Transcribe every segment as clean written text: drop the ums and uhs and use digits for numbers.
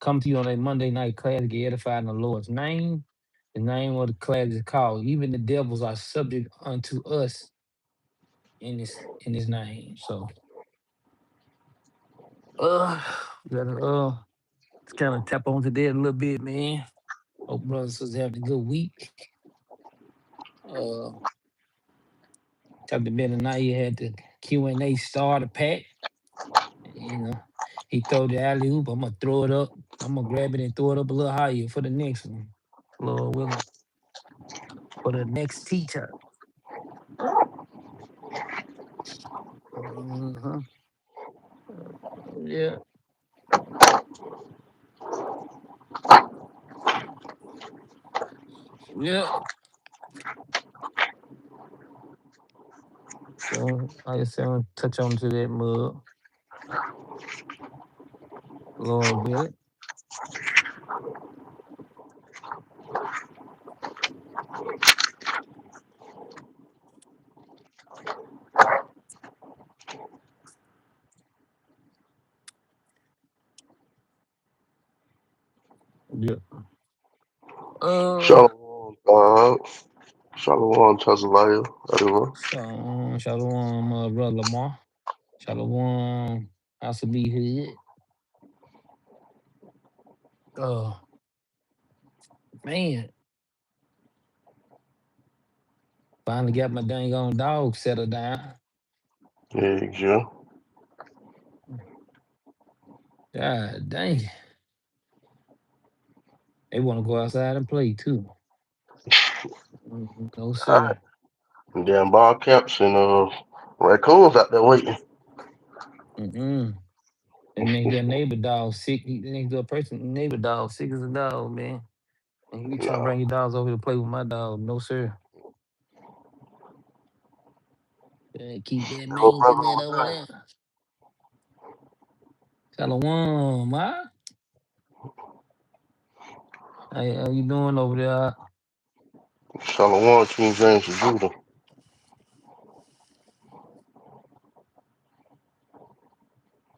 come to you on a Monday night class to get edified in the Lord's name. The name of the class is called "Even the devils are subject unto us" in His name. So, uh, we gotta kind of tap onto that a little bit, man. Hope brothers and sisters having a good week. Uh, Captain Benaniyah had the Q&A starter pack. You know, he throw the alley oop. I'm gonna throw it up. I'm gonna grab it and throw it up a little higher for the next one. Lord willing, for the next teacher. Uh-huh. Yeah, yeah. So I guess I'm gonna touch on to that mug. Lord willing. Yeah. Uh. Shalom, Shalom, Tazalaya, everyone. Shalom, brother Lamar. Shalom, House of B Hood. Uh, man, finally got my dang on dog settled down. Yeah, Joe. God dang, they want to go outside and play too. No Ah, sir. damn ball caps and raccoons out there waiting. Mm-mm. And next door neighbor dog sick. Next door person neighbor dog sick as a dog, man. And you trying to Nah, bring your dogs over here to play with my dog? No sir. Keep that no man brother, from that no over thing. there. Shalom, ma. How you doing over there? Shalom, King James and Judah.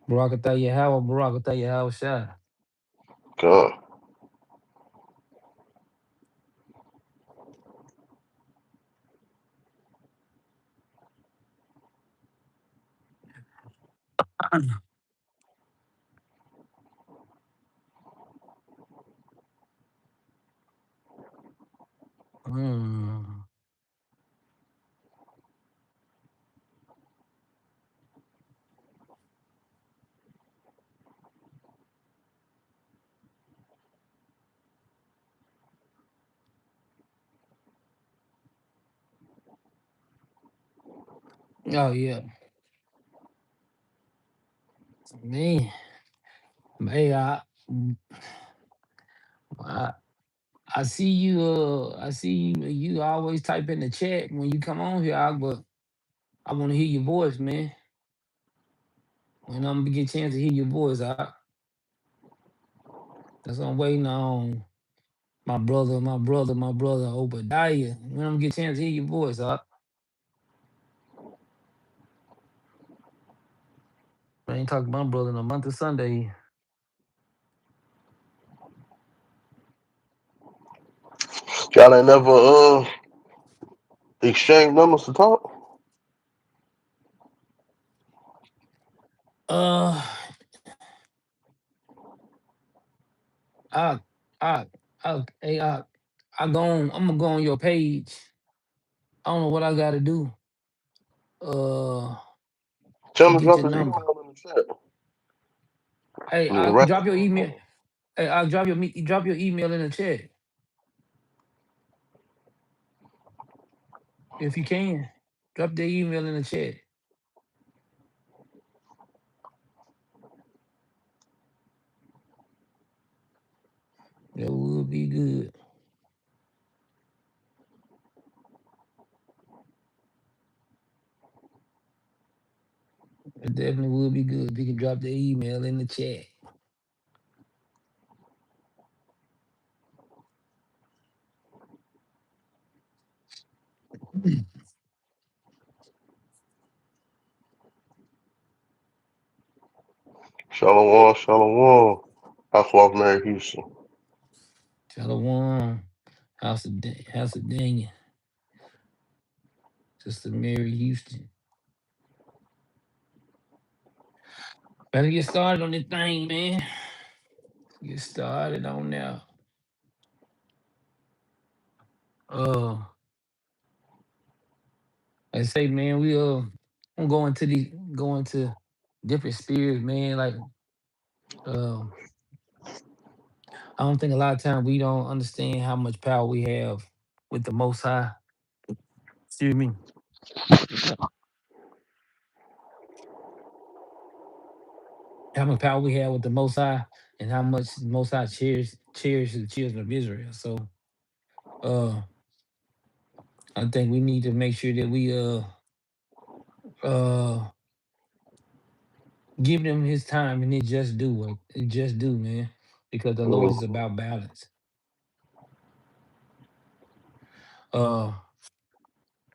Barakatah Yahweh Shai. God. Mm. Oh yeah, man. Hey, I, I see you. I see you. You always type in the chat when you come on here. But I want to hear your voice, man. When I'm gonna get a chance to hear your voice, that's what I'm waiting on. My brother Obadiah. When I'm gonna get a chance to hear your voice, I ain't talking to my brother in a month of Sunday. Y'all ain't never exchanged numbers to talk? Uh, I, I, hey, I'm gonna go on your page. I don't know what I gotta do. Uh, Tell to him to get drop your his number. email in the chat. Hey, You can I'll write drop it your down email. for Hey, I'll drop your email in the chat if you can. Drop the email in the chat. That would be good. It definitely would be good if you can drop the email in the chat. Shalom, shalom. Housewife Mary Houston. Shalom. House of Daniel. Sister Mary Houston. Better get started on this thing, man. Get started on now. Uh, I say, man, I'm going to different spirits, man. Like, uh, I don't think a lot of time we don't understand how much power we have with the Most High. Excuse me. How much power we have with the Most High, and how much the Most High cherish the children of Israel. So, uh, I think we need to make sure that we uh give him his time and it just do it. It just do, man. Because the Lord is Mm. about balance. Uh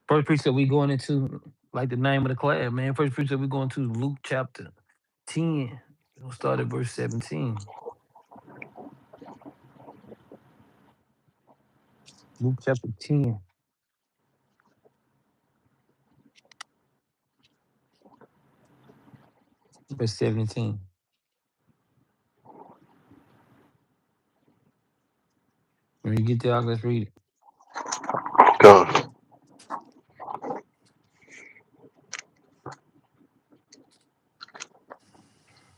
First precept we going into, like the name of the class, man. First precept we going to Luke chapter 10. We'll start at verse 17. Luke chapter 10, verse 17. When you get there, let's read it. Come.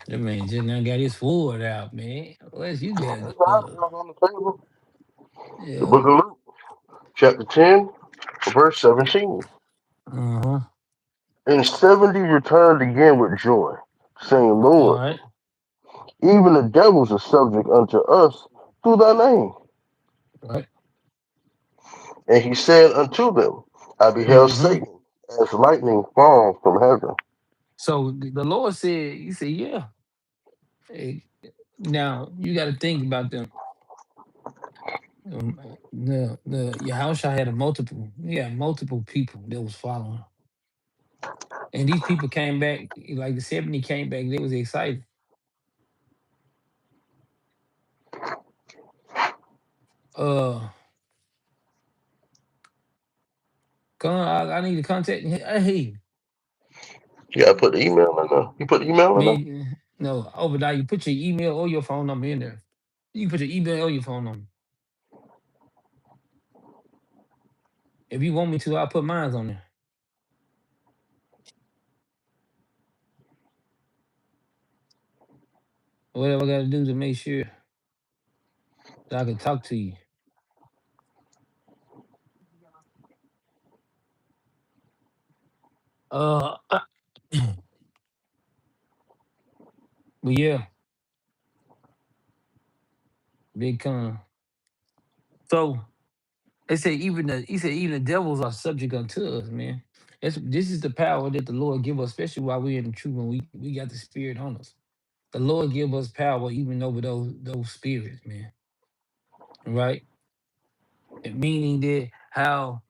That man just now got his sword out, man. What else you got? It's all right, y'all on the table. The Yeah. book of Luke, chapter 10, verse 17. Uh-huh. And 70 returned again with joy, saying, All Lord, right. even the devils are subject unto us through thy name. Right. And he said unto them, I beheld Mm-hmm. Satan as lightning fall from heaven. So the Lord said, he said, yeah. Hey, now you got to think about them. The Yahushua had a multiple, yeah, multiple people that was following, and these people came back. Like the 70 came back, they was excited. Uh, Come on, I need to contact. Hey, You gotta put the email in there. You put the email in there? man, no, Obadiah, you put your email or your phone number in there. You can put your email or your phone number. If you want me to, I'll put mine on there. Whatever I got to do to make sure that I can talk to you. Uh, but yeah, big con. So they say he said even the devils are subject unto us, man. This is the power that the Lord give us, especially while we're in the truth when we got the spirit on us. The Lord give us power even over those spirits, man. Right? Meaning that how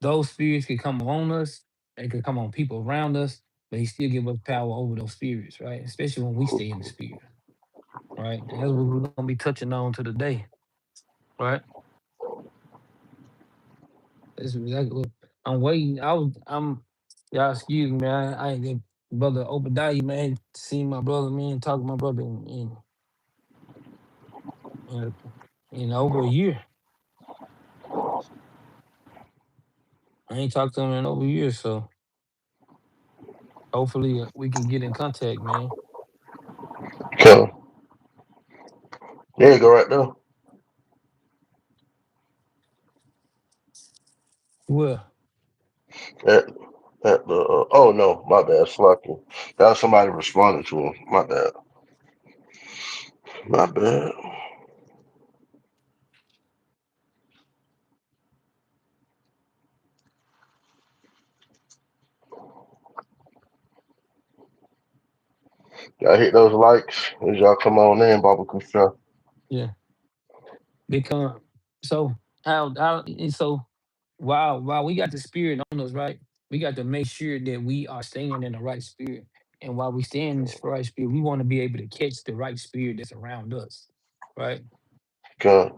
those spirits can come on us, they can come on people around us, but he still give us power over those spirits, right? Especially when we stay in the spirit. Right? And that's what we're gonna be touching on to the day. Right? That's exactly what I'm waiting. Y'all excuse me, man. I ain't get brother Obadiah, man. Seen my brother, man, talk to my brother in, in over a year. I ain't talked to him in over a year, so hopefully we can get in contact, man. Come. There you go, right there. Well, At, at the, oh no, my bad, Slucky. That was somebody responding to him. My bad. My bad. Y'all hit those likes as y'all come on in, Baba Kusha. yeah, because so how and so while we got the spirit on us, right? We got to make sure that we are staying in the right spirit. And while we stay in this right spirit, we want to be able to catch the right spirit that's around us, right? Con.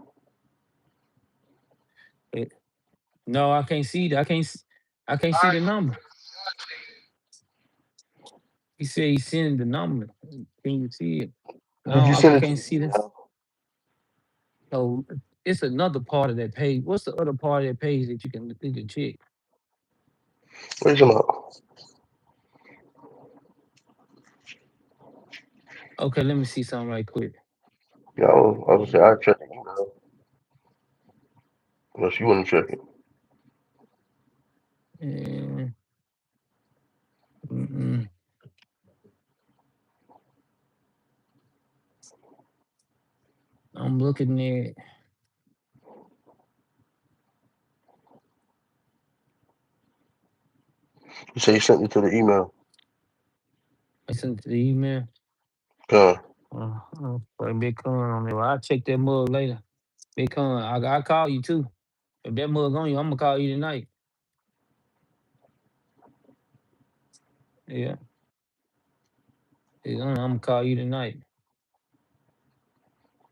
It- no, I can't see that. I can't see the number. He said he sent the number. Can you see it? Did No, you I send it to can't the see this. email? No, it's another part of that page. What's the other part of that page that you can check? What you talking about? Okay, let me see something right quick. Yeah, I was gonna say I check the email unless you want to check it. And, mm-mm, I'm looking at. You say you sent it to the email. I sent the email. Con. Like Big Con on there. Well, I'll check that mug later. Big Con, I call you too. If that mug on you, I'm gonna call you tonight. Yeah, I'm gonna call you tonight.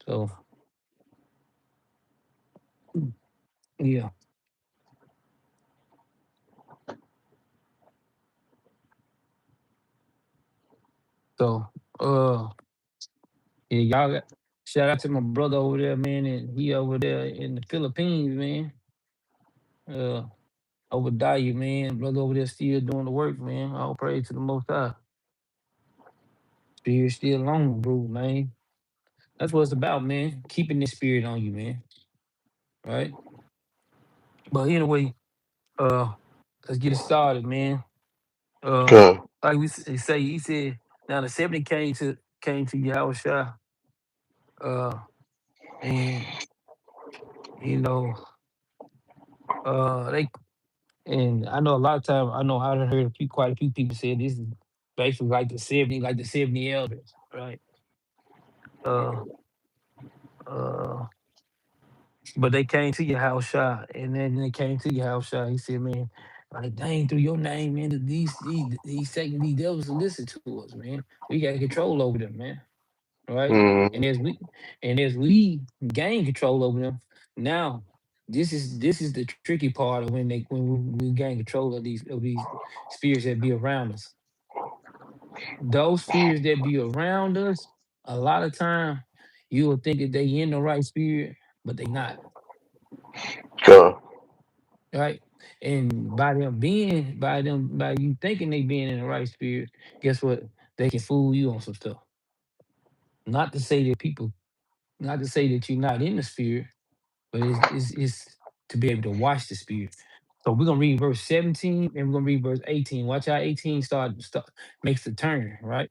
So yeah, so yeah, y'all got shout out to my brother over there, man, and he over there in the Philippines, man. Uh, Obadiah, man, brother over there still doing the work, man. All praise to the Most High. Spirit still on, bro, man. That's what it's about, man. Keeping this spirit on you, man. Right. But anyway, uh, let's get it started, man. Uh, Con. like say, he said, now the 70 came to Yahushua, uh, and you know, they and I know a lot of time I know I done heard quite a few people say this is basically like the 70 elders, right? Uh, uh, but they came to your house shot, and then they came to your house shot. He said, "Man, like dang through your name, man, these Satan, these devils to listen to us, man. We got control over them, man, right? And Mm. as we gain control over them, now this is the tricky part of when we gain control of these spirits that be around us. Those spirits that be around us, a lot of time you will think that they in the right spirit, but they not, Con. right? And by you thinking they being in the right spirit, guess what? They can fool you on some stuff. Not to say that people, not to say that you're not in the spirit, but it's to be able to watch the spirit. So we're gonna read verse 17 and we're gonna read verse 18. Watch how 18 start makes the turn, right?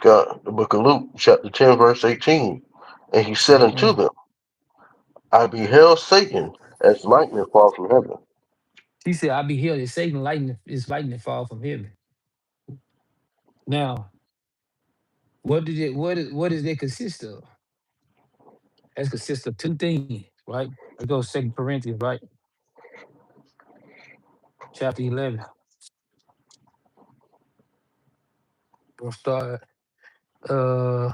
Got the book of Luke, chapter 10, verse 18. And he said unto Uh-uh. them, I beheld Satan as lightning fall from heaven. He said, I be healed. It's Satan lightning fall from heaven. Now, what does that consist of? That consists of two things, right? Let's go Second Corinthians, right? Chapter 11. We'll uh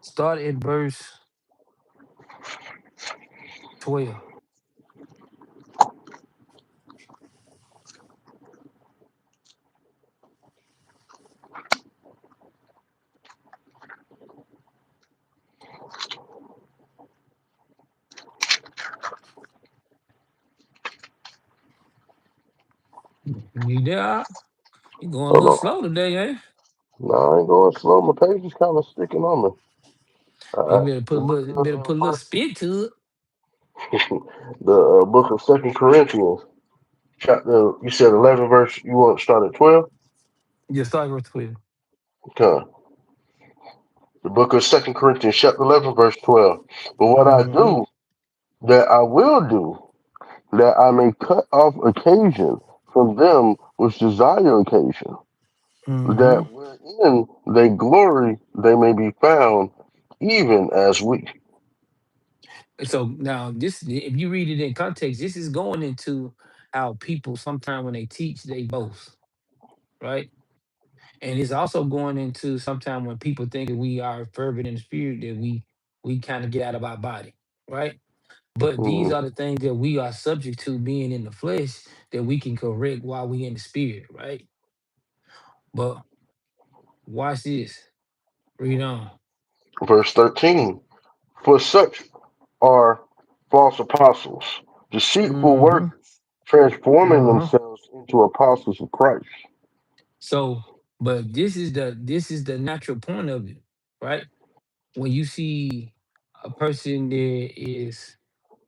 start at verse 12. You there? You going a Hold little on. slow today, eh? No, I ain't going slow. My page is kind of sticking on me. You All right. The book better put a little spit to it. the book of Second Corinthians, chapter. You said 11 verse. You want to start at 12? Yeah, start verse 12. Okay. The book of Second Corinthians, chapter 11, verse 12. But what I Mm-hmm. do, that I will do, that I may cut off occasion from them which desire occasion, Mm-hmm. that wherein they glory, they may be found, even as we. So now this, if you read it in context, this is going into how people sometimes when they teach, they boast, right? And it's also going into sometime when people think that we are fervent in the spirit, that we kind of get out of our body, right? But these Mm. are the things that we are subject to being in the flesh that we can correct while we in the spirit, right? But watch this. Read on. Verse 13. For such are false apostles, deceitful Mm-hmm. workers, transforming Uh-huh. themselves into apostles of Christ. So, but this is the natural point of it, right? When you see a person that is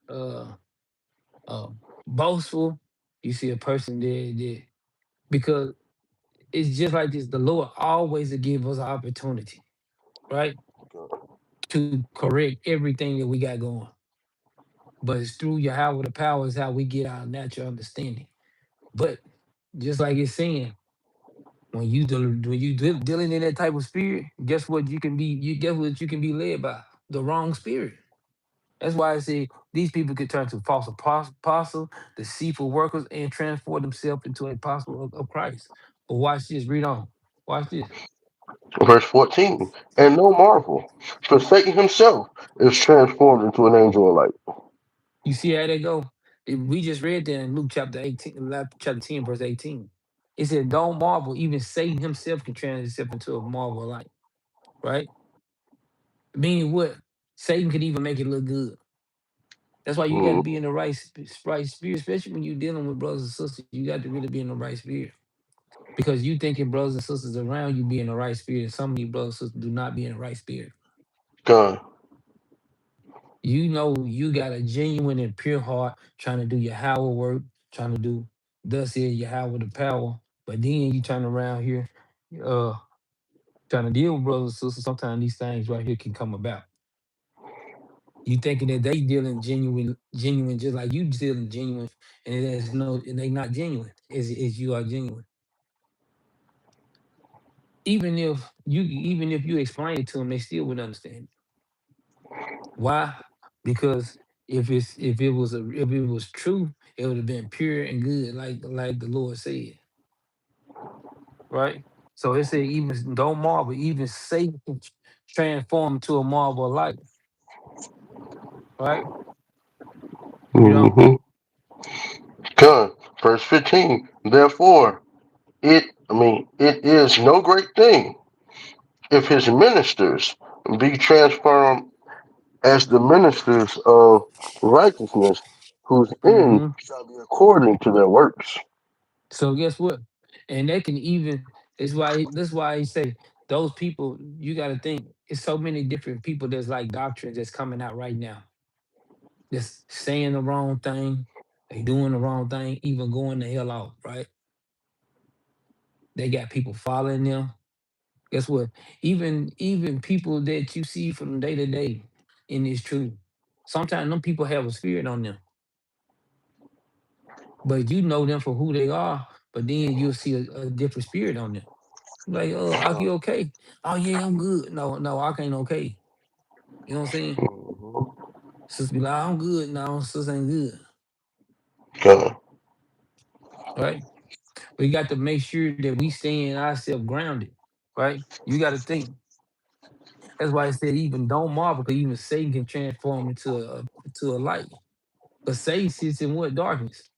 uh boastful, you see a person that because it's just like this, the Lord always will give us an opportunity, right? To correct everything that we got going. But it's through Yahweh the power is how we get our natural understanding. But just like it's saying, dealing in that type of spirit, guess what you guess what you can be led by? The wrong spirit. That's why I say these people could turn to false apostle, deceitful workers, and transform themselves into apostle of Christ. But watch this, read on. Watch this. Verse 14. And no marvel, for Satan himself is transformed into an angel of light. You see how they go? We just read that in Luke chapter 18, chapter 10, verse 18. It said, don't marvel, even Satan himself can transform himself into a marvel of light, right? Meaning what? Satan could even make it look good. That's why you got to be Mm. in the right spirit, especially when you're dealing with brothers and sisters. You got to really be in the right spirit. Because you thinking brothers and sisters around you be in the right spirit, and some of you brothers and sisters do not be in the right spirit. God. You know you got a genuine and pure heart trying to do your Howard work, trying to do thus is your Howard the power. But then you turn around here, uh, trying to deal with brothers and sisters. Sometimes these things right here can come about. You thinking that they dealing genuine, just like you dealing genuine, and and they not genuine as you are genuine. Even if you explain it to them, they still wouldn't understand. Why? Because if it was true, it would have been pure and good, like the Lord said, right? So it said, even don't marvel, even Satan can transform to a marvel of light, right? Read on. Hmm. God. Verse 15. Therefore, it is no great thing if his ministers be transformed as the ministers of righteousness, whose end Hmm. shall be according to their works. So guess what? And they can even that's why he say those people. You got to think it's so many different people that's like doctrines that's coming out right now. Just saying the wrong thing, they doing the wrong thing, even going the hell out, right? They got people following them. Guess what? Even people that you see from day to day in this truth, sometimes them people have a spirit on them, but you know them for who they are. But then you'll see a different spirit on them. Like, oh, Aki, God. okay? Oh yeah, I'm good. No, no, Aki ain't okay. You know what I'm saying? Mhm. Sis be like, I'm good. No, sis ain't good, God. right? We got to make sure that we staying ourselves grounded, right? You got to think. That's why I said even don't marvel, because even Satan can transform into a light. But Satan sits in what? Darkness.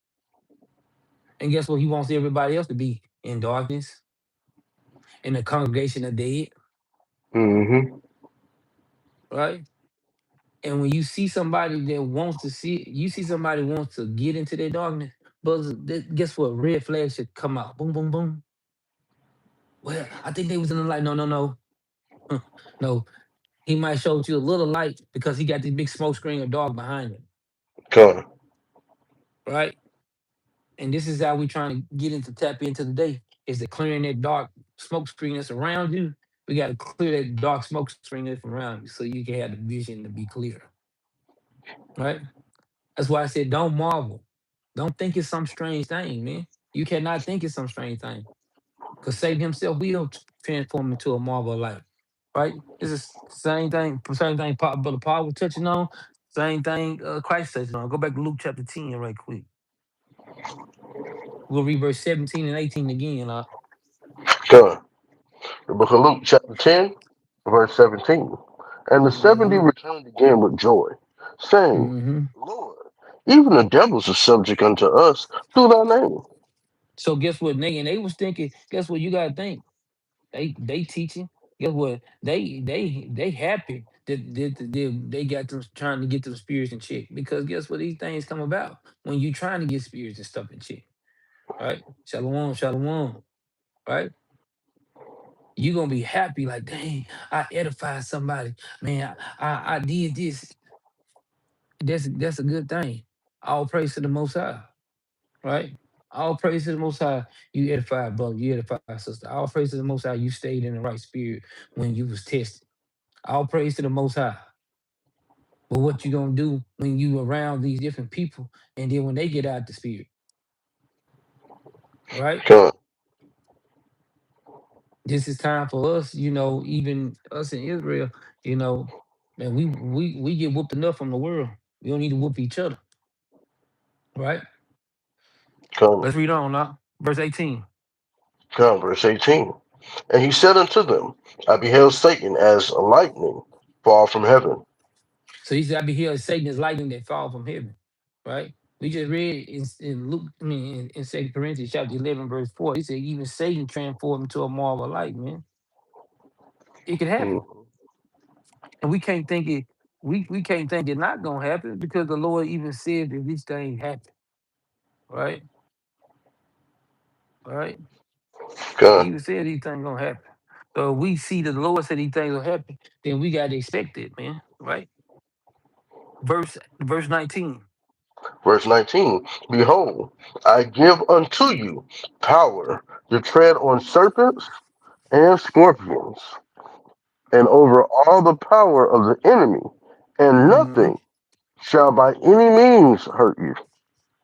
And guess what? He wants everybody else to be in darkness, in the congregation of dead, Hmm. right? And when you see somebody that wants to see, you see somebody wants to get into their darkness, but guess what? Red flags should come out. Boom, boom, boom. Well, I think they was in the light. No, no, no. No. He might show you a little light because he got this big smoke screen of dark behind him, God. right? And this is how we trying to get into tap into today is to clearing that dark smoke screen that's around you. We got to clear that dark smoke screen that's around you so you can have the vision to be clear, right? That's why I said don't marvel. Don't think it's some strange thing, man. You cannot think it's some strange thing because Satan himself will transform into a marvel of light, right? This is same thing Brother Paul was touching on, same thing Christ touching on. Go back to Luke chapter 10 right quick. We'll read verse 17 and 18 again. Come. The book of Luke, chapter 10, verse 17. And the 70 Mm-hmm. returned again with joy, saying, Mm-hmm. Lord, even the devils are subject unto us through thy name. So guess what, Nate? And they was thinking, guess what you gotta think? They teaching. Guess what? They happy that they got them trying to get them spirits in check. Because guess what these things come about? When you trying to get spirits and stuff in check, right? Shalom, shalom, right? You gonna be happy, like, dang, I edified somebody. Man, I did this. That's a good thing. All praise to the most high, right? All praise to the most high. You edify, brother. You edify, sister. All praise to the most high. You stayed in the right spirit when you was tested. All praise to the most high. But what you gonna do when you around these different people and then when they get out the spirit, right? Come. This is time for us, even us in Israel, you know, man, we get whooped enough from the world. We don't need to whoop each other, right? Come. Let's read on now. Verse 18. Come. Verse 18. And he said unto them, I beheld Satan as a lightning fall from heaven. So he said, I be here Satan is lightning that fall from heaven, right? We just read in Luke, I mean, in 2 Corinthians chapter 11, verse 4, he said, even Satan transformed into a marvel of light, man. It could happen. Mhm. And we can't think it's not gonna happen because the Lord even said that these things happen, right? Right? He Come. even said these things gonna happen. So if we see that the Lord said these things will happen, then we gotta expect it, man. Right? Verse 19. Verse 19. Behold, I give unto you power to tread on serpents and scorpions, and over all the power of the enemy, and Mhm. nothing shall by any means hurt you.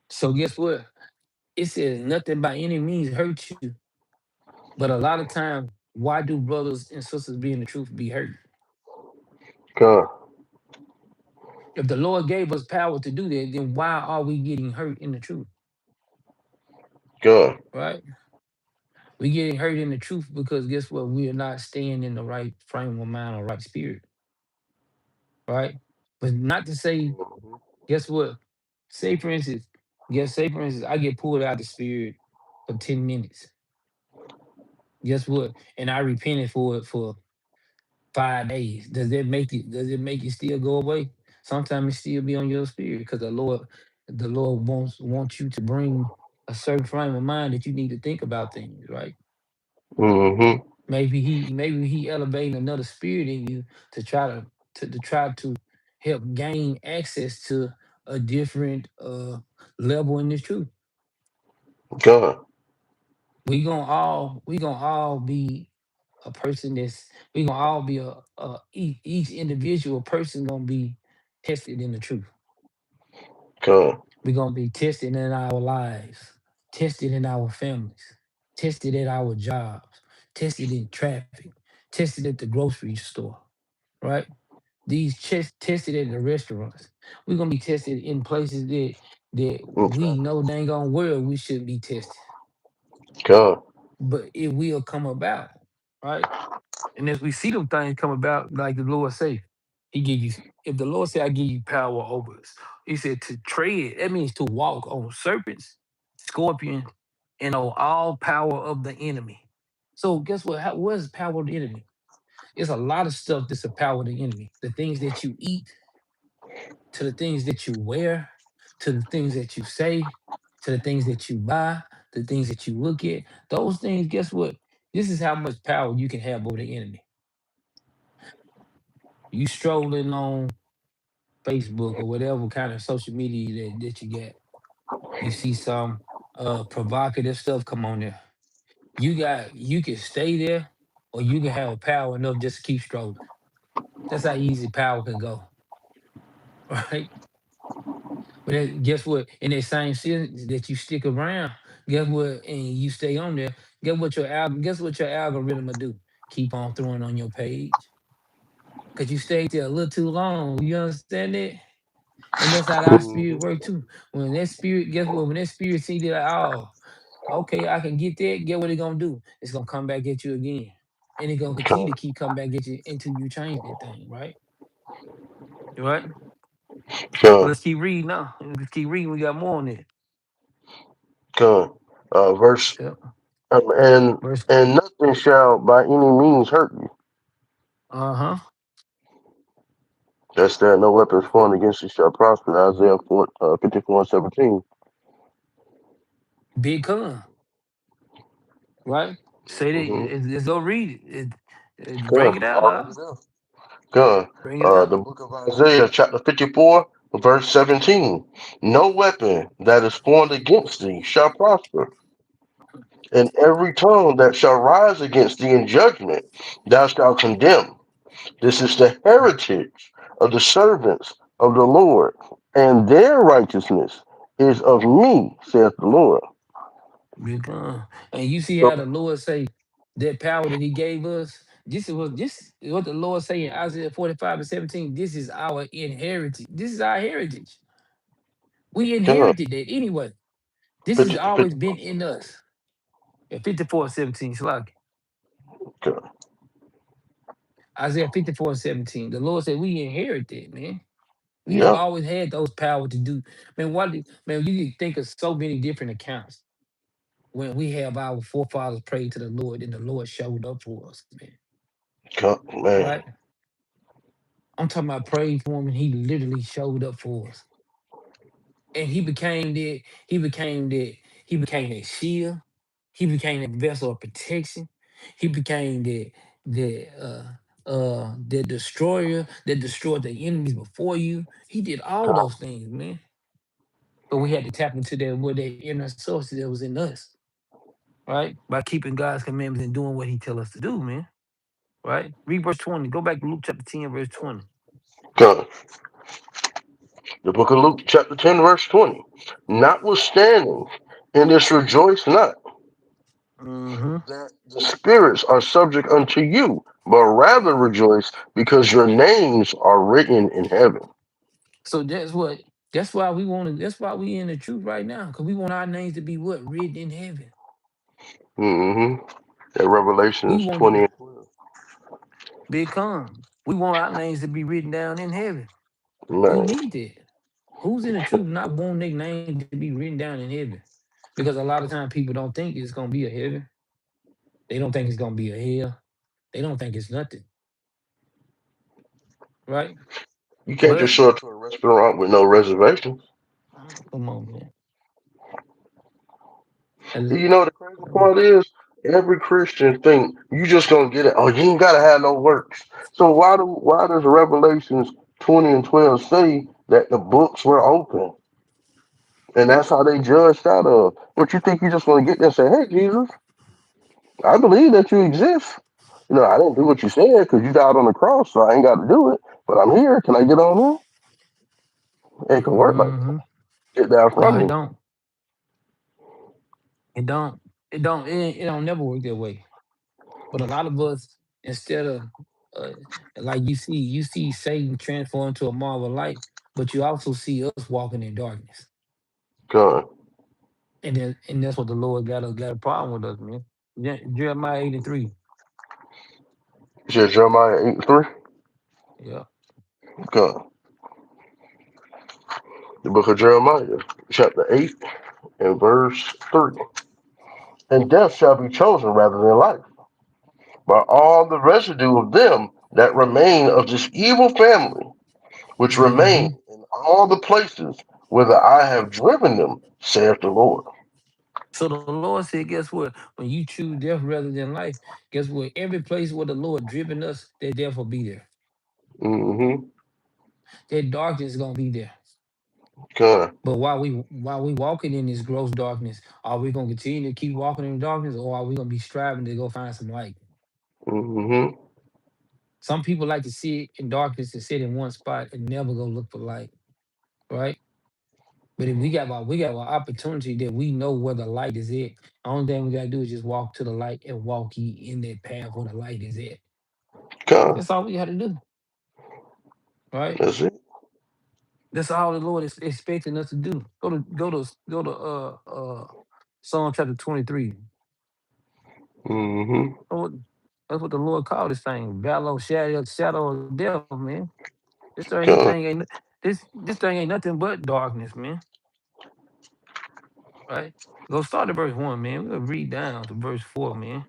So guess what? It says nothing by any means hurt you. But a lot of times, why do brothers and sisters be in the truth be hurt? Come. If the Lord gave us power to do that, then why are we getting hurt in the truth? Come. Right? We getting hurt in the truth because guess what? We are not staying in the right frame of mind or right spirit. Right? But not to say, Mhm. guess what? Say for instance, say for instance, I get pulled out the spirit for 10 minutes. Guess what? And I repented for it for 5 days. Does it make it still go away? Sometimes it still be on your spirit because the Lord wants you to bring a certain frame of mind that you need to think about things, right? Mhm. Maybe he elevating another spirit in you to try to help gain access to a different level in this truth. Come. We gonna all be a person that's we gonna all be each individual person gonna be tested in the truth. Come. We're gonna be tested in our lives, tested in our families, tested at our jobs, tested in traffic, tested at the grocery store, right? These tested at the restaurants. We're gonna be tested in places that we Okay. know dang on well we shouldn't be tested, Come. but it will come about, right? And as we see them things come about, like the Lord say, He give you. If the Lord say, "I give you power over us," He said to tread. That means to walk on serpents, scorpions, and on all power of the enemy. So guess what? What is the power of the enemy? It's a lot of stuff that's a power of the enemy. The things that you eat, to the things that you wear, to the things that you say, to the things that you buy, the things that you look at. Those things. Guess what? This is how much power you can have over the enemy. You strolling on Facebook or whatever kind of social media that you get, you see some provocative stuff come on there. You can stay there or you can have power enough just to keep strolling. That's how easy power can go. Right? But guess what? In that same sense that you stick around, guess what? And you stay on there, guess what your algorithm will do? Keep on throwing on your page. Cause you stayed there a little too long. You understand that? And that's how our spirit Mhm. work too. When that spirit, guess what? When that spirit see that, oh, Okay, I can get that. Get what it gonna do? It's gonna come back at you again, and it's gonna continue Con, to keep coming back at you until you change that thing, right? Right. But con, let's keep reading now. Let's keep reading. We got more on it. con. Verse Yep. and Verse. nothing shall by any means hurt you. Uh-huh. That's that no weapons formed against you shall prosper. Isaiah 54:17. Big con, right? Say Mm-hmm. that. Let's go read it. Bring Con, it out, already huh? there. Con. Bring it out. The book of Isaiah, chapter 54, verse 17. No weapon that is formed against thee shall prosper, and every tongue that shall rise against thee in judgment thou shalt condemn. This is the heritage of the servants of the Lord, and their righteousness is of me, saith the Lord. Big con. And you see how the So, Lord say that power that He gave us. This is what the Lord say in Isaiah 45:17. This is our inheritance. This is our heritage. We God, inherited that anyway. This has 50, always 50, been in us. Yeah, 54:17. Shlock. God. Isaiah 54:17. The Lord said we inherited, man. We have Yeah, always had those power to do. Man, man, you can think of so many different accounts when we have our forefathers prayed to the Lord and the Lord showed up for us, man. God, man. Right? I'm talking about praying for him and he literally showed up for us. And he became that shield. He became that vessel of protection. He became the destroyer that destroyed the enemies before you. He did all God, those things, man. But we had to tap into that inner source that was in us, right? By keeping God's commandments and doing what He tell us to do, man. Right? Read verse 20. Go back to Luke chapter 10, verse 20. God. The book of Luke, chapter 10, verse 20. Notwithstanding, in this rejoice not Mm-hmm. that the spirits are subject unto you, but rather rejoice because your names are written in heaven. So that's why we in the truth right now. Because we want our names to be what? Written in heaven. Mm-hmm. That We Revelations want 20 to and 12. become. We want our names to be written down in heaven. We Man, need that. Who's in the truth not wanting their name to be written down in heaven? Because a lot of times people don't think it's gonna be a heaven. They don't think it's gonna be a hell. They don't think it's nothing, right? you can't just But show up to a restaurant with no reservations. come on, man. And, You know the crazy part is every Christian think you just gonna get it. Oh, you ain't gotta have no works. So why does Revelations 20 and 12 say that the books were open? And that's how they judged out of. But you think you just gonna get there and say, hey Jesus, I believe that you exist. You know, I didn't do what you said because you died on the cross, so I ain't got to do it. But I'm here. Can I get on here? It can work like that. mm-hmm. Get down No, from it me. don't. It don't. It don't never work that way. But a lot of us, instead of uh, like you see Satan transform into a marvel of light, but you also see us walking in darkness. God. And that's what the Lord got a problem with us, man. Jeremiah 8:3. You said Jeremiah 8 and 3? Yeah. God. The book of Jeremiah, chapter 8 and verse 3. And death shall be chosen rather than life, by all the residue of them that remain of this evil family, which remain Hmm. in all the places whither I have driven them, saith the Lord. So the Lord said, guess what? When you choose death rather than life, guess what? Every place where the Lord driven us, that death will be there. Mm-hmm. That darkness is gonna be there. God. But while we walking in this gross darkness, are we gonna continue to keep walking in darkness, or are we gonna be striving to go find some light? Mm-hmm. Some people like to sit in darkness and sit in one spot and never go look for light, right? But if we got an opportunity that we know where the light is at, the only thing we gotta do is just walk to the light and walk ye in that path where the light is at. God. That's all we got to do, right? That's it. That's all the Lord is expecting us to do. Go to Psalm chapter 23. Mm-hmm. That's what, that's what the Lord called this thing. Battle shadow of death, man. Con, This thing ain't nothing but darkness, man. Right? Go start at verse 1, man. We'll read down to verse 4, man.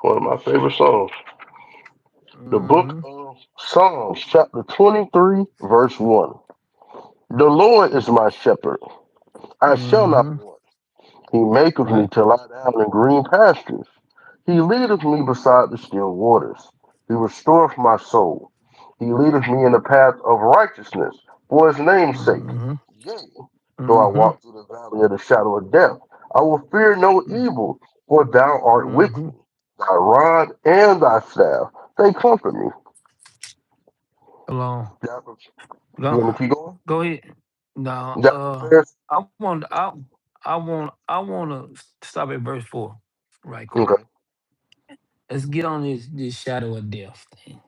one of my favorite songs. The book Mm-hmm. of Psalms, chapter 23, verse 1. The Lord is my shepherd. I shall not Mm-hmm. want. He maketh me Right. to lie down in green pastures. He leadeth me beside the still waters. He restoreth my soul. He leadeth me in the path of righteousness for his name's sake. Mm-hmm. Yea, though I Mm-hmm. walk through the valley of the shadow of death, I will fear no evil, for thou art with Mm-hmm. me. Thy rod and thy staff, they comfort me. Hold on. You Go, want me to keep going? go ahead. No, That fair? I want to stop at verse 4 right quick. Okay. Let's get on this shadow of death thing.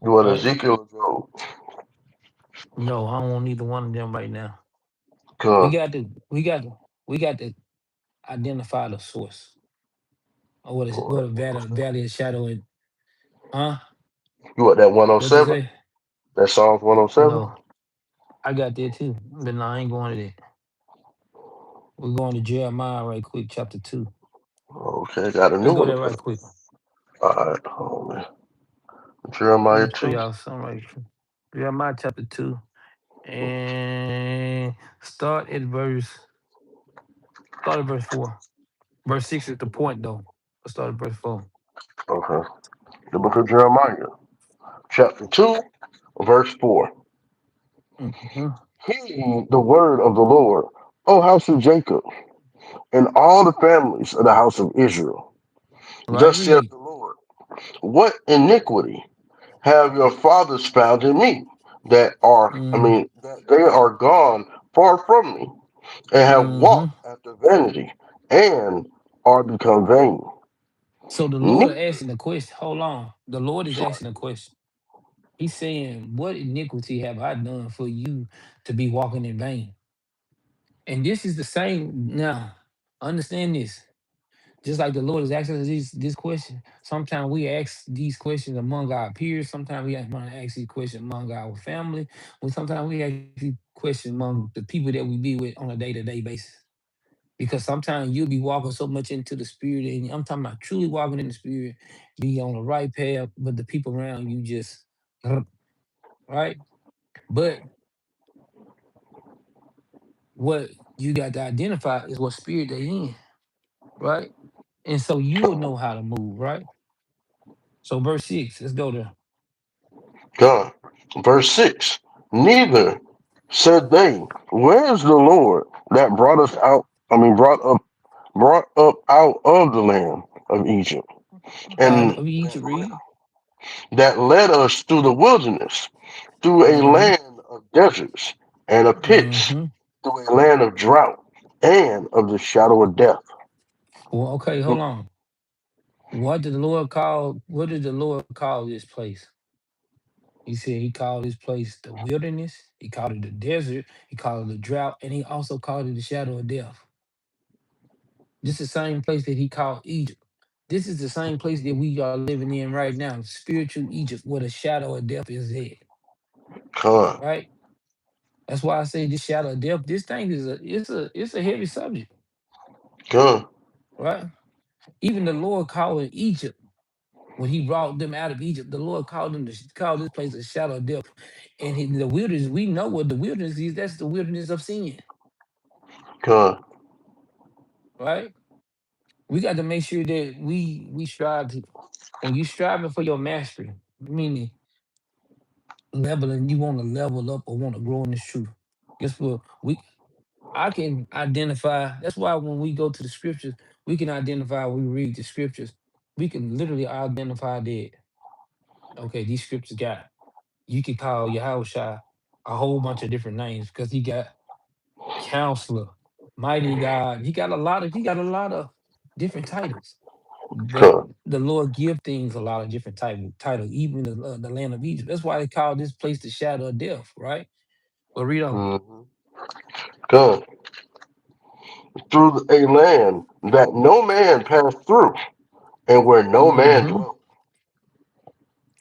You want Right? Ezekiel or No, I don't want either one of them right now. We Job? got to we got to we got to identify the source of what a valley of shadow is. Huh? You want that What you 107? say? That Psalms 107? No, I got that too, but no, I ain't going to that. We're going to Jeremiah right quick, chapter 2. Okay, got a Let's new go one to there put right up. quick. Alright, hold on. Let Jeremiah me show 2. y'all something right quick. Jeremiah chapter 2 and start at verse 4. Verse 6 is the point though. Let's start at verse 4. Okay. The book of Jeremiah, chapter 2, verse 4. Mm-hmm. Hear ye the word of the Lord, O house of Jacob, and all the families of the house of Israel. Right, Thus saith read. the Lord, what iniquity have your fathers found in me, Mm, that they are gone far from me, and have mm-hmm. walked after vanity, and are become vain. So the Lord is Neither, asking the question. Hold on. The Lord is sorry, asking a question. He's saying, what iniquity have I done for you to be walking in vain? And this is the same now. Understand this. Just like the Lord is asking us this question, sometimes we ask these questions among our peers. Sometimes we want to ask these questions among our family. Sometimes we ask these questions among the people that we be with on a day-to-day basis. Because sometimes you'll be walking so much into the spirit, and I'm talking about truly walking in the spirit, be on the right path, but the people around you just right. But what you got to identify is what spirit they in, right? And so you'll know how to move, right? So verse 6, let's go there. God. Verse 6. Neither said they, where is the Lord that brought us out, brought up out of the land of Egypt, Out and of Egypt, read. that led us through the wilderness, through a Mm-hmm. land of deserts and of pits, Mm-hmm. through a land of drought and of the shadow of death. Well, okay, hold on. What did the Lord call this place? He said he called this place the wilderness, he called it the desert, he called it the drought, and he also called it the shadow of death. This is the same place that he called Egypt. This is the same place that we are living in right now, spiritual Egypt, where the shadow of death is at. Con, Right? That's why I say this shadow of death. This thing is a heavy subject, con, right? Even the Lord called it Egypt when He brought them out of Egypt. The Lord called this place a shadow of death, and the wilderness. We know what the wilderness is. That's the wilderness of sin, con, right? We got to make sure that we strive to. When you striving for your mastery, meaning leveling, you want to level up or want to grow in this truth. Guess what? I can identify. That's why when we go to the scriptures, we can identify. We read the scriptures. We can literally identify that. Okay, these scriptures got. You could call Yahushua a whole bunch of different names because he got counselor, mighty God. He got a lot of different titles. But con. the Lord give things a lot of different titles, even the land of Egypt. That's why they call this place the shadow of death, right? But read on. Mm-hmm. Con. through a land that no man passed through, and where no man Mm-hmm. dwelt.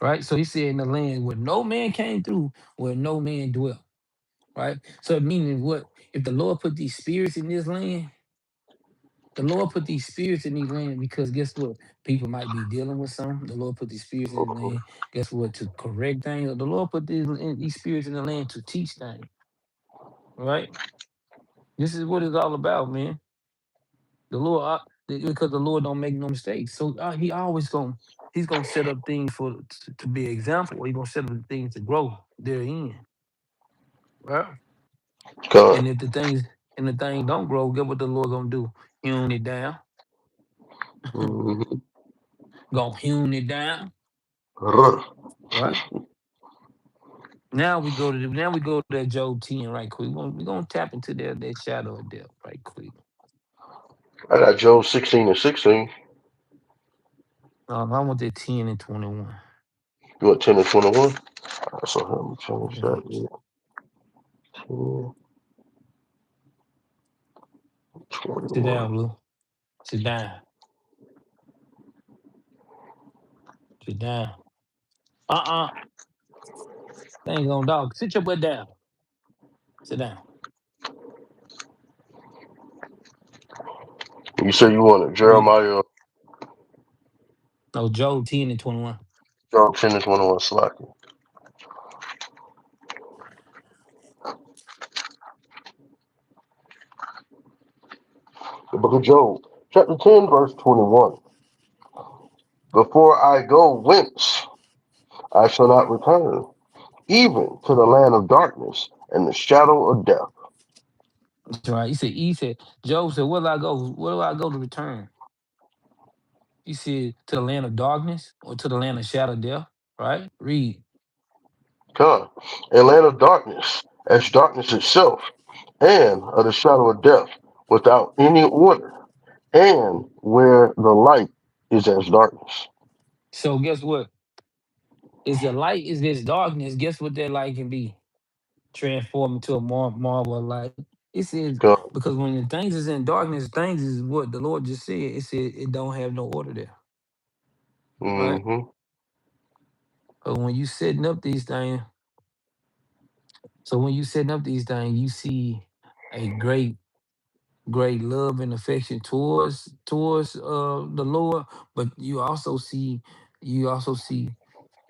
Right. So he said in the land where no man came through, where no man dwelt. Right. So meaning what? If the Lord put these spirits in this land, the Lord put these spirits in these land because guess what? People might be dealing with some. The Lord put these spirits in the land. Guess what? To correct things. The Lord put these spirits in the land to teach things. Right. This is what it's all about, man. The Lord, because the Lord don't make no mistakes. So he always he's gonna set up things to be an example. Or he gonna set up things to grow therein. Right. God. And if the things don't grow, get what the Lord gonna do? Hewn it down. Mhm. Gonna hewn it down. Ruh. Right. Now we go to that Job 10 right quick. We're gonna tap into that shadow of death right quick. I got Job 16:16. I want that 10 and 21. You want 10 and 21? So let me change Yeah. that. Yeah. 10, Sit down, 21. Blue. Sit down. Sit down. Uh-uh. Things on dog. Sit your butt down. Sit down. You said you wanted Read. Jeremiah, No, Job 10 and 21. Job 10 and 21 slack. The book of Job, chapter 10, verse 21. Before I go whence, I shall not return, even to the land of darkness and the shadow of death. That's right. He said, Job said, where do I go? Where do I go to return? He said, to the land of darkness or to the land of shadow of death. Right? Read. Come, a land of darkness, as darkness itself, and of the shadow of death, without any order, and where the light is as darkness. So guess what? Is the light is this darkness? Guess what that light can be? Transform into a marvel of light. It says Come. because when the things is in darkness, things is what the Lord just said. It said it don't have no order there, right? Mm-hmm. But when you setting up these things, so when you setting up these things, you see a great love and affection towards the Lord, but you also see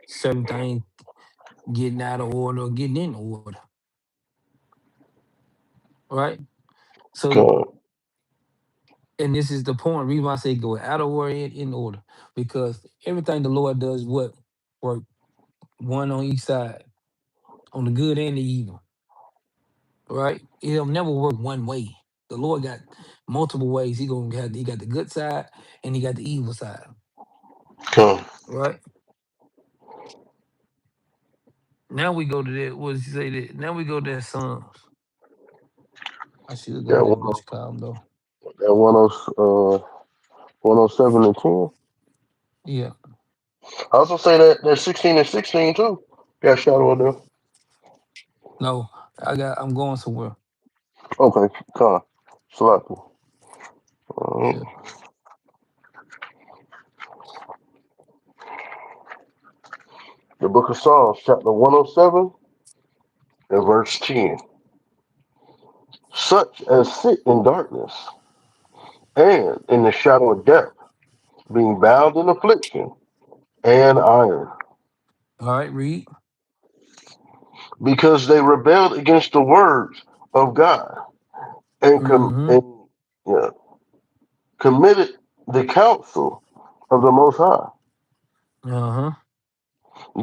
certain things getting out of order or getting in order, right? So Come. and this is the point. Reason why I say go out of order in order. Because everything the Lord does what work one on each side, on the good and the evil. Right? It'll never work one way. The Lord got multiple ways. He got the good side and he got the evil side. Come. Right? Now we go to that. What does he say that? Now we go to that Psalms. I should go to That that one, what you call them though. that 107 and 10. Yeah. I also say that 16 and 16 too. Got shadow of death. No, I'm going somewhere. Okay, come. Slack. Yeah. The book of Psalms, chapter 107 and verse 10. Such as sit in darkness and in the shadow of death, being bound in affliction and iron, All right, read. because they rebelled against the words of God and, Mm-hmm. yeah, committed the counsel of the Most High. Uh-huh.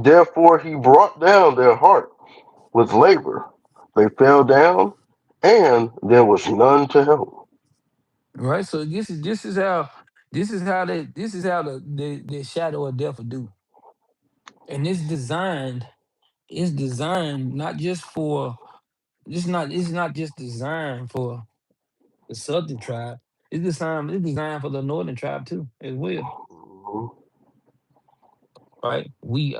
Therefore, he brought down their heart with labor. They fell down, and there was none to help. Right. So this is how the shadow of death will do. And it's designed not just for it's not just designed for the southern tribe. It's designed for the northern tribe too, as well. Mhm. Right? We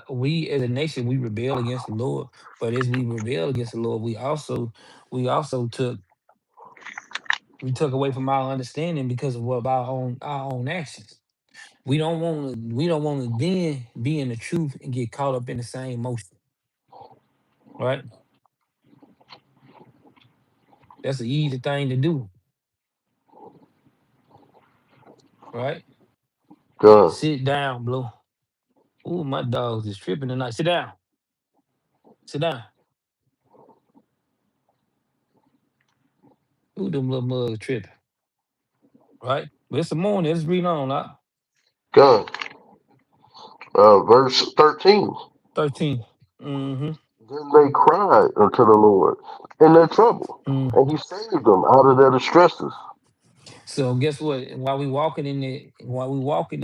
as a nation we rebel against the Lord, but as we rebel against the Lord, we also took We took away from our understanding because of our own actions. We don't want to then be in the truth and get caught up in the same motion, right? That's an easy thing to do, right? God, Sit down, Blue. Ooh, my dogs is tripping tonight. Sit down. Sit down. Ooh, them little mugs tripping, right? But it's the morning. Let's read on. God. Verse 13. 13. Mm-hmm. Then they cried unto the Lord in their trouble, Mm. and he saved them out of their distresses. So guess what? While we walking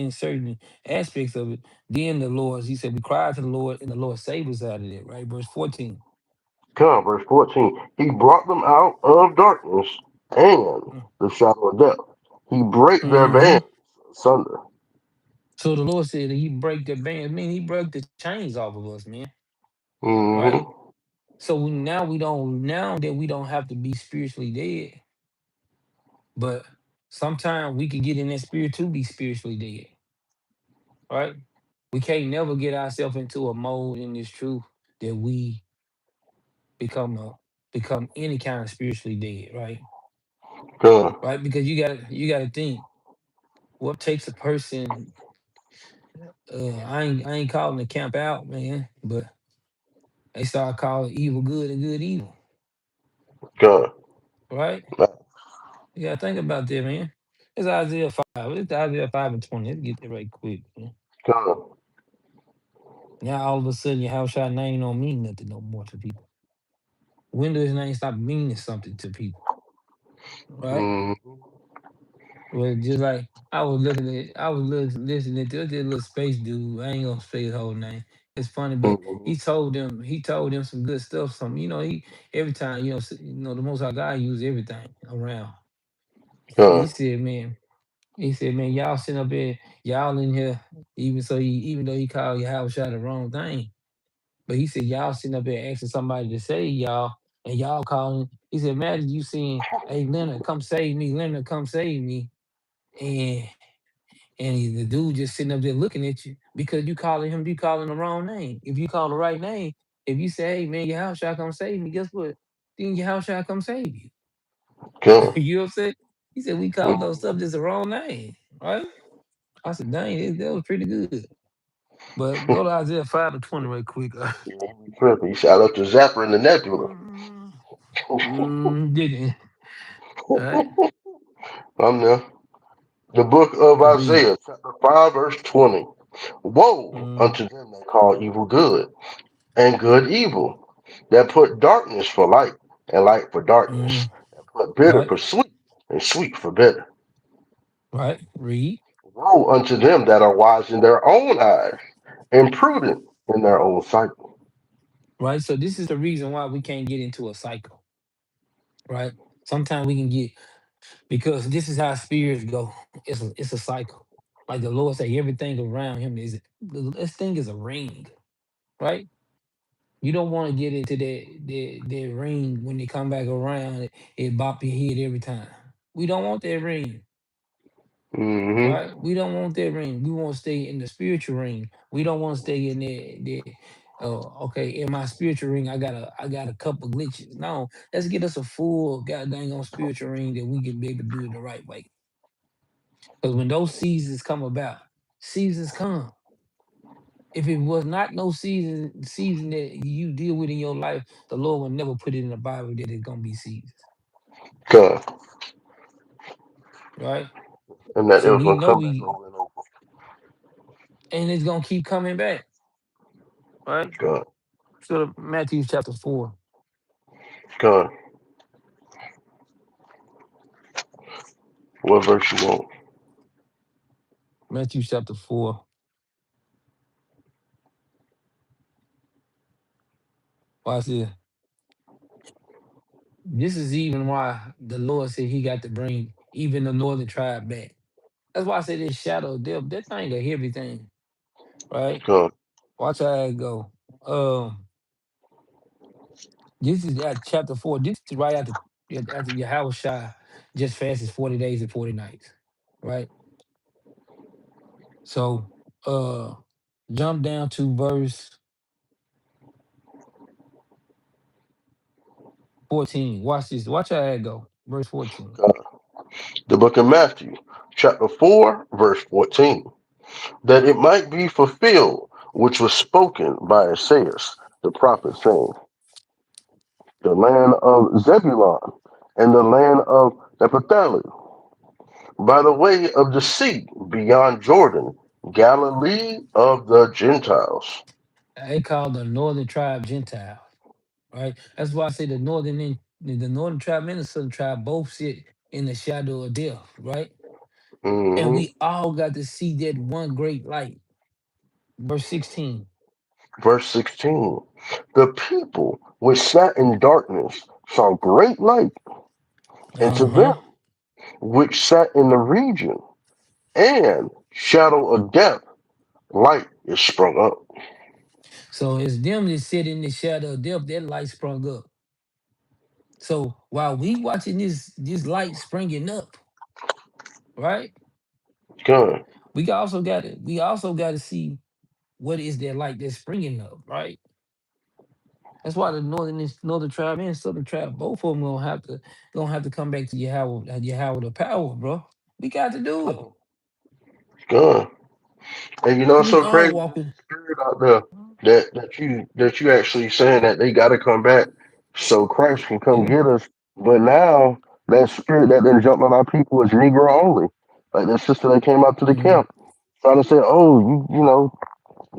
in certain aspects of it, then the Lord, he said, we cried to the Lord, and the Lord saved us out of it, right? Verse 14. Come, verse 14. He brought them out of darkness and the shadow of death. He brake their Mm-hmm. bands asunder. So the Lord said that he break the band. I mean, he broke the chains off of us, man. Right? Mm-hmm. So now that we don't have to be spiritually dead, but sometimes we can get in that spirit to be spiritually dead, right? We can't never get ourselves into a mode in this truth that we become a become any kind of spiritually dead, right? Come, Right? Because you gotta think what takes a person. I ain't calling the camp out, man, but they start calling evil good and good evil, come, right? You gotta think about that, man. It's Isaiah 5. It's Isaiah 5 and 20. Let's get that right quick, man. come. Now all of a sudden your house shot name don't mean nothing no more to people. When does his name stop meaning something to people? Right? Mm-hmm. Well, just like I was listening to this little space dude. I ain't gonna say his whole name. It's funny, but Mm-hmm. he told them some good stuff. Some, he every time, the Most High God use everything around. He Come, said, man, y'all sitting up here, y'all in here, even though he called your house shot the wrong thing, but he said y'all sitting up here asking somebody to save y'all, and y'all calling. He said, imagine you saying, "Hey, Leonard, come save me. Leonard, come save me," and the dude just sitting up there looking at you because you calling the wrong name. If you call the right name, if you say, "Hey, man, your house shall come save me," guess what? Then your house shall come save you. come. You know what I'm saying? He said we called those Mm-hmm. stuff just the wrong name, right? I said, dang, that was pretty good. But go to Isaiah 5 and 20 right quick. Yeah, he be tripping. He shot up the zapper in the nebula. Mm, didn't. All right. I'm there. The book of Read. Isaiah, chapter 5, verse 20. Woe Mm, unto them that call evil good, and good evil, that put darkness for light, and light for darkness, mm, and put bitter right. for sweet, and sweet for bitter. Right. Read. Woe unto them that are wise in their own eyes, and prudent in their own sight. Right. So this is the reason why we can't get into a cycle. Right. Sometimes we can get because this is how spirits go. It's a cycle. Like the Lord say, everything around him this thing is a ring. Right. You don't want to get into that ring when they come back around. It bop your head every time. We don't want that ring. Mm-hmm. Right? We don't want that ring. We want to stay in the spiritual ring. We don't want to stay in there. Okay, in my spiritual ring, I got a couple glitches. No, let's get us a full goddamn on spiritual ring that we can be able to do it the right way. Because when those seasons come about, seasons come. If it was not no season that you deal with in your life, the Lord will never put it in the Bible that it's gonna be seasons. God. Right? And that it So was we going to know come back we over and over. and it's gonna keep coming back. Right? God. So Matthew chapter 4. God. What verse you want? Matthew chapter 4. Watch this. This is even why the Lord said he got to bring even the northern tribe back. That's why I say this shadow of death, that thing a heavy thing, right? God. Watch how it go. This is at chapter 4. This is right after Yahushua. just fasted 40 days and 40 nights. Right? So jump down to verse 14. Watch this. Watch how it go. Verse 14. The book of Matthew, chapter 4, verse 14. That it might be fulfilled, which was spoken by Isaiah, the prophet, saying, the land of Zebulun and the land of Naphtali, by the way of the sea, beyond Jordan, Galilee of the Gentiles. They call the northern tribe Gentiles. Right? That's why I say the northern tribe and the southern tribe both sit in the shadow of death, right? And Mhm. we all got to see that one great light. Verse 16. Verse 16. The people which sat in darkness saw great light, and to them Uh-huh. which sat in the region and shadow of death, light is sprung up. So it's them that sit in the shadow of death, that light sprung up. So while we watching this light springing up, right? Good. We also got to see what is that light that's springing up, right? That's why the northern tribe and southern tribe, both of them gonna have to come back to Yahweh the power, bro. We got to do it. Good. And you know Cause it's we so all crazy, there's walking. a spirit out there that you actually saying that they gotta come back so Christ can come Yeah. get us. But now that spirit that then jumped on our people is Negro only. Like that sister that came out to the Mm, camp trying to say, oh, you know,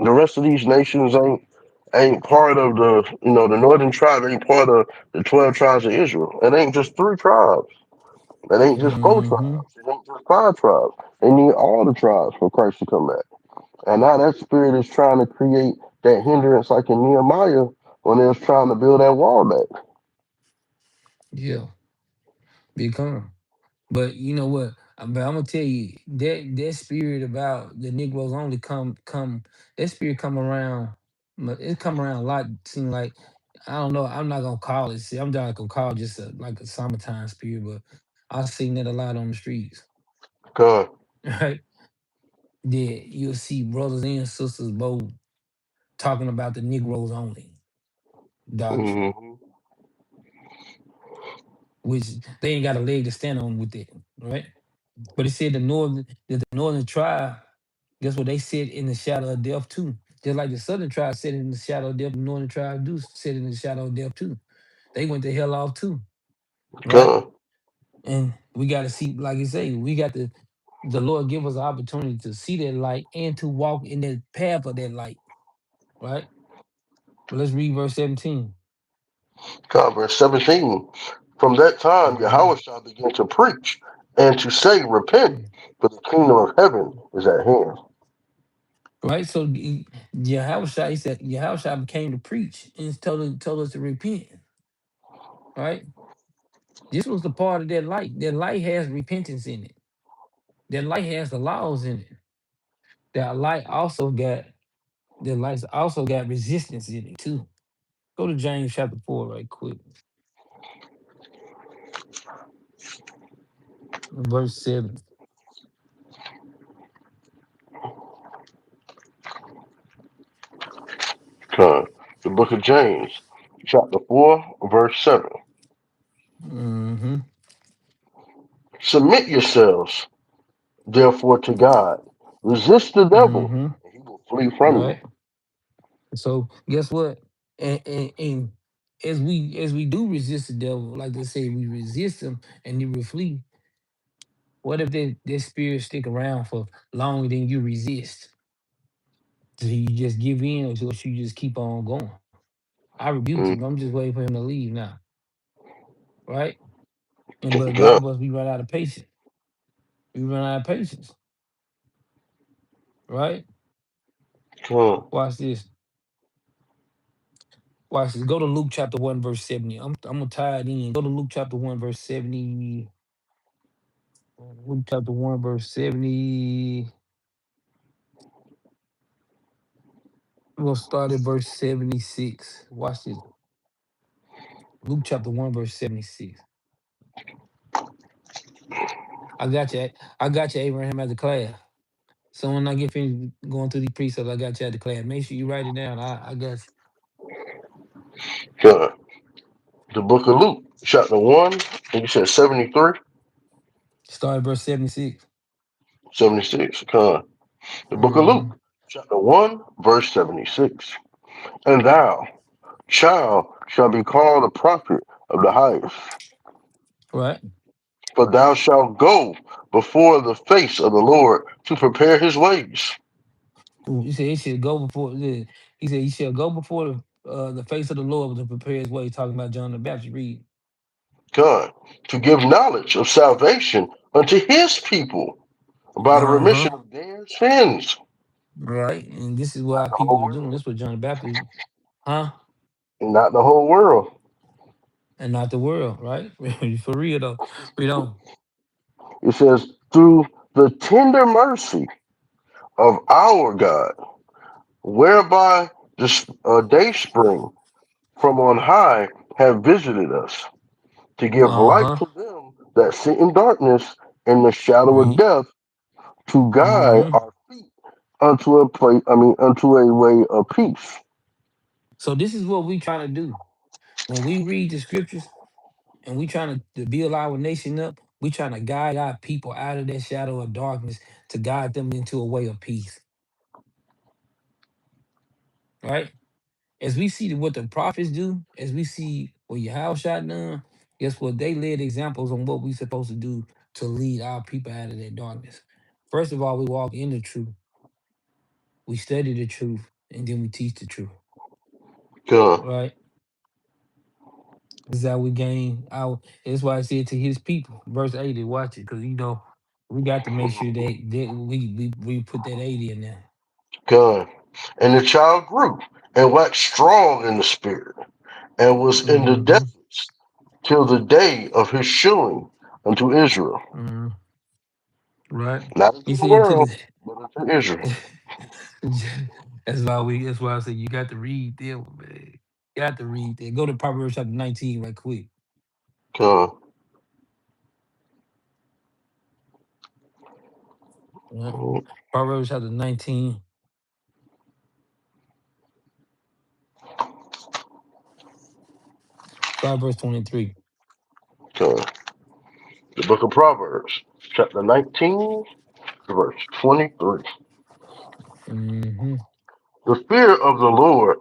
the rest of these nations ain't part of the northern tribe ain't part of the 12 tribes of Israel. It ain't just three tribes. It ain't just four mm-hmm. tribes. It ain't just five tribes. They need all the tribes for Christ to come back. And now that spirit is trying to create that hindrance like in Nehemiah when they was trying to build that wall back. Yeah. Become. But you know what? But I'm gonna tell you that spirit about the Negroes only come that spirit come around. It come around a lot. Seem like I don't know. I'm not gonna call it. See, I'm not gonna call it just like a summertime spirit, but I've seen that a lot on the streets. Come. Right? That you'll see brothers and sisters both talking about the Negroes only doctrine, Hmm. which they ain't got a leg to stand on with it, right? But it said the northern tribe. Guess what? They sit in the shadow of death too. Just like the southern tribe sit in the shadow of death, the northern tribe do sit in the shadow of death too. They went the hell off too, right? Come. And we got to see, like you say, we got to. The Lord give us an opportunity to see that light and to walk in the path of that light, right? But let's read verse 17. Come. Verse 17. From that time, Mhm. Yahweh shall begin to preach and to say, repent, for the kingdom of heaven is at hand. Right? So Yahushua, he said, Yahushua came to preach and told us to repent, right? This was the part of that light. That light has repentance in it. That light has the laws in it. That light also got that light also got resistance in it too. Go to James chapter 4 right quick. Verse 7. Come. The book of James, chapter 4, verse 7. Mm-hmm. Submit yourselves, therefore, to God. Resist the devil, Mm-hmm. and he will flee from you. Right. So guess what? And as we do resist the devil, like they say, we resist him and he will flee. What if that spirit stick around for longer than you resist? Do you just give in or should you just keep on going? I rebuked him. I'm Mm. just waiting for him to leave now. Right? And but a lot Come. of us we run out of patience. We run out of patience. Right? Come. Watch this. Watch this. Go to Luke chapter 1, verse 70. I'm gonna tie it in. Go to Luke chapter 1, verse 70. Luke chapter 1, verse 70. We'll start at verse 76. Watch this. Luke chapter 1, verse 76. I got you. I got you, Abraham, at the class. So when I get finished going through these precepts, I got you at the class. Make sure you write it down. I got you. Con. The book of Luke, chapter 1, and you said 73, Start at verse 76. 76. Con. The book of Mm-hmm. Luke, chapter 1, verse 76. And thou, child, shall be called a prophet of the highest, Right. for thou shalt go before the face of the Lord to prepare his ways. Ooh, he said he should go before he said he shall go before the face of the Lord to prepare his way, talking about John the Baptist. Read. God, to give knowledge of salvation unto his people by the Uh-huh. remission of their sins. Right. And this is what Not our the people whole was doing. world. This was John the Baptist. Huh? Not the whole world. And not the world, right? For real though. We don't. It says, through the tender mercy of our God, whereby the day spring from on high have visited us, to give light Uh-huh. to them that sit in darkness and the shadow of Right. death, to guide Mm-hmm. our feet unto a place, unto a way of peace. So this is what we trying to do. When we read the scriptures and we trying to build our nation up, we trying to guide our people out of that shadow of darkness to guide them into a way of peace. Right? As we see what the prophets do, as we see what Yahweh shot done, guess what? They led examples on what we supposed to do to lead our people out of that darkness. First of all, we walk in the truth, we study the truth, and then we teach the truth. Con, Right? This is how we gain our. That's why I said to his people, verse 80. Watch it, because we got to make sure that we put that 80 in there. con. And the child grew and waxed strong in the spirit, and was in the Mm-hmm. deserts till the day of his shewing unto Israel. Mm-hmm. Right. Not He into the said to world, the. but unto Israel. That's why I say you got to read them, man. You got to read that. Go to Proverbs chapter 19 right quick. Con, Right. Proverbs chapter 19, start verse 23. con. The book of Proverbs, chapter 19, verse 23. Mm-hmm. The fear of the Lord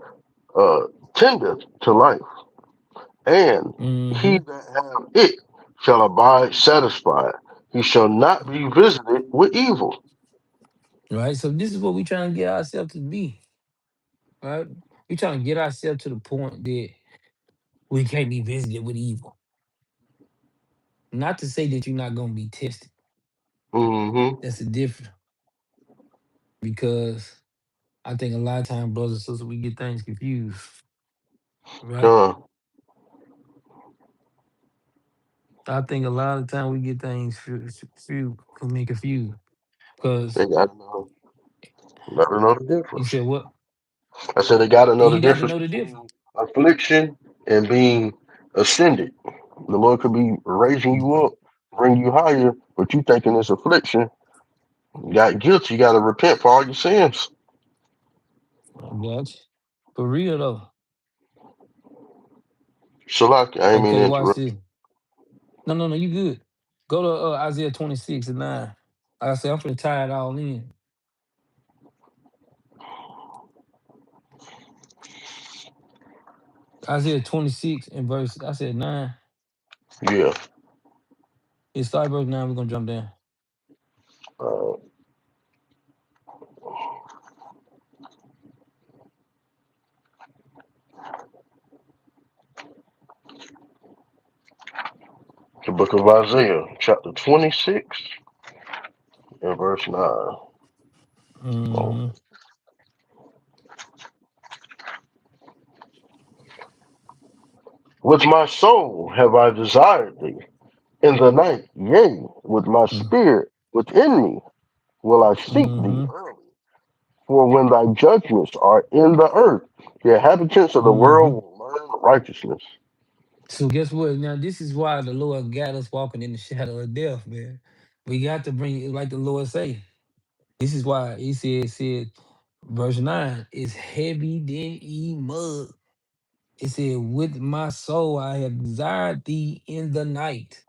uh, tendeth to life, and he Mm-hmm. that have it shall abide satisfied. He shall not be visited with evil. Right. So this is what we trying to get ourselves to be. Right. We trying to get ourselves to the point that we can't be visited with evil. Not to say that you're not gonna be tested. Mm-hmm. That's a difference because I think a lot of times, brothers and sisters, we get things confused. Right. Con, I think a lot of time we get things confused they because gotta know the you difference. said what? I said they gotta Yeah, know the you got to difference know the between difference. affliction and being ascended. The Lord could be raising you up, bring you higher, but you thinking it's affliction. You got guilt, you gotta repent for all your sins. I got you. For real though. Shalaki, I ain't mean Okay, to watch interrupt this. No, no, no, you good. Go to Isaiah 26 and 9. Like I said, I'm finna tie it all in. Isaiah 26 and verse, I said 9. you. Yeah. It start verse 9, we're gonna jump down. Uh, the book of Isaiah, chapter 26 and verse 9. Oh. Mm-hmm. With my soul have I desired thee in the night, yea, with my spirit within me will I seek thee Mm-hmm. early. For when thy judgments are in the earth, the inhabitants of the world Mm-hmm. will learn righteousness. So guess what? Now this is why the Lord got us walking in the shadow of death, man. We got to bring it like the Lord say. This is why he said verse 9 is heavy than e mud. It said, with my soul I have desired thee in the night.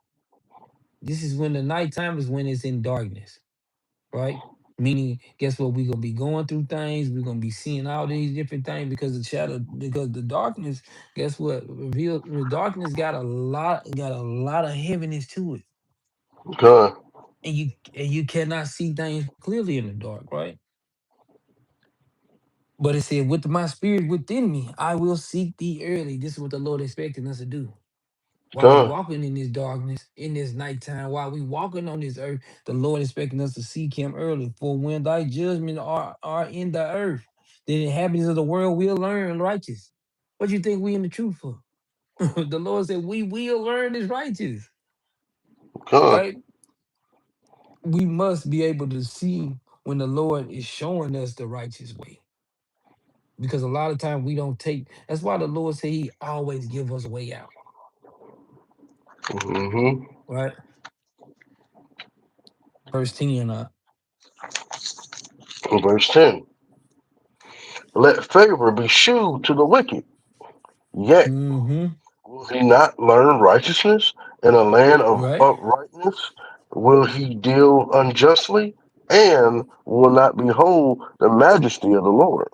This is when the nighttime is when it's in darkness, right? Meaning, guess what? We're gonna be going through things, we're gonna be seeing all these different things because the shadow, because the darkness, guess what? Reveal the darkness got a lot of heaviness to it. God, And you cannot see things clearly in the dark, right? But it said, with my spirit within me, I will seek thee early. This is what the Lord expecting us to do. While we God, walking in this darkness, in this nighttime, while we walking on this earth, the Lord expecting us to seek him early. For when thy judgment are in the earth, the inhabitants of the world will learn righteous. What you think we in the truth for? The Lord said we will learn this righteous, God, right? We must be able to see when the Lord is showing us the righteous way. Because a lot of times we don't take, that's why the Lord said he always give us a way out, mm-hmm. right? Verse 10, Verse 10. Let favor be shewed to the wicked, yet mm-hmm, will he not learn righteousness in a land of right? uprightness? Will he deal unjustly, and will not behold the majesty of the Lord?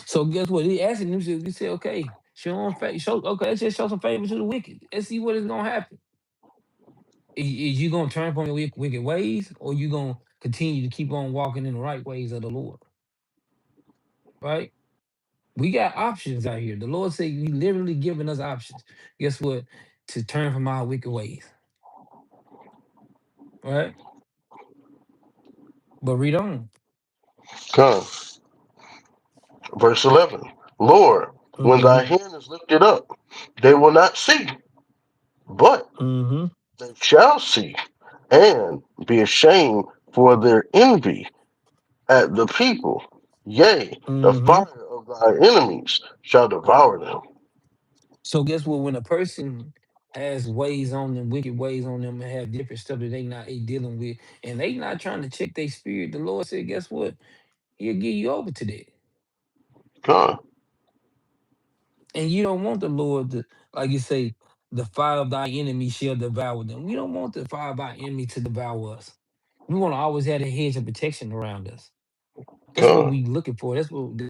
So guess what? He asking them, he said, okay, show them show, okay, let's just show some favor to the wicked. Let's see what is gonna happen. Is you gonna turn from your wicked ways, or you gonna continue to keep on walking in the right ways of the Lord? Right? We got options out here. The Lord said He literally giving us options. Guess what? To turn from our wicked ways. Right? But read on. Come. Verse 11. Lord, when thy Mm-hmm. hand is lifted up, they will not see, but Mm-hmm. they shall see, and be ashamed for their envy at the people. Yea, the Mm-hmm. fire of thy enemies shall devour them. So guess what? When a person has ways on them, wicked ways on them, and have different stuff that they dealing with, and they not trying to check their spirit, the Lord said, guess what? He'll give you over to that. Come. And you don't want the Lord to, like you say, the fire of thy enemy shall devour them. We don't want the fire of our enemy to devour us. We want to always have a hedge of protection around us. That's what Come. we looking for. That's what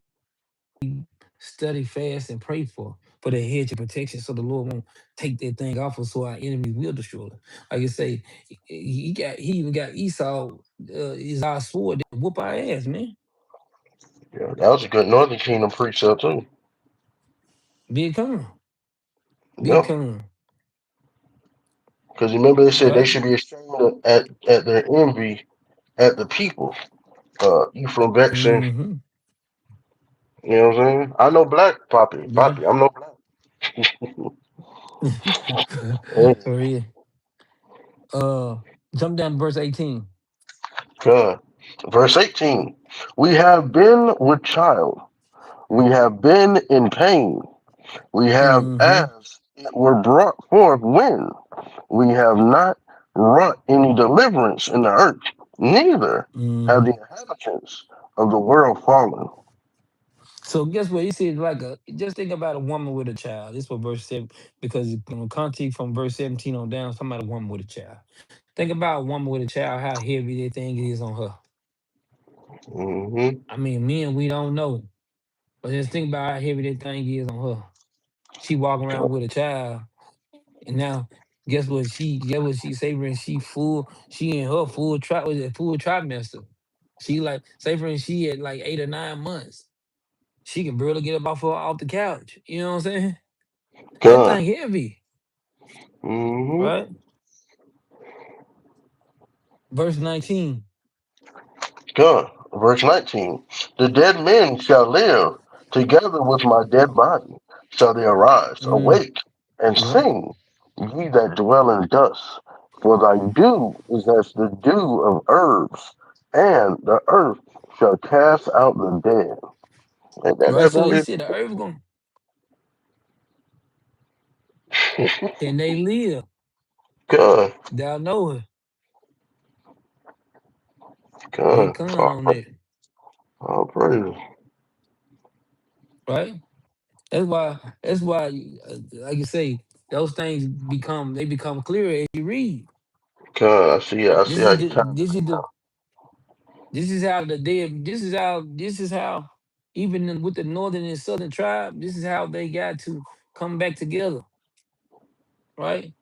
study, fast, and pray for the hedge of protection, so the Lord won't take that thing off us, so our enemy will destroy us. Like I say, he even got Esau is our sword that whoop our ass, man. Yeah, that was a good Northern Kingdom precept too. Big come, big Yep. come, Because remember they said they right? should be ashamed at their envy at the people. You from vexing, Mm-hmm. you know what I'm saying? I know black Poppy. Yeah. Poppy, I'm no black. Hey, For real. Uh, jump down to verse 18. God. Verse 18. We have been with child. We have been in pain. We have Mm-hmm. as it were brought forth when we have not wrought any deliverance in the earth, neither have Mm-hmm. the inhabitants of the world fallen. So guess what? He said like just think about a woman with a child. This is what verse 7, because context from verse 17 on down, talking about a woman with a child. Think about a woman with a child, how heavy that thing is on her. Mm-hmm. I mean, men, we don't know. But just think about how heavy that thing is on her. She walking around with a child, and now guess what she say for she full, she in her full trap was a full trimester. She like say for she at like 8 or 9 months. She can barely get up off the couch. You know what I'm saying? That God. thing heavy, Mm-hmm. right? Verse 19. God. Verse 19. The dead men shall live together with my dead body. Shall they arise, Mm, awake, and right. sing, ye that dwell in dust. For thy dew is as the dew of herbs, and the earth shall cast out the dead. Ain't that Right. that So he really? said the earth gonna can they live? God. Thou know it. God, Big con on that, all praise. right? That's why, like you say, those things become clearer as you read. God, I see This how is you the tie this is that the this is how the dead. This is how even with the northern and southern tribe, this is how they got to come back together, right?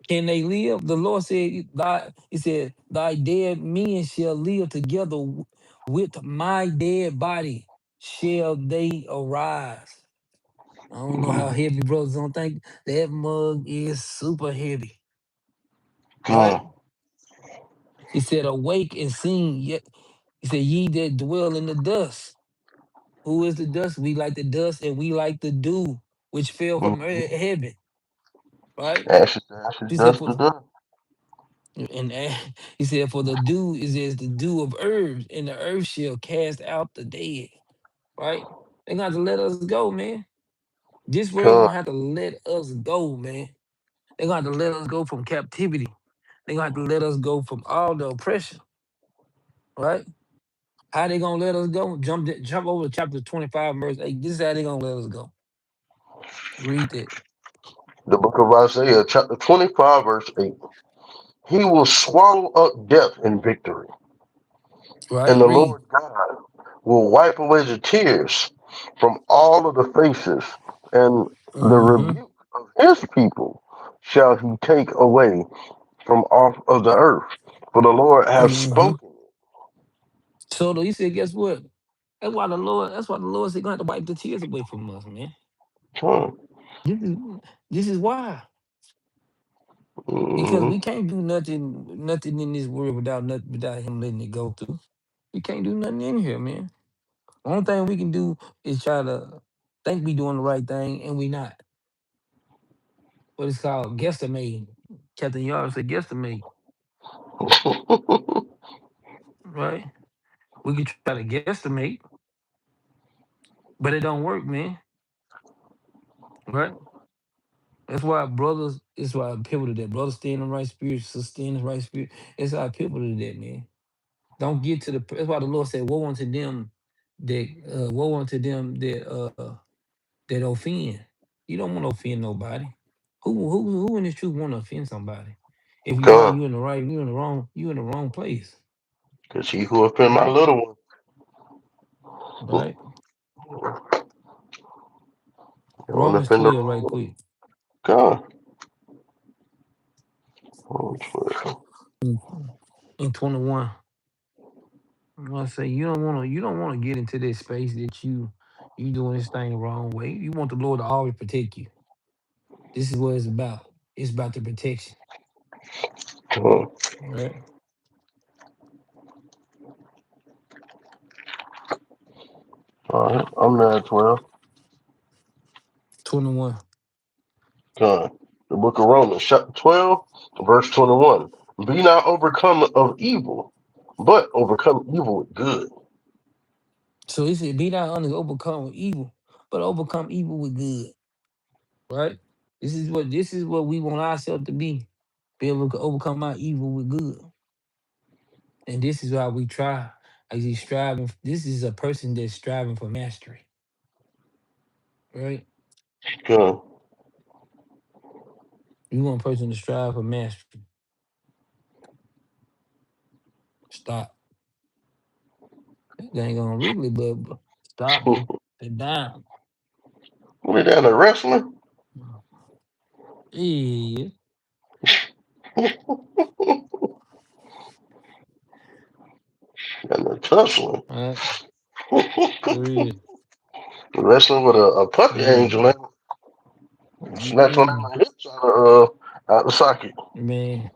Can they live? The Lord said, "Thy," He said, "Thy dead men shall live together with my dead body. Shall they arise?" I don't know how out. heavy brothers don't think that mug is super heavy, right? God, He said, "Awake and sing." Yet he said, "Ye that dwell in the dust." Who is the dust? We like the dust, and we like the dew, which fell from mm-hmm. heaven, right? Ashes to ashes, He said, dust "For to dust. and he said, for the dew is as the dew of herbs, and the earth shall cast out the dead." Right? They're gonna have to let us go, man. This world God, gonna have to let us go, man. They're gonna have to let us go from captivity. They're gonna have to let us go from all the oppression, right? How they gonna let us go? Jump over to chapter 25, verse 8. This is how they gonna let us go. Read that. the book of Isaiah, chapter 25, verse 8. He will swallow up death in victory, and Right? the Read. Lord God will wipe away the tears from all of the faces, and the Mm-hmm. rebuke of his people shall he take away from off of the earth. For the Lord hath Mm-hmm. spoken. So he said, guess what? That's why the Lord said gonna have to wipe the tears away from us, man. Hmm. This is this is why. Because Mm-hmm. we can't do nothing in this world without him letting it go through. We can't do nothing in here, man. Only thing we can do is try to think we doing the right thing and we not. What it's called guesstimate. Captain Yard said guesstimate, right? We can try to guesstimate, but it don't work, man. Right? That's why brothers, it's why I pivoted that. Brothers stay in the right spirit, sisters stay in the right spirit. It's why I pivoted that, man. Don't get to the that's why the Lord said, woe unto them that offend. You don't want to offend nobody. Who in this truth want to offend somebody? If you are, God, you in the right, you in the wrong place. because he who offend my Right? little one, Right? he won't Romans offend the 12, right wrong one. quick. God. Oh, 12. In, in 21. I say you don't want to get into this space that you doing this thing the wrong way. You want the Lord to always protect you. This is what it's about. It's about the protection. Hmm. Right? All right, I'm there at 12. 21. God. The book of Romans, chapter 12, verse 21. Be not overcome of evil, but overcome evil with good. So he said, be not honest, overcome with evil, but overcome evil with good. Right? This is what we want ourselves to be. Be able to overcome our evil with good. And this is how we try. As he's striving. This is a person that's striving for mastery. Right? God. You want a person to strive for mastery. Stop. They ain't gonna wriggly, but stop, man. Sit down. We down to wrestling Yeah. and the tussling. All right. For real. Wrestling with a For puppy real. angel and snatch one Mm-mm. of the hips out the socket. Man,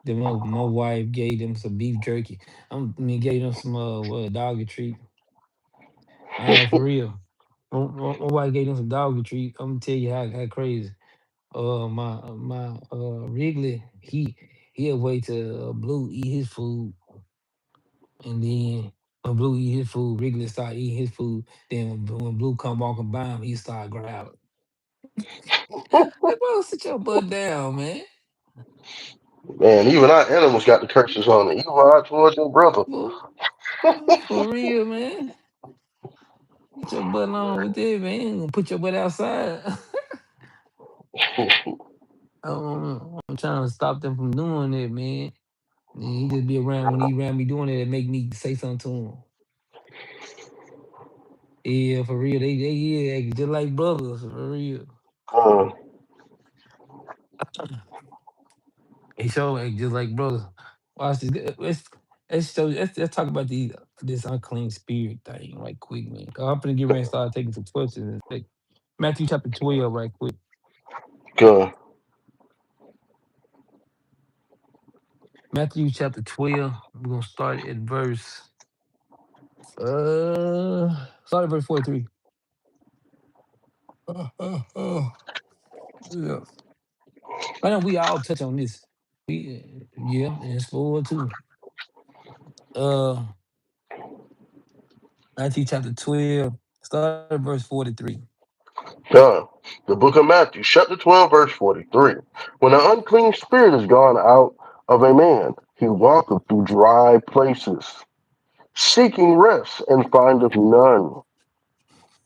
then my wife gave them some beef jerky. Gave them some doggy treat. For real. My wife gave them some doggy treat. I'm gonna tell you how crazy. My Wrigley, he'll wait till Blue eat his food, and then when Blue eat his food, Wrigley start eating his food. Then when Blue come walking by him, he start growling. Like, bro, sit your butt down, man. Man, even our animals got the curses on it. Evil eye towards your brother. For, for real, man. Get your butt on with that, man. Gonna put your butt outside. I'm trying to stop them from doing that, man. And he just be around when he around me doing it, it make me say something to him. Yeah, for real. They yeah, act just like brothers, for real. uh, They show act just like brothers. Watch this. Let's talk about this unclean spirit thing right quick, man. 'Cause I'm gonna get ready and start taking some questions and say Matthew chapter 12, right quick. good. Matthew chapter 12. We're gonna start at verse start at verse 43. Yeah. I know we all touch on this. Yeah, and it's forward too. Uh Matthew chapter 12, start at verse 43. Done. The book of Matthew, chapter 12, verse 43. When an unclean spirit is gone out of a man, he walketh through dry places, seeking rest, and findeth none.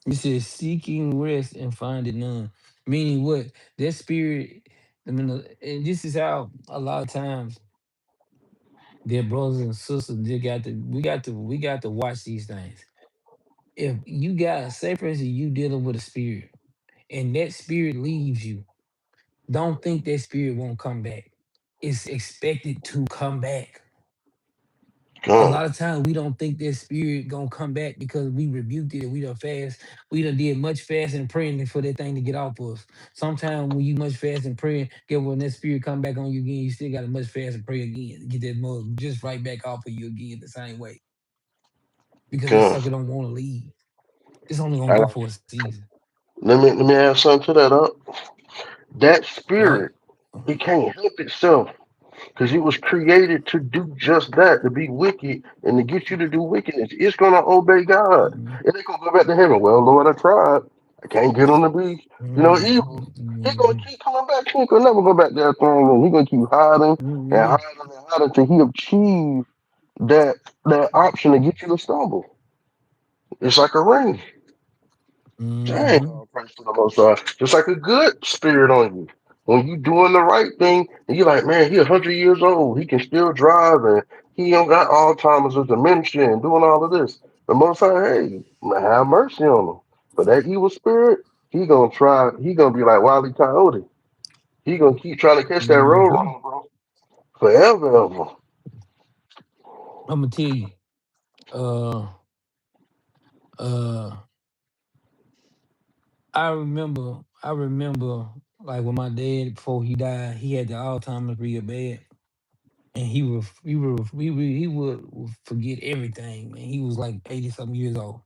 He says, seeking rest and finding none. Meaning what? That spirit, I mean, and this is how a lot of times their brothers and sisters, we got to watch these things. If you got, say for instance, you dealing with a spirit and that spirit leaves you, don't think that spirit won't come back. It's expected to come back. A Done. lot of times we don't think that spirit gonna come back because we rebuked it. We done fast. We done did much fasting and praying for that thing to get off us. Sometimes when you much fast and praying, get when that spirit come back on you again, you still got to much fast and pray again to get that mug just right back off of you again the same way because that Done. sucker don't want to leave. It's only gonna I go got for a you. season, Let me add something to that up. That right? spirit, it can't help itself. Because it was created to do just that, to be wicked and to get you to do wickedness. It's going to obey God. Mhm. It ain't going to go back to heaven. Well, Lord, I tried. I can't get on the beach. Evil. Mhm. He going to Mhm. keep coming back. He ain't going to never go back to that thing. And he going to keep hiding and Mhm. hiding and hiding until he achieve that that option to get you to stumble. It's like a ring. Dang, Mhm. all praise to the Most High. Just like a good spirit on you. When you doing the right thing, and you're like, man, he 100 years old. He can still drive, and he don't got Alzheimer's or dementia and doing all of this. The Most High, hey, have mercy on him. But that evil spirit, he gonna try. He gonna be like Wile E. Coyote. He gonna keep trying to catch that road Mhm. runner, bro. Forever, ever. I'm gonna tell you. Uh. Uh. I remember like when my dad before he died, he had the Alzheimer's real bad. And he would forget everything, man. He was like 80 something years old.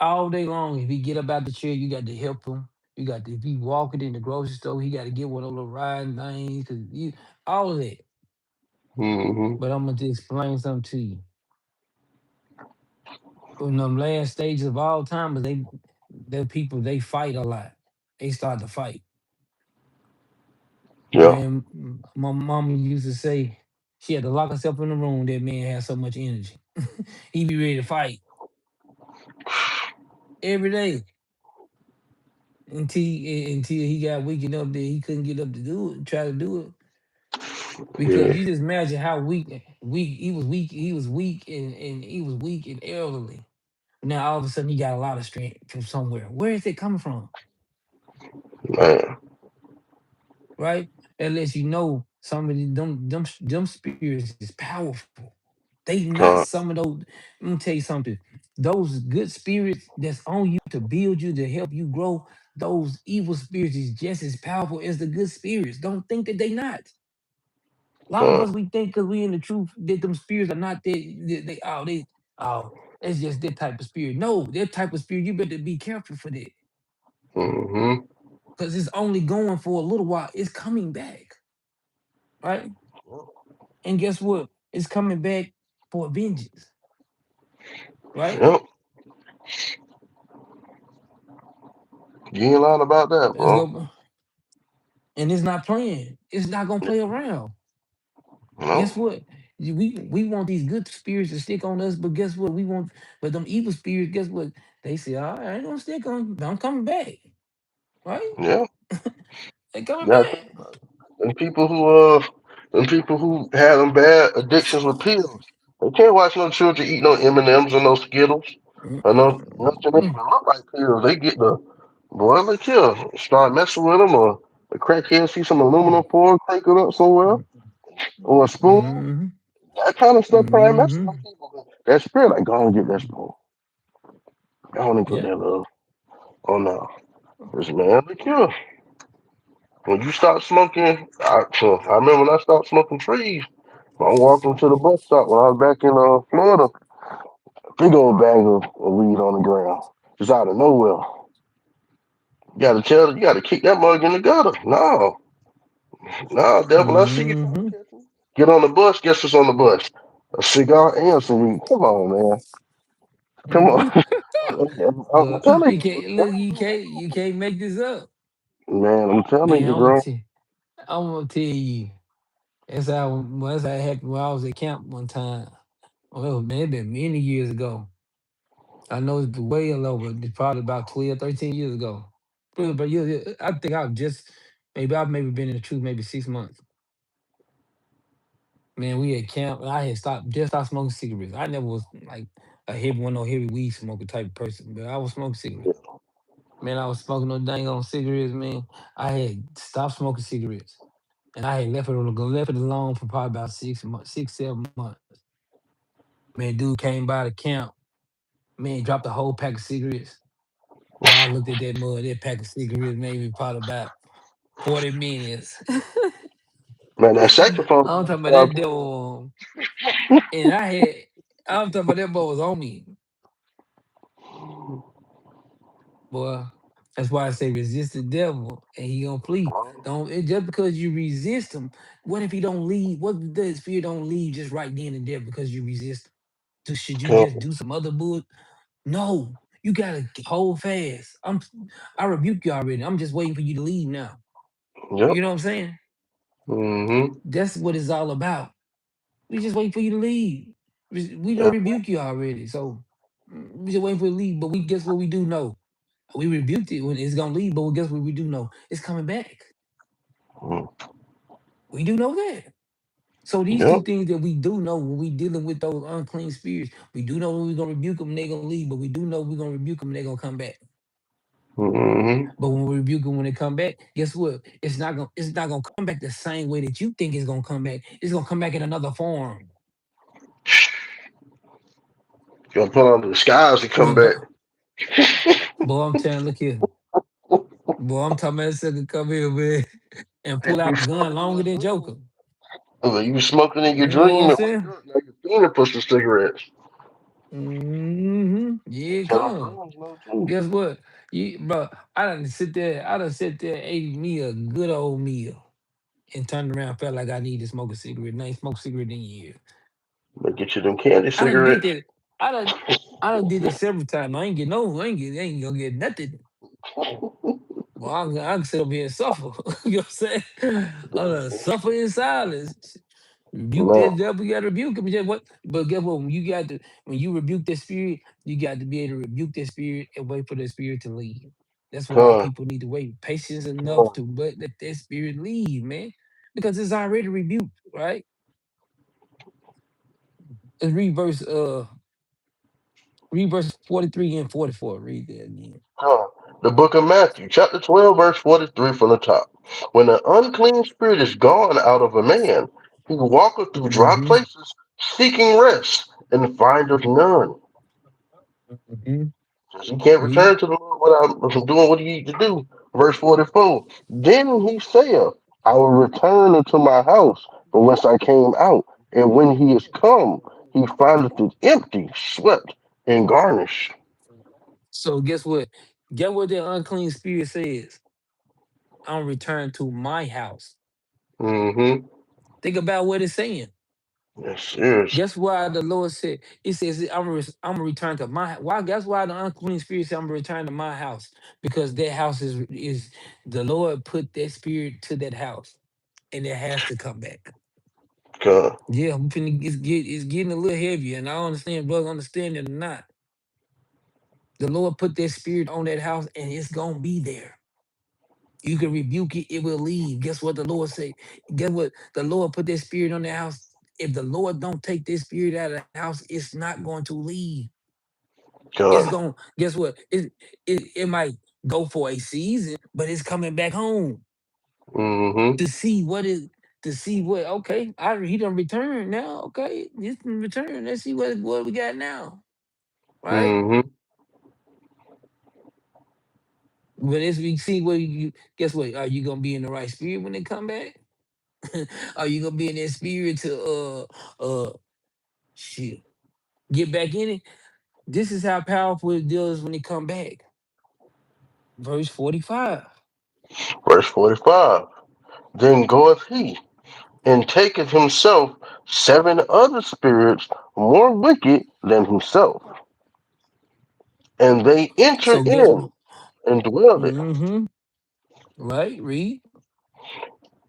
All day long, if he get up out the chair, you got to help him. You got to if he walking in the grocery store, he got to get one of those riding things, cause you all of that. Mm-hmm. But I'm gonna just explain something to you. In them last stages of Alzheimer's, the people they fight a lot. They start to fight. Yeah. Man, my mama used to say she had to lock herself in the room. That man had so much energy. He be ready to fight every day until he got weak enough that he couldn't get up to do it, try to do it. Because Yeah. you just imagine how weak he was weak. He was weak and he was weak and elderly. Now all of a sudden he got a lot of strength from somewhere. Where is it coming from? Man. Right? That lets you know some of them spirits is powerful. They not God. some of those. Let me tell you something. Those good spirits that's on you to build you to help you grow. Those evil spirits is just as powerful as the good spirits. Don't think that they not. A lot of God. us we think because we in the truth that them spirits are not that oh it's just that type of spirit. No, that type of spirit you better be careful for that Mm-hmm. because it's only going for a little while. It's coming back, right? And guess what? It's coming back for vengeance, right? Yep. You ain't lying about that, Let's bro. go. and it's not playing. It's not gonna play around. No. Guess what? We want these good spirits to stick on us, but guess what? We want, but them evil spirits. Guess what? They say, "All right, I ain't gonna stick on. I'm coming back, right? Yeah. They coming Now, back." and people who had them bad addictions with pills, they can't watch no children eat no M&Ms or no Skittles or no nothing that Mm-mm. even look like pills. They get the boy, look here, start messing with them, or the crackhead see some aluminum foil, crank it up somewhere, or a spoon. Mm-hmm. That kind of stuff probably messes Mm-hmm. with people. That spirit, like, go on and get that spoon. Go on and put Yeah. that love. Oh no, this man, look here. When you start smoking, I remember when I stopped smoking trees. I'm walking to the bus stop when I was back in Florida. Big old bag of weed on the ground, just out of nowhere. You gotta kick that mug in the gutter. No, no, devil, I see you trying Mm-hmm. to catch me. Get on the bus. Guess what's on the bus? A cigar and some weed. Come on, man. Come on. I'm But telling you you. I'm can't look. telling You can't make this up, you. Man, I'm telling man. you, bro. I'm gonna tell you. That's how it happened when I was at camp one time. Well, man, it been many years ago. I know it's been way low, but it's probably about 12, 13 years ago. But yeah, I think I've maybe been in the truth maybe 6 months. Man, we at camp and I had stopped smoking cigarettes. I never was like no heavy weed smoker type of person, but I was smoking cigarettes. Man, I was smoking no dang on cigarettes, man. I had stopped smoking cigarettes. And I had left it alone for probably about 6 months, 7 months. Man, dude came by the camp. Man, dropped a whole pack of cigarettes. Boy, I looked at that mud. That pack of cigarettes made me probably about 40 minutes. Man, that saxophone I'm player talking about started that playing. devil. And I'm talking about that boy was on me. Boy, that's why I say resist the devil and he gonna flee. Just because you resist him, what if he don't leave? What if the spirit don't leave just right then and there because you resist him? Should you just Come. do some other bull? No, you gotta hold fast. I rebuke you already. I'm just waiting for you to leave now. Yep. You know what I'm saying? Mm-hmm. That's what it's all about. We just waiting for you to leave. We don't That's rebuke you already. So we just waiting for you to leave. But we guess what we do know? We rebuked it when it's gonna leave, but guess what we do know? It's coming back. mm, We do know that. So these two yep. things that we do know when we dealing with those unclean spirits, we do know when we're gonna rebuke them and they're gonna leave, but we do know we're gonna rebuke them and they're gonna come back. Mm-hmm. But when we rebuke them when they come back, guess what? It's not gonna come back the same way that you think it's gonna come back. It's gonna come back in another form. You gotta put on the disguise to come Look, back. boy, I'm telling, look here. Boy, I'm talking about that sucker come here, man, and And pull you out a gun smoking in longer your than dream. Joker. You smoking in your You know what dream I'm and wake saying? up. Now you're feeling push the cigarettes. Yeah, Tell them come. dreams no too. Guess what? Bro, I done sit there, ate me a good old meal, and turned around, felt like I need to smoke a cigarette. And I ain't smoked a cigarette in years. But get you them candy I done did cigarettes. that. I done, I done did that several times. I ain't gonna get nothing. Well, I can sit up here and suffer. You know what I'm saying? I'm gonna suffer in silence. Rebuke Man, that devil, you gotta rebuke him. Just what? But guess what? When you rebuke that spirit, you got to be able to rebuke that spirit and wait for that spirit to leave. That's what our come, people need to wait. Patience enough come. to let that spirit leave, man. Because it's already rebuked, right? Let's read verse 43 and 44. Read that again. Come. The book of Matthew, chapter 12, verse 43 from the top. When the unclean spirit is gone out of a man, he walketh through dry Mm-hmm. places, seeking rest, and findeth none. Mm-hmm. Says he can't Read. return to the Lord without doing what he need to do. Verse 44. Then he saith, I will return into my house from whence I came out. And when he is come, he findeth it empty, swept, and garnished. So guess what? Get what the unclean spirit says. I'm return to my house. Mm-hmm. Think about what it's saying. Yes, serious. Guess why the Lord said, It says, I'm gonna return to my why that's why the unclean spirit said I'm gonna return to my house. Because that house is the Lord put that spirit to that house and it has to come back. God. Yeah, it's getting a little heavier, and I don't understand, brothers understand it or not. The Lord put that spirit on that house and it's gonna be there. You can rebuke it, it will leave. Guess what the Lord say? Guess what? The Lord put that spirit on that house. If the Lord don't take this spirit out of the house, it's not going to leave. It's God. going, guess what? It might go for a season, but it's coming back home Mm-hmm. to see what is to see what okay, he done returned now. Okay, he's done returned. Let's see what we got now. Right? Mm-hmm. But as we see what you guess what? Are you gonna be in the right spirit when they come back? Are you gonna be in that spirit to shit get back in it? This is how powerful it does when they come back. Verse 45. Verse 45. Then goeth he, and taketh himself 7 other spirits more wicked than himself, and they enter So guess in what? and dwell there. Mm-hmm. Right, read.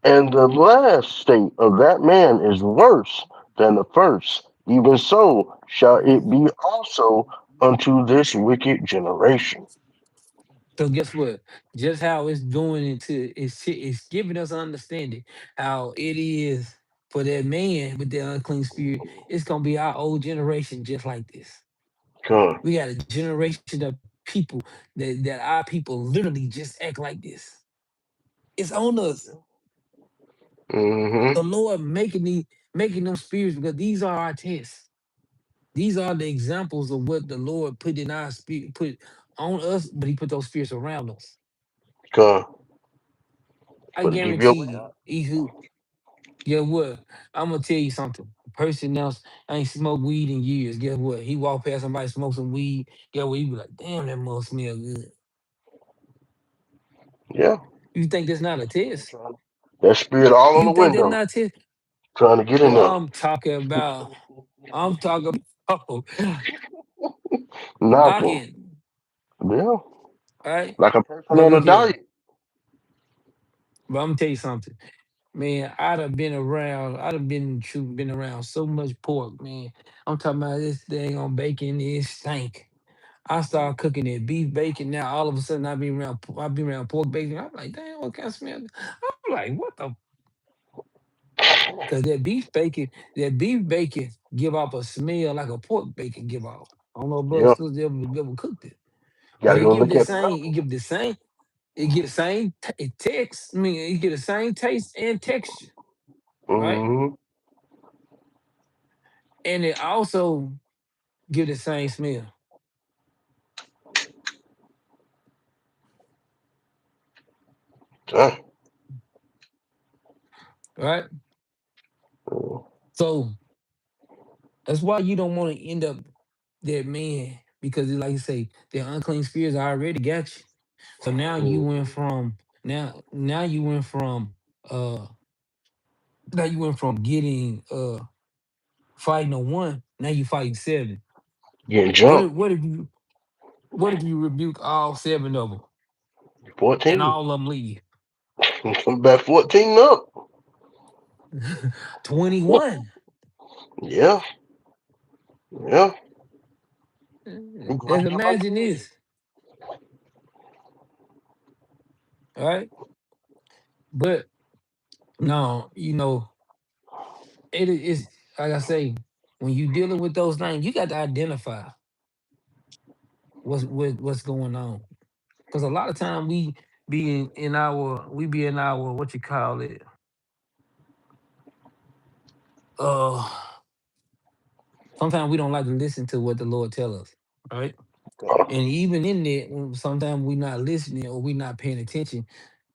And the last state of that man is worse than the first. Even so shall it be also unto this wicked generation. So guess what? Just how it's doing it to it's giving us understanding how it is for that man with the unclean spirit. It's gonna be our old generation just like this. Come. We got a generation of people that our people literally just act like this. It's on us. Mm-hmm. The Lord making them spirits because these are our tests. These are the examples of what the Lord put in our spirit, put on us, but He put those spirits around us. Come. I For to give you a way guarantee out. you, Ehud, yeah, what? I'm gonna tell you something. A person else ain't smoked weed in years. Guess what? He walk past somebody smoke some weed. Guess what? He be like, damn, that must smell good. Yeah. You think that's not a test? That spirit all on You the think that's window, not a test? trying to get in Boy, there. I'm talking about Knocking. knocking. Yeah. Right? Like a person But on a look here. diet. But I'm gonna tell you something. Man, I'd have been around so much pork, man. I'm talking about this thing on bacon, it stink. I started cooking that beef bacon. Now all of a sudden I be around pork bacon. I'm like, damn, what kind of smell? I'm like, what the? Cause that beef bacon give off a smell like a pork bacon give off. I don't know if Yeah. brothers sisters ever cooked it, but Gotta it go give look the at the same. label. It give the same. It get the same text. I mean, it get the same taste and texture, right? Mm-hmm. And it also give the same smell, Dang. right? So that's why you don't want to end up that man because, like you say, the unclean spirits already got you. So Mm-hmm. now you went from now you went from getting fighting a one. Now you fighting seven. Getting What jumped. if what if you what if you rebuke all seven of them and 14. all of them leave? Come back 14 up. 21. Yeah. Yeah. Let's Great imagine demonstration. this, all right? But no, it is like I say, when you dealing with those things, you got to identify what's going on. Because a lot of time we be in our what you call it, uh sometimes we don't like to listen to what the Lord tell us, right? And even in that, sometimes we not listening or we not paying attention,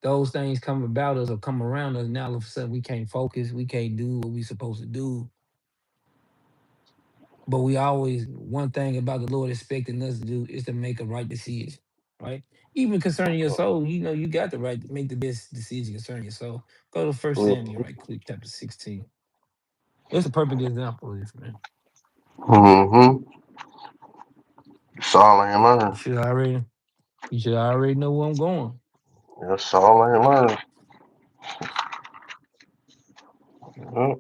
those things come about us or come around us. Now all of a sudden we can't focus, we can't do what we supposed to do. But we always one thing about the Lord expecting us to do is to make a right decision, right? Even concerning your soul, you got the right to make the best decision concerning your soul. Go to First Samuel, Mm-hmm. right quick, chapter 16. It's a perfect example of this, man. Mm-hmm. Saul ain't You learn. should already, you should already know where I'm going. Yeah, Saul ain't learn. Yeah.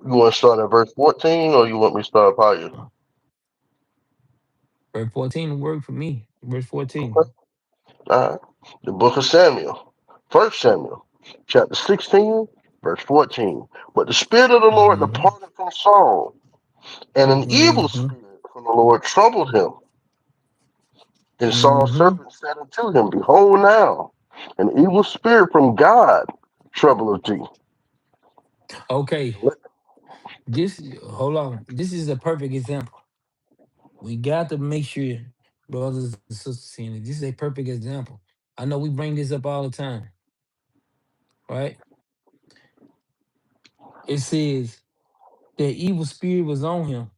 You want to start at verse 14, or you want me to start higher? Verse 14 will work for me. Verse Okay. 14. All right. The book of Samuel, First Samuel, chapter 16, verse 14. But the spirit of the Lord Mm-hmm. departed from Saul, and an evil Mm-hmm. spirit from the Lord troubled him. And Saul's Mm-hmm. servant said unto him, Behold now, an evil spirit from God troubleth thee. Okay. This hold on. This is a perfect example. We got to make sure, brothers and sisters, seeing it. This is a perfect example. I know we bring this up all the time, right? It says the evil spirit was on him.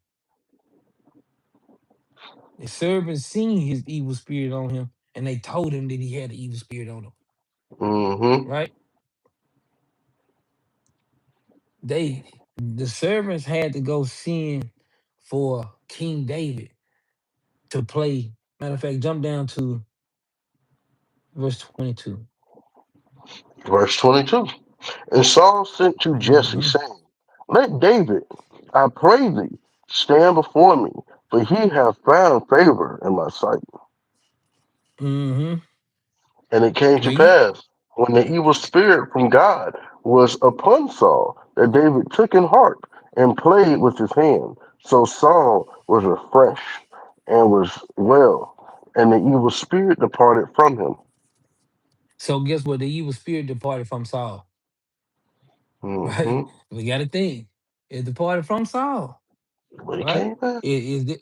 The servants seen his evil spirit on him, and they told him that he had the evil spirit on him. Mm-hmm. Right? The servants had to go send for King David to play. Matter of fact, jump down to verse 22. Verse 22. And Saul sent to Jesse, Mm-hmm. saying, Let David, I pray thee, stand before me, for he hath found favor in my sight. Mm-hmm. And it came to Read. pass, when the evil spirit from God was upon Saul, that David took an harp and played with his hand. So Saul was refreshed and was well, and the evil spirit departed from him. So guess what? The evil spirit departed from Saul. Right? Hmm. We got to think. It departed from Saul. But he Right? came back. It is the,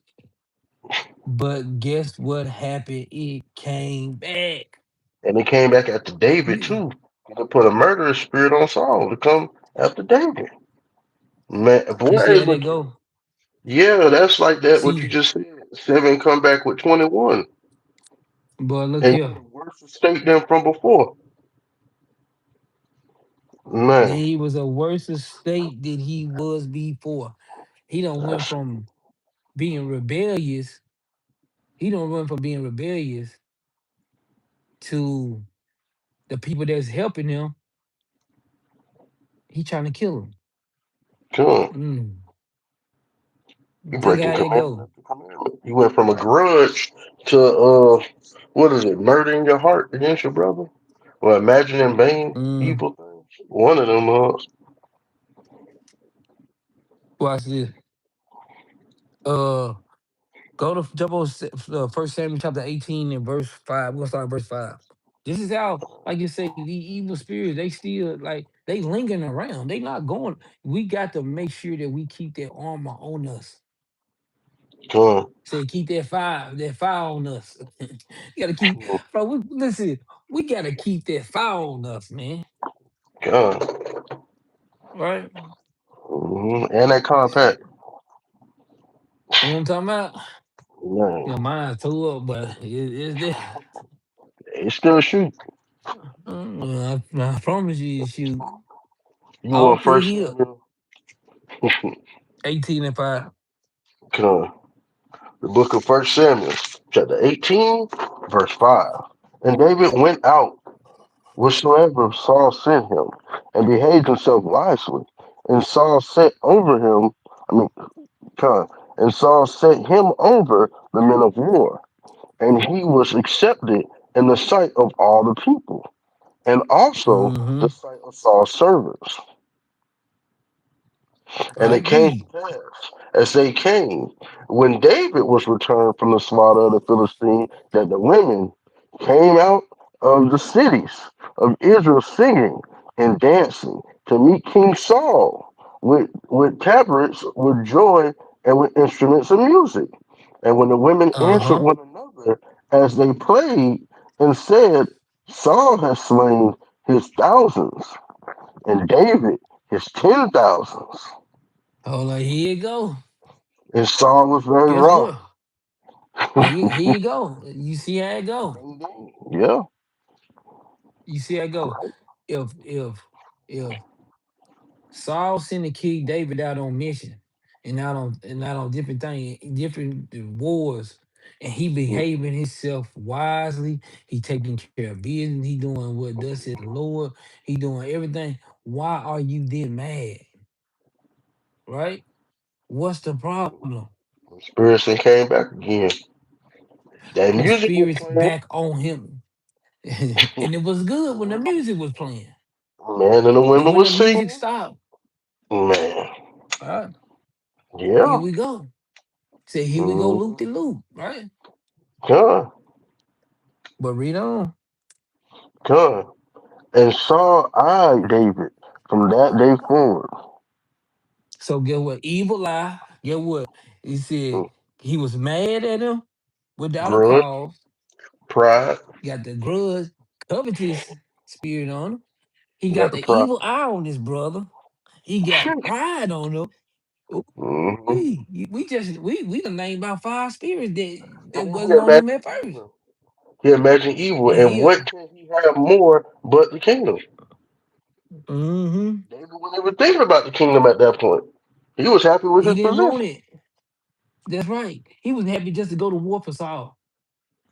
but guess what happened? It came back. And it came back after David, You too. To put a murderous spirit on Saul to come after David. Man, you see boy, how that but go? yeah, that's like that. What you See, just said. Seven come back with 21, but look and he in here. a worse state than from before. Then Man, he was a worse state than he was before. He don't went that's from being rebellious. He don't run from being rebellious to the people that's helping him. He trying to kill him. good. Mm. You Think breaking how that commandment go. after commandment. You went from a grudge to what is it? Murder in your heart against your brother. Well, imagining vain Mm. evil things. One of them Watch this. Uh, go to jump on First Samuel chapter 18 and verse 5. We're gonna start at verse 5. This is how, like you say, the evil spirits, they still like they lingering around. They not going. We got to make sure that we keep that armor on us. good. Say keep that fire on us. You gotta keep, bro. Listen, we gotta keep that fire on us, man. God. Right? And that compact. You know what I'm talking about? Man, You know, mine's too up, but it's there. it still shoot. I promise you, shoot. You All want through First here, Samuel? 18 and 5. God. The book of First Samuel, chapter 18, verse 5. And David went out whatsoever Saul sent him, and behaved himself wisely. And Saul set over him, I mean, God, and Saul set him over the men of war, and he was accepted in the sight of all the people, and also the Mm-hmm. sight of Saul's servants. And it Right, came to read. pass, as they came, when David was returned from the slaughter of the Philistines, that the women came out of the cities of Israel singing and dancing to meet King Saul with tabrets, with joy, and with instruments of music. And when the women answered Uh-huh. one another as they played and said, Saul has slain his thousands, and David his 10,000s. Oh, like here you go. And Saul was very Guess wroth. what? Here you go. You see how it go. Yeah, You see how it go. if Saul sent to kick David out on mission and out on different things, different wars, and he behaving himself wisely. He taking care of business. He doing what does said the Lord. He doing everything. Why are you then mad? Right? What's the problem? Spirits and came back again. That The music was spirits playing. back on him, and it was good when the music was playing. Man and the But women when was the music singing. stopped, Man, all right, here yeah, we go. Say here we go, loop mm, de loop, right? come, But read on. come. And Saul eyed David from that day forward. So get what? Evil eye. Get what? He said Mm, he was mad at him without a grudge, cause. pride, Got the grudge, covetous spirit on him. He got got the the pride. evil eye on his brother. He got pride on him. Ooh, Mm-hmm. we done named about five spirits that And he wasn't on him imagined at first. evil. He imagined evil. And And he what can he have more but the kingdom? mm-hmm. David wasn't even thinking about the kingdom at that point. He was happy with He his didn't want position. it. That's right. He was happy just to go to war for Saul.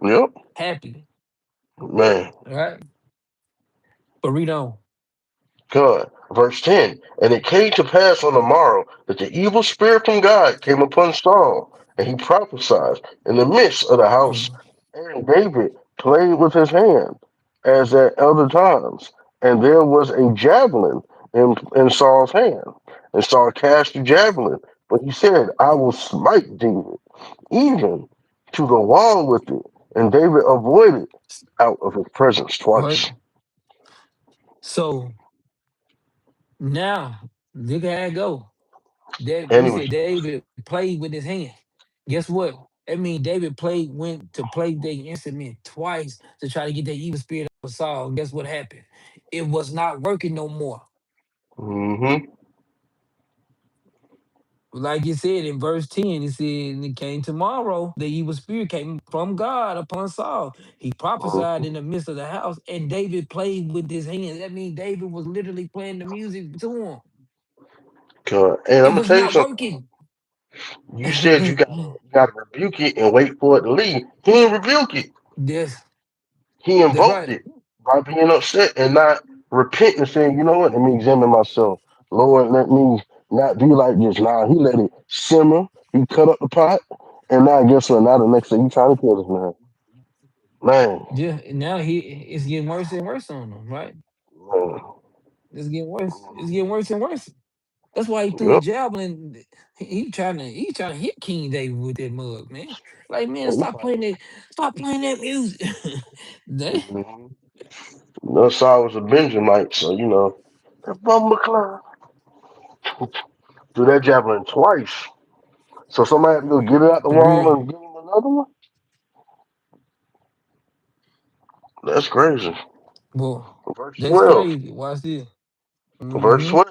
Yep. Happy. Man. All right. But read on. God. Verse 10. And it came to pass on the morrow that the evil spirit from God came upon Saul, and he prophesied in the midst of the house. Mm, And David played with his hand, as at other times. And there was a javelin in Saul's hand. And Saul cast the javelin, but he said, I will smite David, even to the wall with it. And David avoided out of his presence all right. twice. So now look how it go. That And we he was said David played with his hand. Guess what? That means David went to play the instrument twice to try to get that evil spirit of Saul. And guess what happened? It was not working no more. mm-hmm. Like you said in verse 10, it said, and it came tomorrow, the evil spirit came from God upon Saul. He prophesied Mm-hmm. in the midst of the house, and David played with his hands. That means David was literally playing the music to him. God. And It I'm gonna was tell you not something. working. You said you gotta rebuke it and wait for it to leave. He didn't rebuke it. Yes, He that's invoked right. it by being upset and not repenting and saying, you know what, let me examine myself. Lord, let me not be like this. Now he let it simmer. He cut up the pot. And now guess what? Now the next thing you trying to kill this man. Man. Yeah, and now it's getting worse and worse on him, right? Man. It's getting worse. It's getting worse and worse. That's why he threw the Yep. javelin. He trying to hit King David with that mug, man. Like, man, And he probably, stop playing that music. That- mm-hmm. No, Saul was a Benjamite, so you know. That bummer clown. Do that javelin twice. So somebody had to go get it out the For real. wall and give him another one? That's crazy. Well, Verse that's 12. crazy. Watch this. Verse Hmm. 12.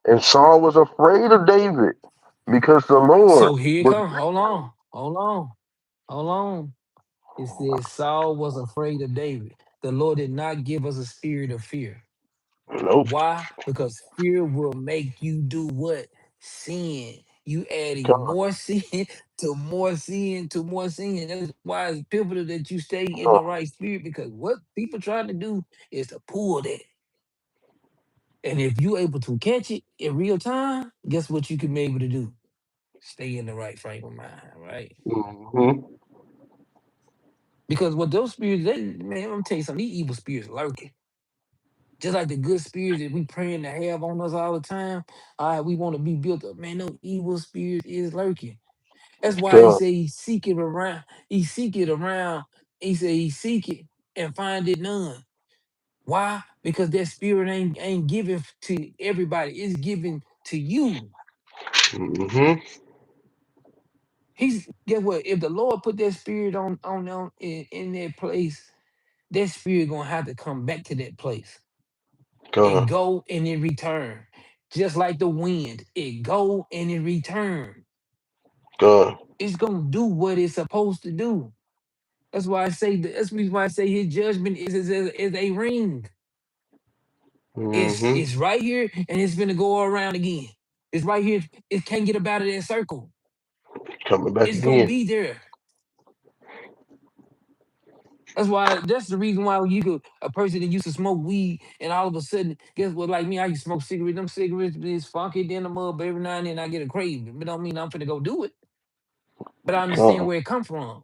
And Saul was afraid of David because the Lord So here it was come. with Hold him. on. Hold on. It says Saul was afraid of David. The Lord did not give us a spirit of fear. Nope. Why? Because fear will make you do what? Sin. You adding God. more sin to more sin to more sin. That's why it's pivotal that you stay in the No. right spirit because what people trying to do is to pull that. And if you able to catch it in real time, guess what you can be able to do? Stay in the right frame of mind, right? Mm-hmm. Because what those spirits, man, I'm gonna tell you something, these evil spirits lurking. Just like the good spirits that we praying to have on us all the time. All right, we want to be built up. Man, no evil spirits is lurking. That's why he God. say he seek it around. He seek it around. He say he seek it and find it none. Why? Because that spirit ain't given to everybody. It's given to you. Mm-hmm. He's get what? If the Lord put that spirit on in that place, that spirit gonna have to come back to that place. It God. go and it return. Just like the wind, it go and it return. God. It's gonna do what it's supposed to do. That's why I say his judgment is a ring. Mm-hmm. It's right here and it's gonna go around again. It's right here. It can't get up out of that circle. Coming back It's gonna again. be there. That's why. That's the reason why you could a person that used to smoke weed and all of a sudden, guess what? Like me, I used to smoke cigarettes. Them cigarettes is funky than the mud, but every now and then I get a craving. But don't mean I'm finna go do it. But I understand Come. where it come from,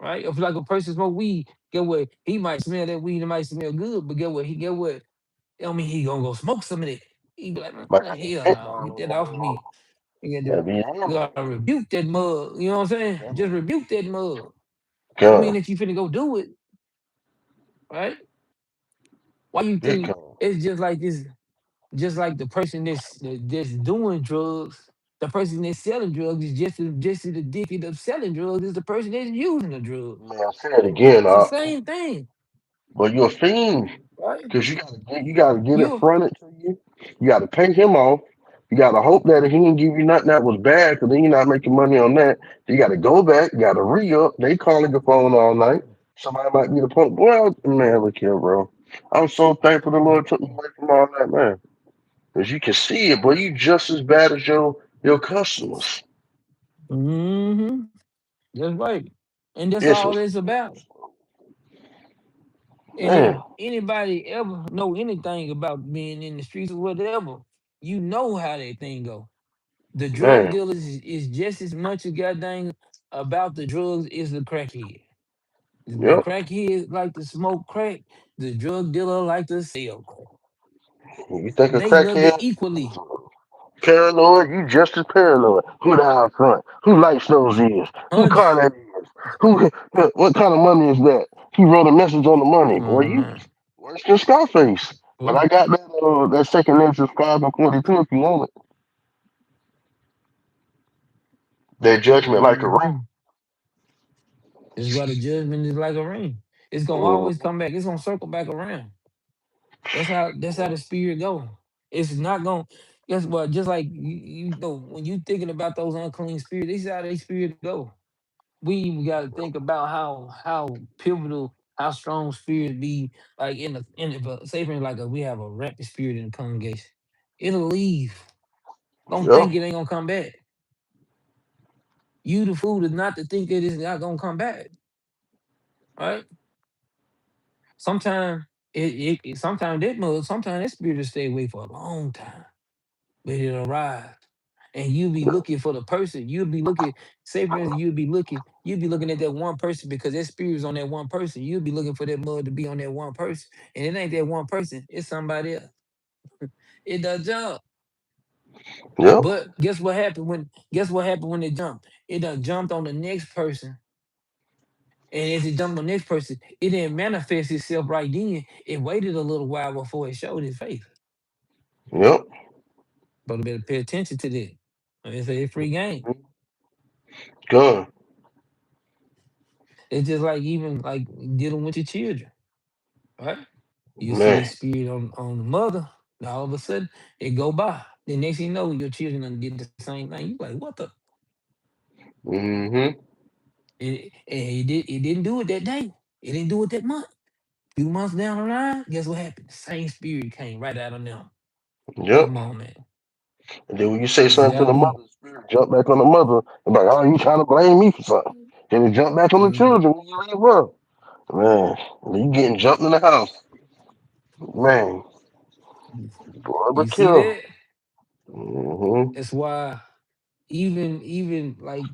right? If like a person smoke weed, get what? He might smell that weed. It might smell good, but get what? He get what? I don't mean he gonna go smoke some of that. He be like, Might "Man, got that hell no, fentanyl get in that that off of mug. me. You Gotta gotta, be you honest. gotta rebuke that mug. You know what I'm saying? Just rebuke that mug. Don't mean Come. that you finna go do it, right? Why you Big think come. it's just like this? Just like the person that's doing drugs, the person that's selling drugs is just as addicted of selling drugs as the person that's using the drug. Man, I say it again, It's the same thing, but you're a fiend. right? Cause you gotta get it You fronted to you. You gotta pay him off. You gotta hope that he didn't give you nothing that was bad, cause then you're not making money on that. You gotta go back, you gotta re up. They calling your phone all night. Somebody might be the point. Well, man, look here, bro. I'm so thankful the Lord took me away from all that, man. Cause you can see it, boy. You just as bad as your customers. that's right, and that's It's all just it's about. And if man, anybody ever know anything about being in the streets or whatever, you know how that thing go. The drug man. dealers is just as much a goddamn about the drugs as the crackhead. The Yep. crackhead like to smoke crack. The drug dealer like to sell crack. You think a They love it crackhead? equally. Paranoid, you just as paranoid. Who the out front? Who lights those is? Who Hundred. car that is? Who? What kind of money is that? He wrote a message on the money. Come Boy, on, you man. worse than Scarface. But Well, I got that second in subscribe and 42 if you want it. That judgment like a ring. hmm It's why the judgment is like a ring. It's gonna always Mm-hmm. come back. It's gonna circle back around. That's how the spirit go. It's not gonna. Guess what? Just like you know, when you thinking about those unclean spirits, this is how they spirit go. We even got to think about how pivotal, how strong spirits be. Like say for like we have a rapid spirit in the congregation, it'll leave. Don't Yeah. think it ain't gonna come back. You the fool is not to think that it's not gonna come back, right? Sometimes sometimes sometimes that spirit will stay away for a long time, but it'll rise. And you'll be Yeah. looking for the person. You'll be looking, say for instance, you'll be looking at that one person because that spirit is on that one person. You'll be looking for that mud to be on that one person. And it ain't that one person, it's somebody else. It does jump. Yep. But guess what happened when it jumped? It done jumped on the next person. And as it jumped on the next person, it didn't manifest itself right then. It waited a little while before it showed its face. Yep. But better pay attention to that. It's a free game. Gun. It's just like even like dealing with your children, right? You see Man. this spirit on the mother, and all of a sudden it go by. The next thing you know, your children done did the same thing. You like, what the? Mm-hmm. It didn't do it that day. It didn't do it that month. Few months down the line, guess what happened? The same spirit came right out of them. Yep. Come on, man. And then when you say This is something to how the we. mother, the spirit jump back on the mother and like, oh, you trying to blame me for something. Then it jump back on the Mhm. children when you leave her. Man, you getting jumped in the house. Man, You see barbecue. that? Mm-hmm. That's why even like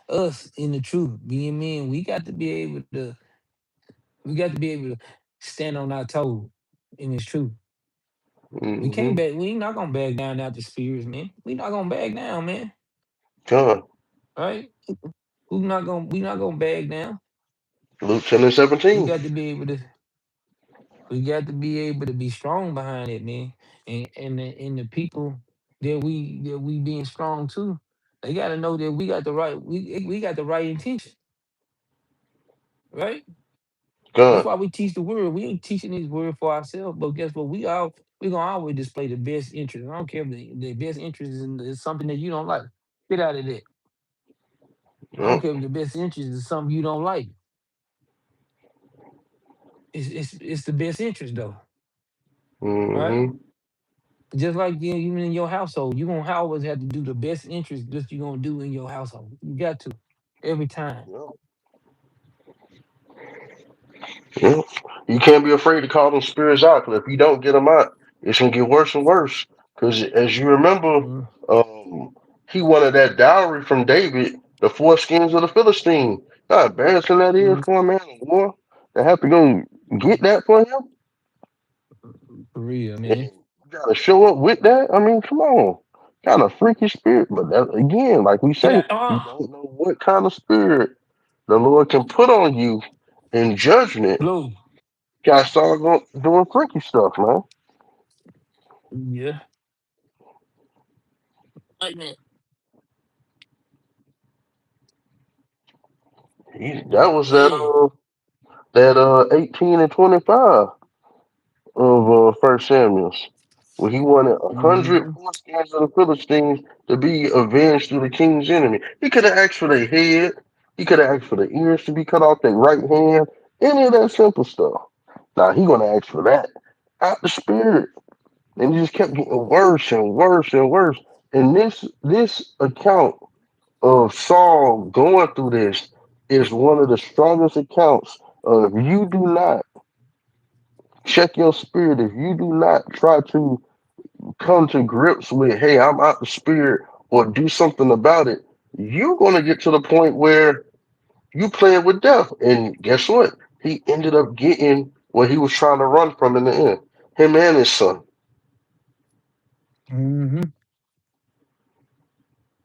us in the truth, being men, we got to be able to stand on our toes in this truth. We can't Mm-hmm. back. We not gonna back down out the spirits, man. We not gonna back down, man. Come. Right? We not gonna back down. Luke 10 and We 17. got to be able to. We got to be able to be strong behind it, man. And the people that we being strong too, they got to know that we got the right intention, right? That's Come. why we teach the word. We ain't teaching this word for ourselves, but guess what? We gonna always display the best interest. I don't care if the best interest is something that you don't like. Get out of that. I don't Yep. care if the best interest is something you don't like. It's the best interest though. right? Mm-hmm. Just like even in your household, you're gonna always have to do the best interest that you're gonna do in your household. You got to every time. Yeah. Yeah. You can't be afraid to call them spirits out, because if you don't get them out, it's gonna get worse and worse. Because as you remember, Mm, um, he wanted that dowry from David, the foreskins of the Philistine. How embarrassing that is mm, for a man of war to have to go get that for him, for real, and man. you gotta show up with that. I mean, come on, kind of freaky spirit. But that, again, like we Yeah, say, you don't know what kind of spirit the Lord can put on you in judgment. blue. Gotta start doing freaky stuff, man. Yeah, like man. That was Man. that 18 and 25 of First Samuel's, where he wanted 100 Mm-hmm. foreskins of the Philistines to be avenged through the king's enemy. He could have asked for their head. He could have asked for the ears to be cut off, their right hand, any of that simple stuff. Now he gonna ask for that out the spirit, and it just kept getting worse and worse and worse. And this account of Saul going through this is one of the strongest accounts of, if you do not check your spirit, if you do not try to come to grips with, hey, I'm out the spirit, or do something about it, you're going to get to the point where you playing with death. And guess what? He ended up getting what he was trying to run from in the end. Him and his son. Mm-hmm.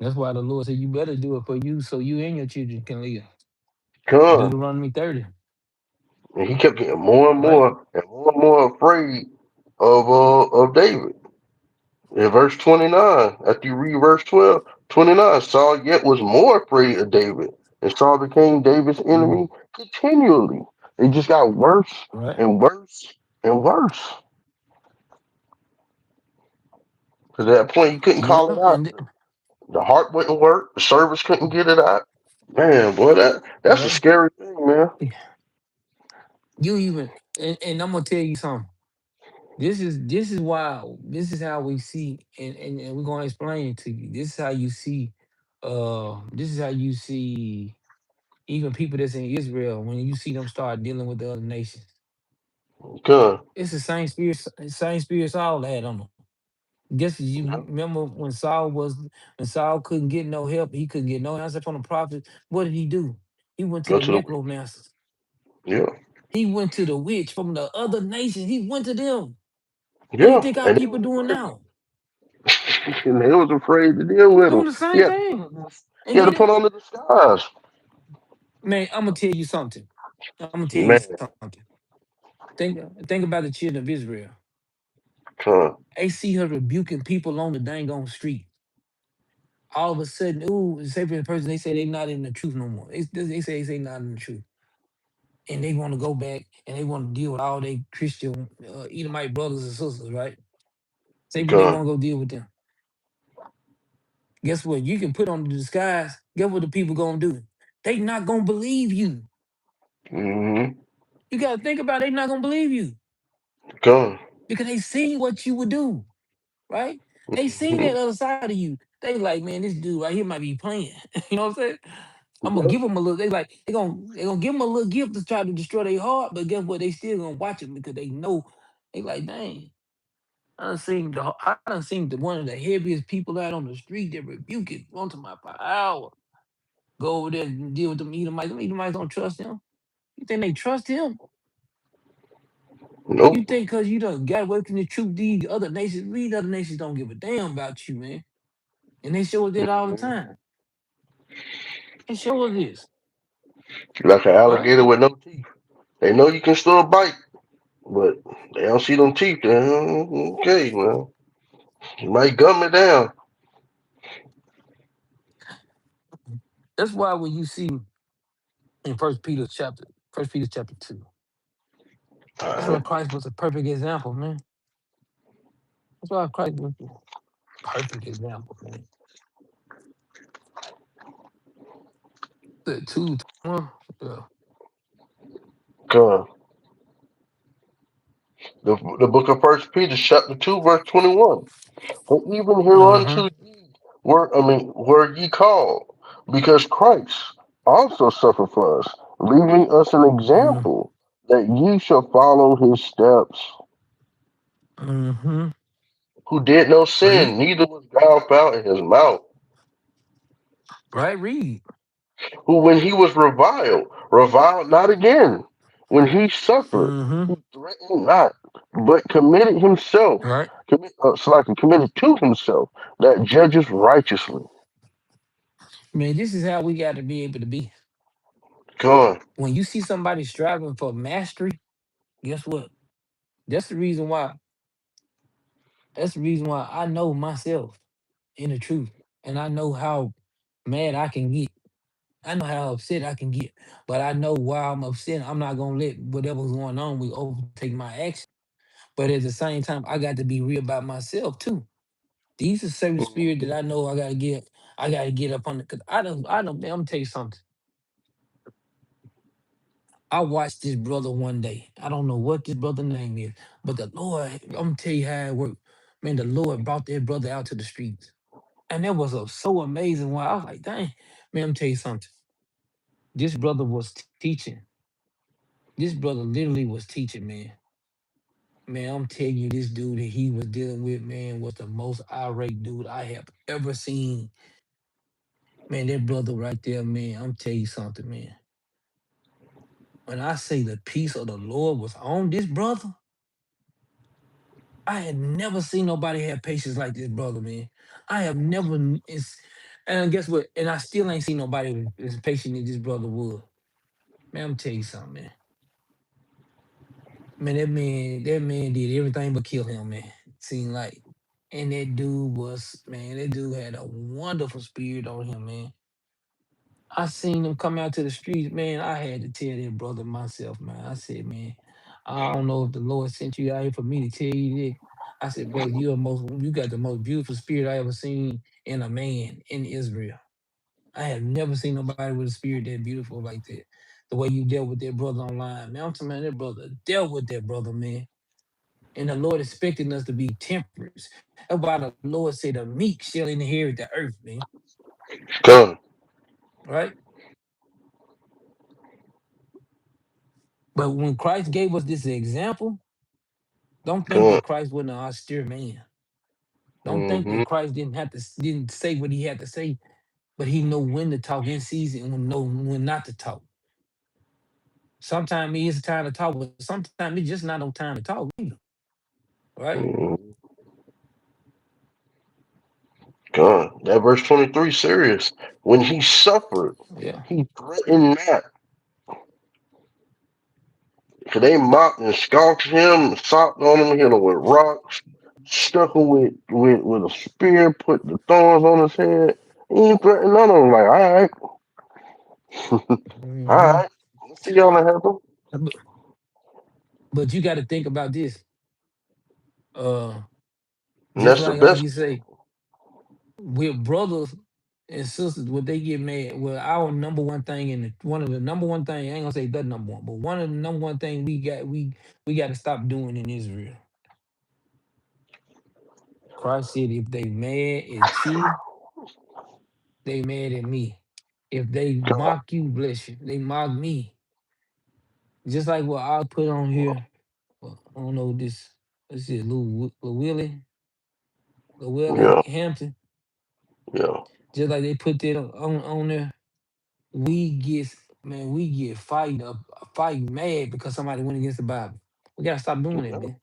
That's why the Lord said you better do it for you so you and your children can live. Gone. Deuteronomy 30, And he kept getting more and right? more and more and more afraid of David. In verse 29, after you read verse 12, 29, Saul yet was more afraid of David, and Saul became David's Mm, enemy continually. It just got worse right? and worse and worse. Because at that point, you couldn't call it Yeah, out. and The heart wouldn't work. The service couldn't get it out. Man, boy, that's a yeah, scary thing, man. you even and I'm gonna tell you something. This is why this is how we see and we're gonna explain it to you. This is how you see this is how you see even people that's in Israel when you see them start dealing with the other nations. Gun. It's the same spirit Saul had on them. Guess you remember when Saul couldn't get no help, he couldn't get no answer from the prophets. What did he do? He went to Go the to the necromancers. yeah, He went to the witch from the other nations. He went to them. What do you yeah, think our and they people was doing afraid. now? And they was afraid to deal with him. Doing the He same had to put thing. on this. He And had to get it? put on the disguise. Man, I'm gonna tell you something. I'm gonna tell you Man, something. Think about the children of Israel. son, They see her rebuking people on the dang on street. All of a sudden, ooh, say for the person, they say they not in the truth no more. They say not in the truth. And they want to go back and they want to deal with all their Christian Edomite brothers and sisters, right? Say when they son. want to go deal with them. Guess what? You can put on the disguise. Guess what the people gonna do? They not gonna believe you. Mm-hmm. You gotta think about it, they not gonna believe you Gun. because they seen what you would do, right? They seen Mm-hmm. that other side of you. They like, man, this dude right here might be playing. You know what I'm saying? I'm gonna Yeah. give them a little. They gonna give them a little gift to try to destroy their heart, but guess what? They still gonna watch them because they know they like, dang. I done seen one of the heaviest people out on the street that rebuke it onto my power. Go over there and deal with them Edomites. Them Edomites don't trust him. You think they trust him? You Nope. think because you done got away from the truth, these other nations don't give a damn about you, man. And they show us that all the Mm-hmm. time. They show us this, Like an right? alligator with no teeth. They know you can still bite, but they don't see them teeth. Okay, man. You might gum it down. That's why when you see in First Peter chapter 2, All that's why right. Christ was a perfect example, man. That's why Christ was a perfect example, man. The two, yeah. Gun. The book of First Peter, chapter 2, verse 21. For even Uh-huh. hereunto were ye called, because Christ also suffered for us, leaving us an Mm, example that ye shall follow his steps, mm-hmm. who did no Read. sin, neither was guile found in his mouth, Right, read. who when he was reviled not again. When he suffered, Mm-hmm. he threatened not, but committed himself, Right. committed to himself that judges righteously. Man, this is how we got to be able to be. Gone. When you see somebody striving for mastery, guess what? That's the reason why. That's the reason why I know myself in the truth. And I know how mad I can get. I know how upset I can get. But I know while I'm upset, I'm not gonna let whatever's going on will overtake my action. But at the same time, I got to be real about myself too. These are certain spirits that I know I gotta get up on the cause I don't man, I'm gonna tell you something. I watched this brother one day. I don't know what this brother name is, but the Lord, I'm gonna tell you how it worked. Man, the Lord brought that brother out to the streets. And that was so amazing. Why I was like, dang, man, I'm tell you something. This brother was teaching. This brother literally was teaching, man. Man, I'm telling you, this dude that he was dealing with, man, was the most irate dude I have ever seen. Man, that brother right there, man, I'm tell you something, man. When I say the peace of the Lord was on this brother, I had never seen nobody have patience like this brother, man. I have never, and guess what? And I still ain't seen nobody as patient as this brother was. Man, I'm tell you something, man. Man, that man did everything but kill him, man. Seemed like. And that dude was, man, that dude had a wonderful spirit on him, man. I seen him come out to the streets, man. I had to tell that brother myself, man. I said, man, I don't know if the Lord sent you out here for me to tell you this. I said, brother, you got the most beautiful spirit I ever seen in a man in Israel. I have never seen nobody with a spirit that beautiful like that. The way you dealt with that brother online, man. I'm talking about that brother dealt with that brother, man. And the Lord expecting us to be temperate. That's why the Lord said the meek shall inherit the earth, man. Gone. Right? But when Christ gave us this example, don't think Gone. that Christ wasn't an austere man. Don't think Mm-hmm. that Christ didn't say what he had to say, but he know when to talk in season and when not to talk. Sometimes it is a time to talk, but sometimes it's just not no time to talk either. Right? Mm-hmm. Gone. That verse 23 serious. When he suffered, Yeah. he threatened not. So they mocked and scoffed him, socked on him, hit him with rocks, stuck him with a spear, put the thorns on his head. He ain't threatened none of them. Like, all right, all Hmm. right. Let's see y'all in heaven. But, but you got to think about this. Uh, And just that's the like best. you say, with brothers and sisters, would they get mad? Well, our number one thing one of the number one thing, I ain't gonna say the number one, but one of the number one thing we got to stop doing in Israel. Christ said, if they mad at you, they mad at me. If they God. mock you, bless you. They mock me. Just like what I put on here. Well, I don't know this. Let's see, Lil Willie Yeah, Hampton. yeah, Just like they put that on there. We get man, we get fight mad because somebody went against the Bible. We gotta stop doing that, yeah. man.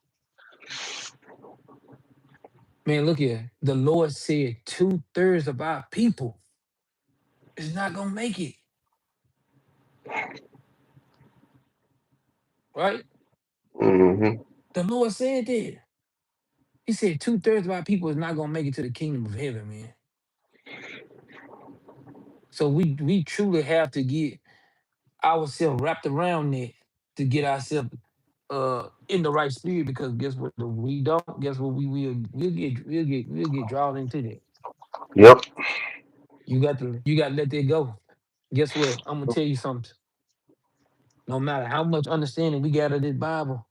Man, look here. The Lord said 2/3 of our people is not gonna make it, right? Mm-hmm. The Lord said that. He said 2/3 of our people is not gonna make it to the kingdom of heaven, man. So we truly have to get ourselves wrapped around that to get ourselves in the right spirit because guess what? If we don't, guess what we'll get drawn into that. Yep. You got to let that go. Guess what? I'm gonna tell you something. No matter how much understanding we got of this Bible,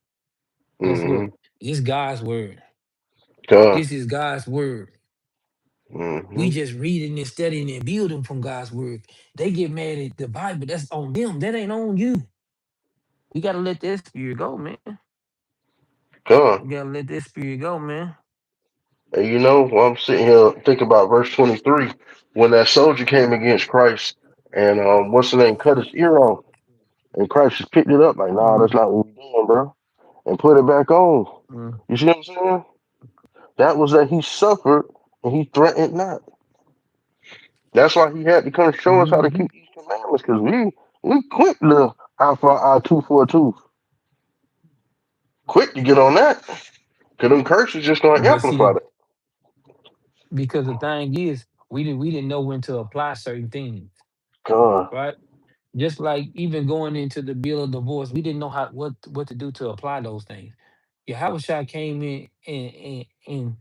guess Mm-hmm. what? It's God's word. God. This is God's word. We Mm-hmm. just reading and studying and building from God's word. They get mad at the Bible. That's on them. That ain't on you. We gotta let that spirit go, man. God. We gotta let that spirit go, man. And you know, while I'm sitting here thinking about verse 23, when that soldier came against Christ and what's the name, cut his ear off, and Christ just picked it up like, nah, that's Mm, not what we're doing, bro, and put it back on. mm, You see what I'm saying? That was that he suffered and he threatened not. That's why he had to come show us how to mhm. keep these commandments, because we quick to eye for eye, tooth for a tooth, quick to get on that, because them curses just gonna But amplify see, that. because the thing is, we didn't know when to apply certain things, God, right? Just like even going into the bill of divorce, we didn't know what to do to apply those things. Yahushua came in and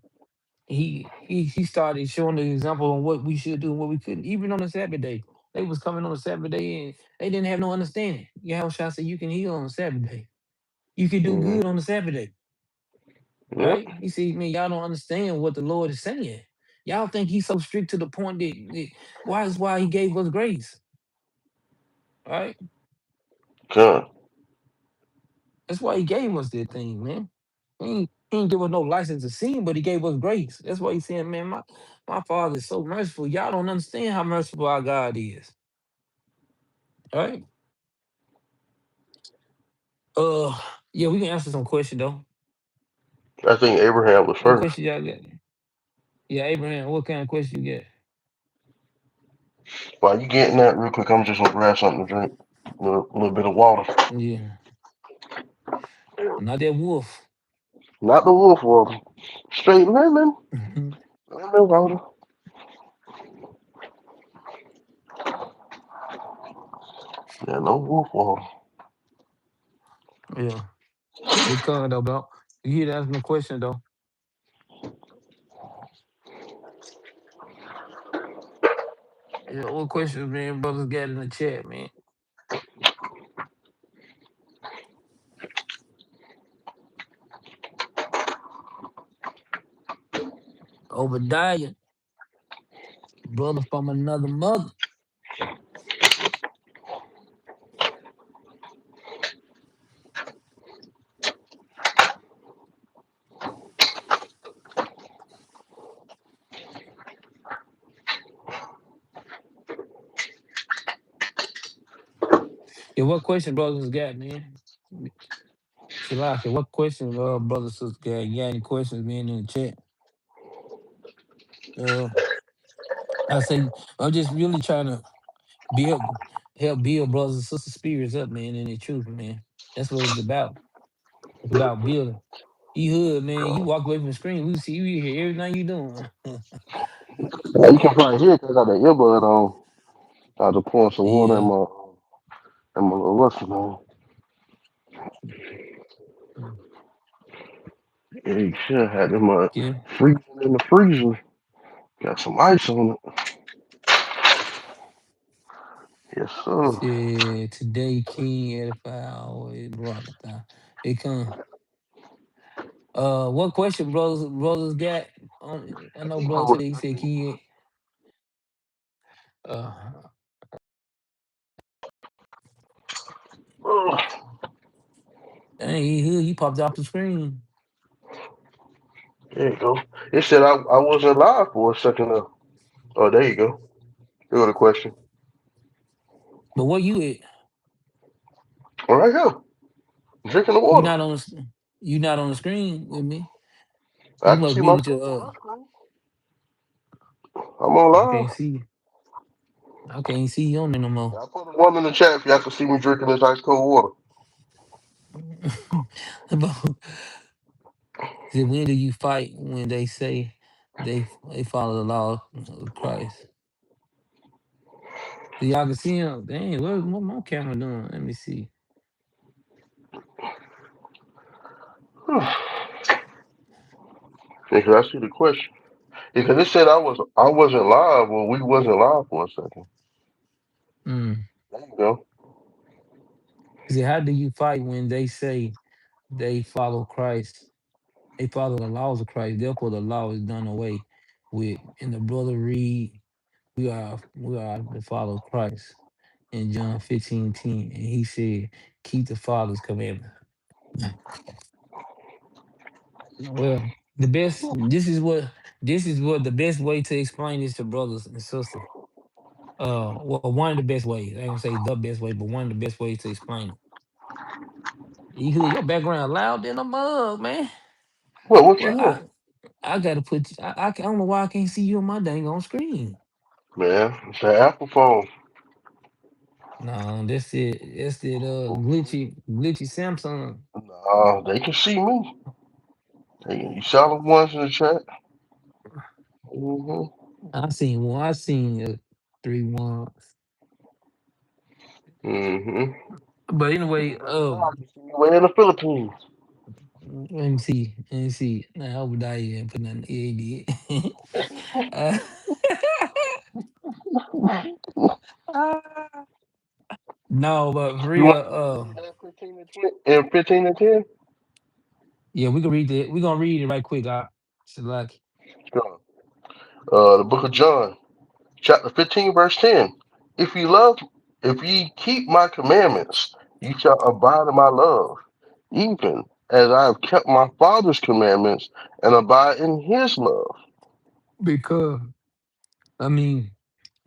he started showing the example on what we should do and what we couldn't. Even on the Sabbath day, they was coming on the Sabbath day and they didn't have no understanding. Yahushua said, "You can heal on the Sabbath day. You can do mm, good on the Sabbath day." yep, Right? He said, "Man, y'all don't understand what the Lord is saying. Y'all think he's so strict to the point why he gave us grace, right? God, That's why he gave us that thing, man. He ain't give us no license to sin, but he gave us grace. That's why he's saying, man, my Father is so merciful. Y'all don't understand how merciful our God is, right? Uh, yeah, we can answer some questions though. I think Abraham was What first. question y'all got? Yeah, Abraham, what kind of question you got? While you getting that real quick, I'm just gonna grab something to drink, a little bit of water, Yeah, not that wolf. not the wolf water, straight lemon water. Yeah, no wolf water. Yeah, it coming though, bro. You hear asking the question though. Yeah, what questions, man, brothers got in the chat, man? Obadiah, brother from another mother. Yeah, what question brothers got, man? Shalaka, what question, brothers sisters got? You got any questions, man, in the chat? Uh, I say I'm just really trying to build, help build brothers and sisters spirits up, man, in the truth, man. That's what it's about. It's about building. You hood, man. You walk away from the screen, we see you hear everything you doing. Yeah, you can probably hear it 'cause I got the earbud on. I had to pour some water Yeah. in my little what's it, man. Mm. Yeah, you should have them Yeah. freezing in the freezer. Got some ice on it. Yes, sir. Said today King edify always rock down. It come. What question brothers got? I know He brother go with today he the said green. King. Uh, Oh, dang, he popped off the screen. there you go. It said I wasn't live for a second though. Oh, there you go. Here go the question. But what you at? All right, here. Drinking the You water. not on you not on the screen with me. I You can must see be with myself your on my screen. I'm on I can't live. see. I can't see you on there no more. I put a one in the chat if y'all can see me drinking this ice cold water. But see, when do you fight when they say they follow the law of Christ? So y'all can see him. Dang, what my camera doing? Let me see. Because I see the question. Because it said I wasn't live. Well, we wasn't live for a second. Mm. There you go. See, how do you fight when they say they follow Christ? They follow the laws of Christ. Therefore, the law is done away with. And the brother read, we are to follow Christ in John 15:10. And he said, keep the Father's commandments. Well, this is what the best way to explain this to brothers and sisters. Well, one of the best ways. I ain't gonna say the best way, but one of the best ways to explain it. You hear your background loud than a mug, man. What you Well, hear? I gotta put I don't know why I can't see you on my dang on screen. Man, it's an Apple phone. No, that's it. That's it. Glitchy Samsung. They can see me. You saw the ones in the chat. Mm-hmm. I seen one. I seen 3 ones. Mm-hmm. But anyway, I can see you way in the Philippines. let me see. Let me see. Nah, Obadiah didn't put nothing. Yeah, he did. uh, no, but for You real. want to read that 15 and 20 and 15 and 10? Yeah, we can read it. We gonna read it right quick. So like, Sure. The book of John, chapter 15, verse 10. If you love, if ye keep my commandments, ye shall abide in my love, even as I have kept my Father's commandments and abide in his love. because I mean,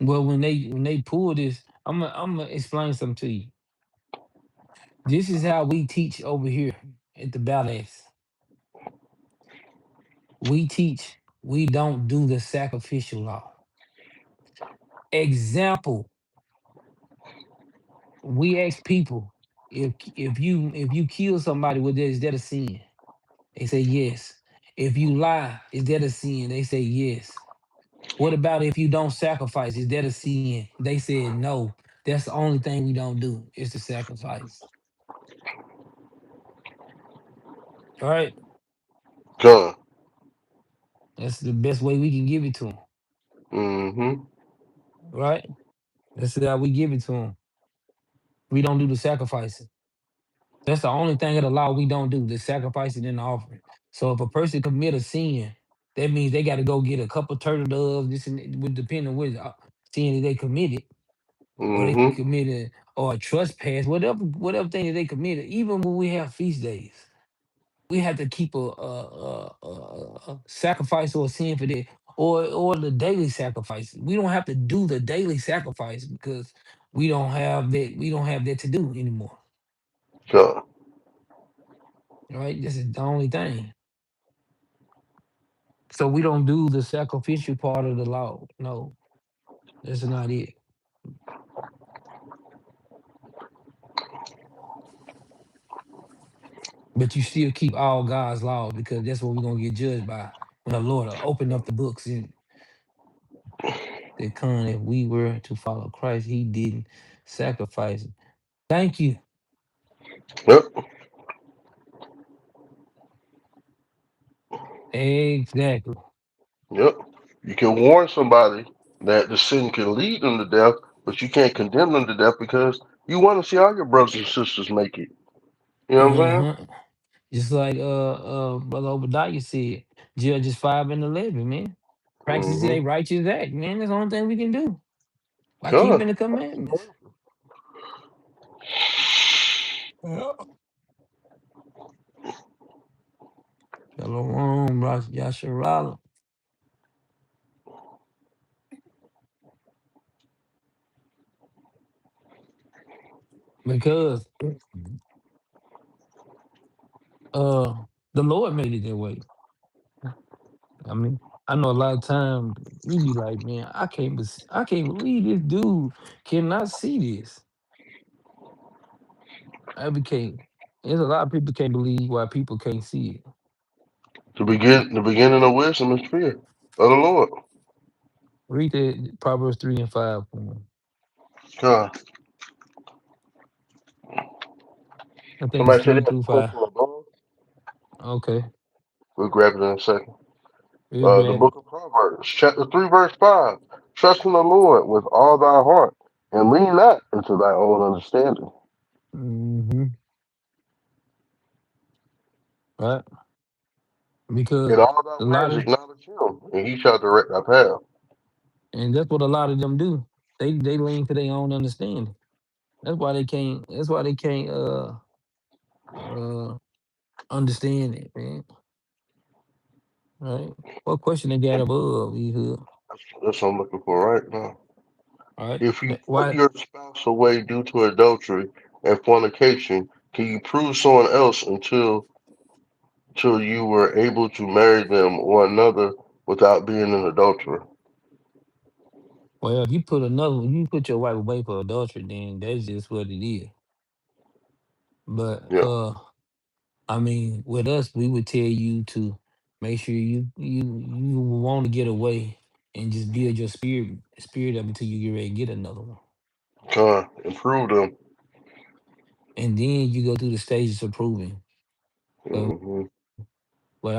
well, when they pull this, I'm gonna explain something to you. This is how we teach over here at the Ballet. We teach we don't do the sacrificial law. Example, we ask people if you kill somebody, is that a sin? They say yes. If you lie, is that a sin? They say yes. What about if you don't sacrifice? Is that a sin? They said no. That's the only thing we don't do is to sacrifice. All right. John. That's the best way we can give it to them. Mm-hmm. Right. That's how we give it to them. We don't do the sacrificing. That's the only thing of the law we don't do, the sacrificing and the offering. So if a person commit a sin, that means they got to go get a couple turtle doves. This and it would depend on what sin that they committed, or they Mm-hmm. committed, or a trespass, whatever thing that they committed. Even when we have feast days, we have to keep a sacrifice or a sin for that, or the daily sacrifice. We don't have to do the daily sacrifice because we don't have that. We don't have that to do anymore. John. Right? This is the only thing. So we don't do the sacrificial part of the law. No, that's not it. But you still keep all God's law because that's what we're gonna get judged by when the Lord will open up the books and they come. If we were to follow Christ, He didn't sacrifice. Thank you. Yep. Exactly. Yep. You can warn somebody that the sin can lead them to death, but you can't condemn them to death because you want to see all your brothers and sisters make it. You know what I'm saying? Uh-huh. Just like Brother Obadiah said, Judges 5:11, man. Practice a Mm-hmm. righteous act, man. That's the only thing we can do by John. keeping the commandments. Yeah. Shalom, Yasharala. Because uh the Lord made it that way. I mean, I know a lot of times we be like, man, I can't believe this dude cannot see this. I became There's a lot of people can't believe why people can't see it. The beginning of wisdom is fear of the Lord. Read that Proverbs 3 and 5 for me. John. I think it's Somebody said three they had through a five. question above. Okay. We'll grab it in a second. We'll The grab it. book of Proverbs, chapter 3, verse 5. Trust in the Lord with all thy heart, and lean not into thy own understanding. Hmm. Right. And because all a our lot ways of acknowledge him, and he shall direct our path. and that's what a lot of them do. They lean to their own understanding. That's why they can't uh understand it, man. Right? What question they got above, Ehud? That's what I'm looking for right now. All right. If you put Why? your spouse away due to adultery and fornication, can you prove someone else until you were able to marry them or another without being an adulterer? Well, if you put your wife away for adultery, then that's just what it is. But Yeah, I mean, with us, we would tell you to make sure you want to get away and just build your spirit up until you get ready to get another one, can improve them. and then you go through the stages of proving. Hmm. But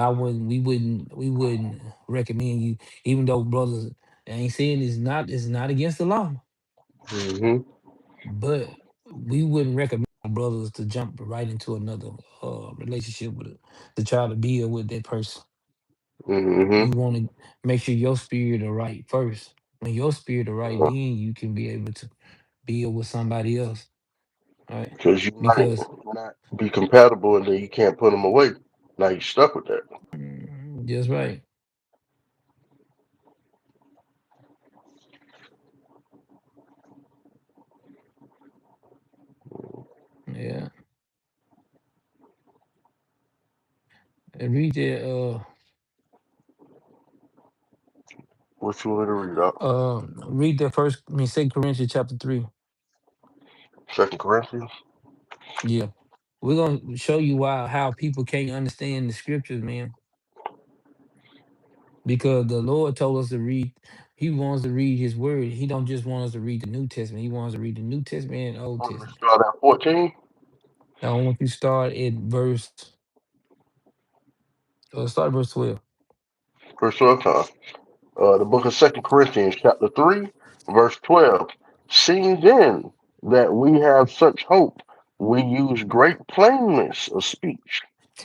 we wouldn't recommend you, even though brothers, I ain't saying it's not against the law, Hmm. but we wouldn't recommend brothers to jump right into another relationship to try to build with that person. Hmm. You want to make sure your spirit are right first. When your spirit are right, then you can be able to build with somebody else, right? Because you might Because not be compatible, and then you can't put them away. Now you're stuck with that. just right, yeah. And read that. What you want to read out? Read that first. I mean, Second Corinthians chapter 3. 2 Corinthians. Yeah, we're gonna show you why how people can't understand the scriptures, man. Because the Lord told us to read. He wants to read His Word. He don't just want us to read the New Testament. He wants to read the New Testament and Old I'm going to Testament. start at 14. Now, I want you to start at start at verse 12. Verse 12 time. The book of 2 Corinthians, chapter 3, verse 12. Seeing then that we have such hope, we use great plainness of speech.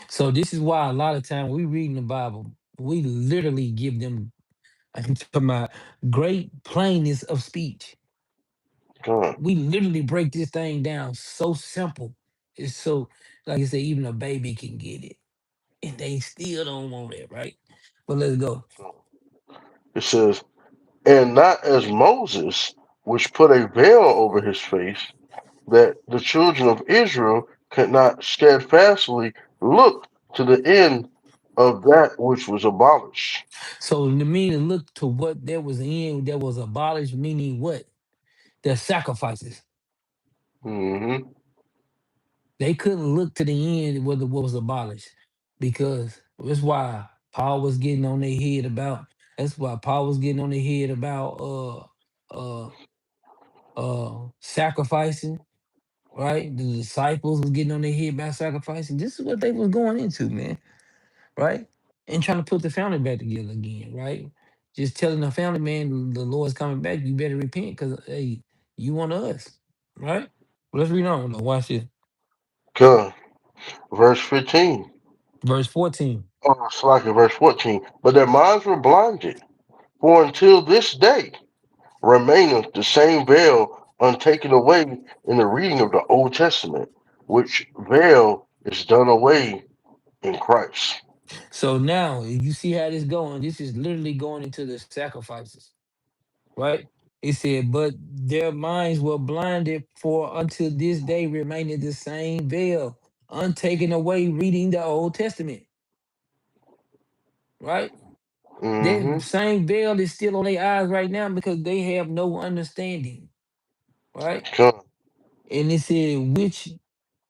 So this is why a lot of time we reading the Bible, we literally give them I'm talking about great plainness of speech. Come We literally break this thing down so simple. It's so like I said, even a baby can get it. And they still don't want it, right? But let's go. It says, and not as Moses, which put a veil over his face, that the children of Israel could not steadfastly look to the end of that which was abolished. So the meaning look to what there was in that was abolished, meaning what? The sacrifices. Hmm. They couldn't look to the end whether what was abolished. Because that's why Paul was getting on their head about that's why Paul was getting on their head about uh sacrificing, right? The disciples was getting on their head about sacrificing. This is what they was going into, man, right? And trying to put the family back together again, right? Just telling the family, man, the Lord's coming back. You better repent, cause hey, you want us, right? Let's read on. Though. Watch this, Come. Verse 15. verse 14. Oh, it's like in verse 14. But their minds were blinded, for until this day remaineth the same veil untaken away in the reading of the Old Testament, which veil is done away in Christ. So now you see how this going. This is literally going into the sacrifices, right? It said, but their minds were blinded, for until this day remaineth the same veil, untaken away, reading the Old Testament, right? That Mm-hmm. same veil is still on their eyes right now because they have no understanding, right? Come. And it said,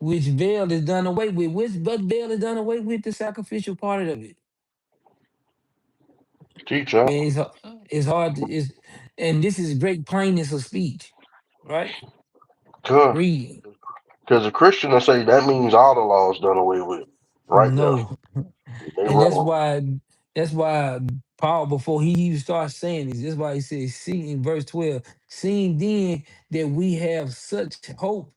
which veil is done away with? Which but veil is done away with? The sacrificial part of it. Teach out. Man, it's hard to it's and this is great plainness of speech, right? Come. Read. Because a Christian will say that means all the law is done away with. Right there. No. They And wrong. that's why Paul, before he even starts saying this, that's why he says, see in verse 12, seeing then that we have such hope,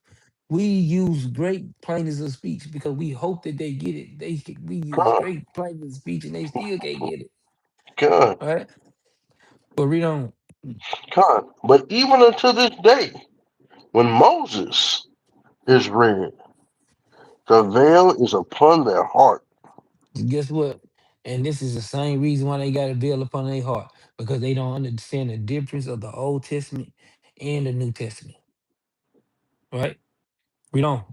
we use great plainness of speech because we hope that they get it. We use Con, great plainness of speech and they still can't get it. con, All right, but read on. con. But even unto this day, when Moses is read, the veil is upon their heart. Guess what? And this is the same reason why they got a veil upon their heart because they don't understand the difference of the Old Testament and the New Testament. Right? Read on.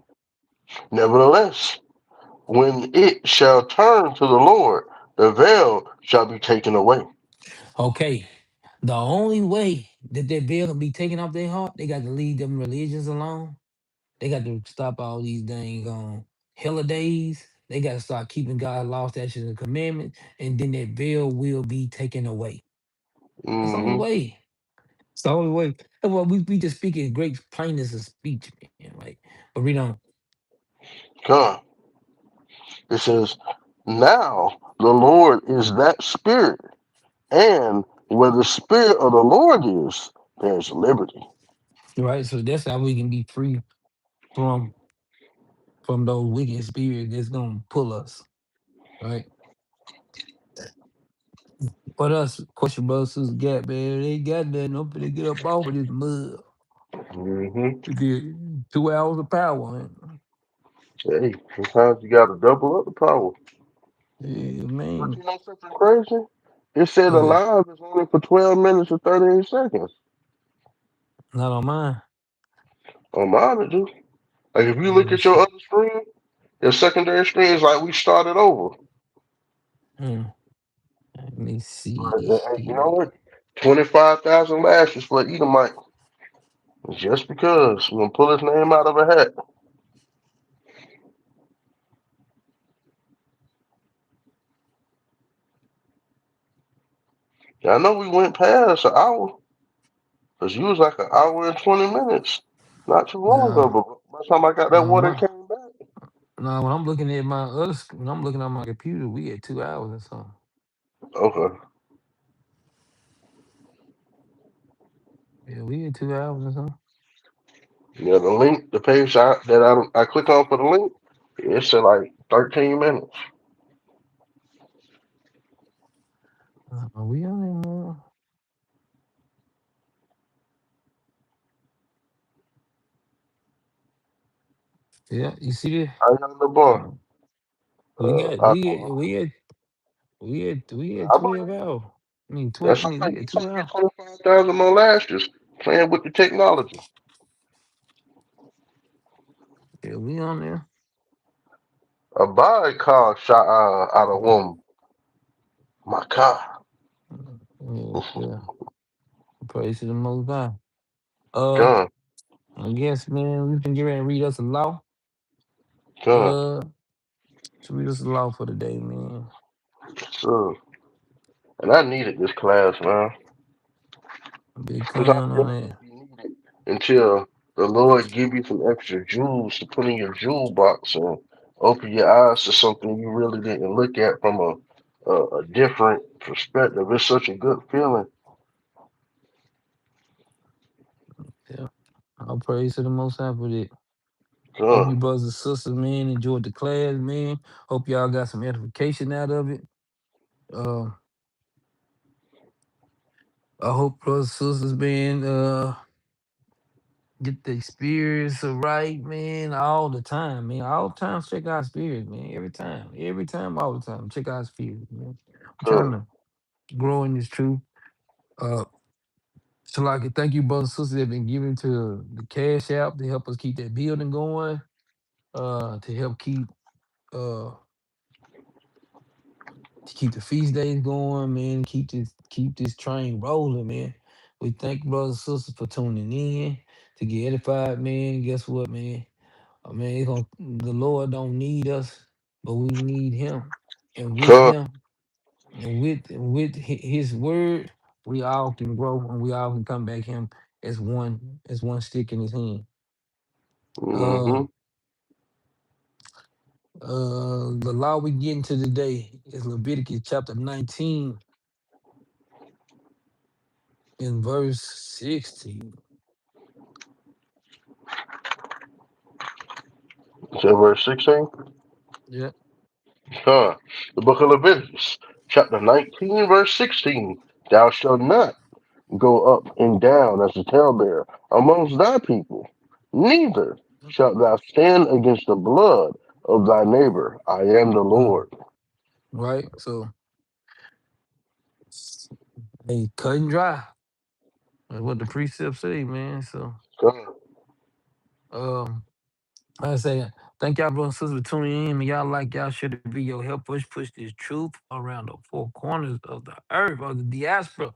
Nevertheless, when it shall turn to the Lord, the veil shall be taken away. Okay. The only way that veil can be taken off their heart, they got to leave them religions alone. They got to stop all these dang holidays. They got to start keeping God's law, statutes, and commandments, and then that veil will be taken away. That's the only Mm-hmm. way. It's the only way. Well, we just speak in great plainness of speech, man. Right? But read on. Con. It says, now the Lord is that Spirit, and where the Spirit of the Lord is, there's liberty. Right? So that's how we can be free from those wicked spirits that's gonna pull us. Right? But us, question brothers, sisters, got man, they ain't got nothing. I'm finna get up off of this mud Mm-hmm. to get 2 hours of power. Man. Hey, sometimes you got to double up the power. Yeah, But man. you know something crazy? It said Go ahead. alive is only for 12 minutes and 38 seconds. Not on mine. On mine, it do. Like if you Let look me at your see. other screen, your secondary screen is like we started over. Hmm. Let me see But you know here. what? 25,000 lashes for Edomite. Just because. We're going to pull his name out of a hat. Yeah, I know we went past an hour. Because you was like an hour and 20 minutes. Not too long ago. Nah, But by the time I got that water and my came back. nah. When I'm looking at my when I'm looking at my computer, we at 2 hours or something. Okay. Yeah, we at 2 hours or something. Yeah, the link, the page that I click on for the link, it said like 13 minutes. Are we on there more? Yeah, you see this? I got the bar. Uh, we got I, we at I 12 believe it. hours. I mean 12. That's I mean something. we at You two trying to get hours. 25,000 more lashes playing with the technology. Yeah, we on there. A body car shot out of womb. My car. Yes, yeah. Praise to the Most High. Uh, Gun, I guess, man, we can get ready and read us a law. gun. Uh, to read us a law for the day, man. So, and I needed this class, man. Big Sometimes con you on don't that. think you need it until the Lord give you some extra jewels to put in your jewel box and open your eyes to something you really didn't look at from a different perspective. It's such a good feeling. Yeah. I'll praise to the Most High for that. Hope Gun, you brothers and sisters, man, enjoyed the class, man. Hope y'all got some edification out of it. Uh, I hope brothers and sisters, man, get the spirits right, man, all the time, man. All the time, check out spirits, man. Every time, all the time. Check out spirits, man. I'm trying gun. to grow in this truth. Uh, so like, thank you, brothers and sisters, that have been giving to the Cash App to help us keep that building going. To help uh keep the feast days going, man. Keep this train rolling, man. We thank brothers and sisters for tuning in to get edified, man. Guess what, man? Man, the Lord don't need us, but we need Him, and with Gun. Him and with His word, we all can grow and we all can come back Him as one stick in His hand. Uh, Mm-hmm. the law we get into today is Leviticus chapter 19 in verse 16. You said verse 16? Yeah. Huh. The book of Leviticus, chapter 19, verse 16. Thou shalt not go up and down as a talebearer amongst thy people, neither shalt thou stand against the blood of thy neighbor. I am the Uh, Lord. right. So hey, cut and dry. That's what the precepts say, man. So Huh. um like I say, thank y'all, brothers and sisters, for tuning in. Y'all like y'all should be your help push this truth around the four corners of the earth, of the diaspora.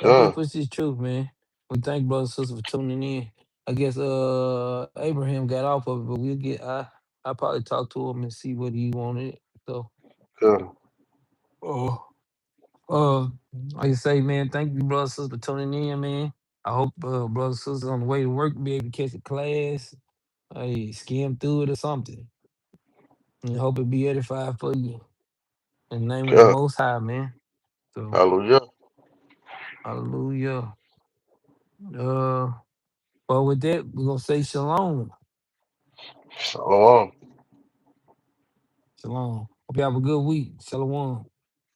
Help us Huh. push this truth, man. We thank brothers and sisters for tuning in. I guess Abraham got off of it, but we'll get I probably talk to him and see what he wanted. So Huh. oh uh like I say, man, thank you, brothers and sisters, for tuning in, man. I hope brothers and sisters on the way to work be able to catch a class. Hey, skim through it or something. And hope it be edified for you. In the name of the Huh. most high, man. So Hallelujah. hallelujah. Uh well with that, we're gonna say shalom. Shalom. Shalom. Hope you have a good week. Shalom.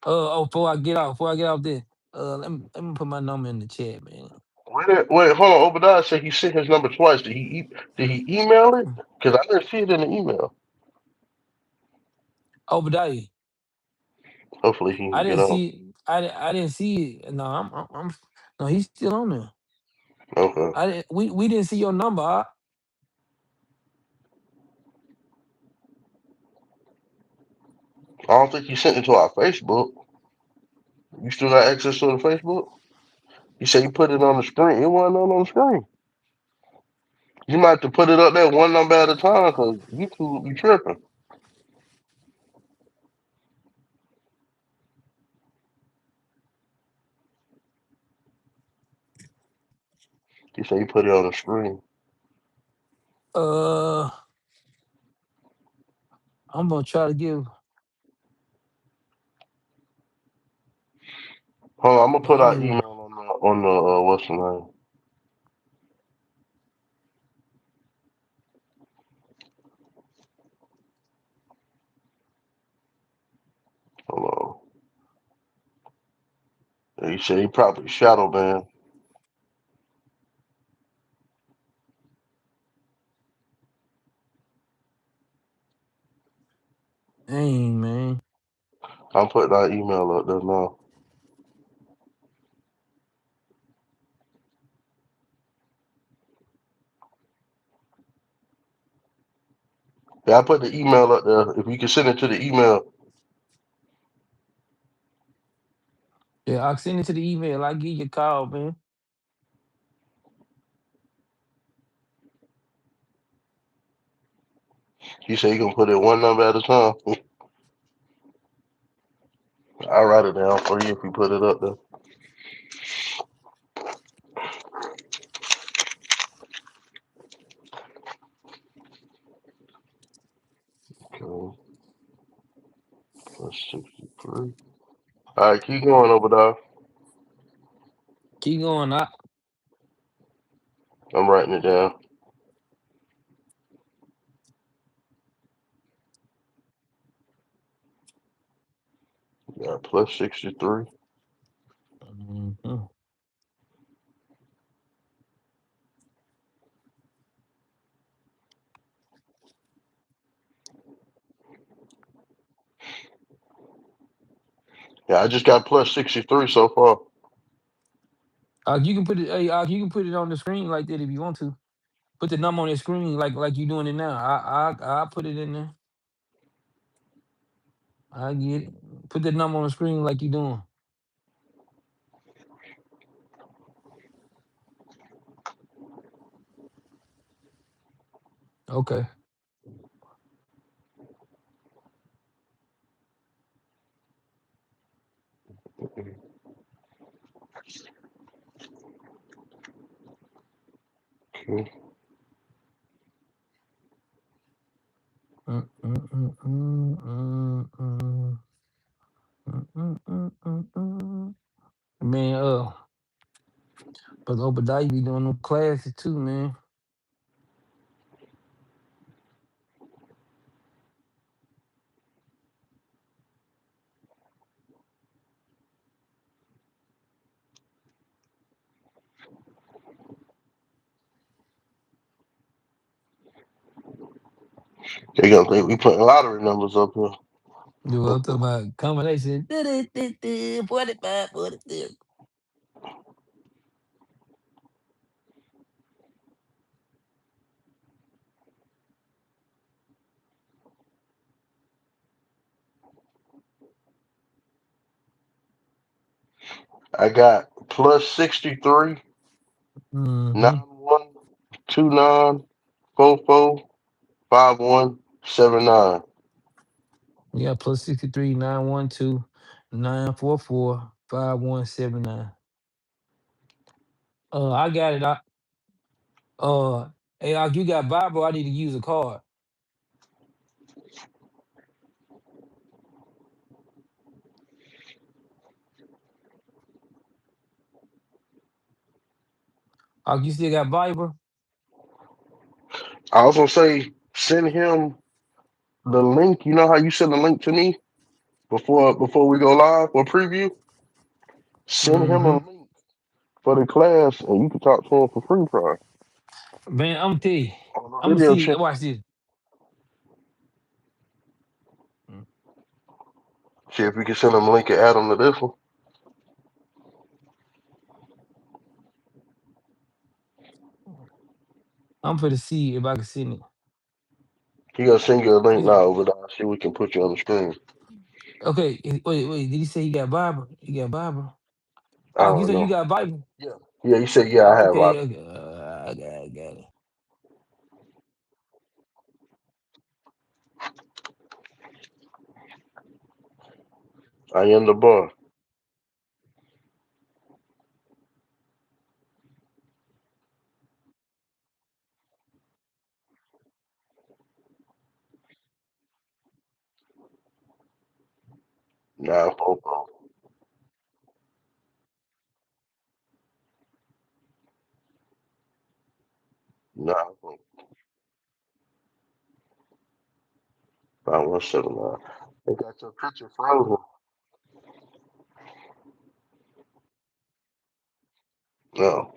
Before I get off there, let me put my number in the chat, man. Wait, hold on. Obadiah said he sent his number twice. Did he email it? Because I didn't see it in the email. Obadiah. Hopefully he can I get didn't on. see it. I didn't see it. No, I'm no, he's still on there. Okay. We didn't see your number. I don't think he sent it to our Facebook. You still got access to the Facebook? He said he put it on the screen. It wasn't on the screen. You might have to put it up there one number at a time because YouTube will be tripping. He said he put it on the screen. Uh I'm gonna try to give Hold on, I'm gonna put I our ain't email on the what's the name? Hold on. He said he probably shadow banned. dang, man. I'm putting our email up there now. Yeah, I put the email up there. If you can send it to the email, Yeah, I'll send it to the email. I'll give you a call, man. he said he gonna put it one number at a time. I'll write it down for you if you put it up there. Okay, that's 63. All right, keep going over there. Keep going. I'm writing it down. Yeah, plus 63. Mhm. Yeah, I just got plus 63 so far. You can put it. Hey, you can put it on the screen like that if you want to. Put the number on the screen like you doing it now. I put it in there. I get it. Put the number on the screen like you doing. Okay. Okay. Mm, mm, mm, mm, mm, mm, mm, mm, mm, mm. Man, but Obadiah be doing them classes too, man. They gonna think we putting lottery numbers up here. Dude, I'm talking about combination. 45, 42. I got plus 63, Mm-hmm. 91, 29, 44, 51, 79. Yeah, plus 63, 912, 944, 5179. I got it. Uh, hey, you got Bible? I need to use a card. You still got Bible? I was gonna say send him the link. You know how you send the link to me before we go live or preview? Send him a Mm-hmm. link for the class and you can talk to him for free probably Man, I'm gonna tell you. on the I'm gonna video see. chat. Watch this. See if we can send him a link and add him to this one. I'm for to see if I can send it. He gonna send you a link now Yeah. over there. See we can put you on the screen. Okay. Wait. Did he say he got Bible? He got Bible. I You don't said you know. got Bible? Yeah. Yeah, you said yeah, I have Okay. Bible. Okay. I got it. I am the bar. Nah, Popo. Nah, 5179. They got your picture frozen. No.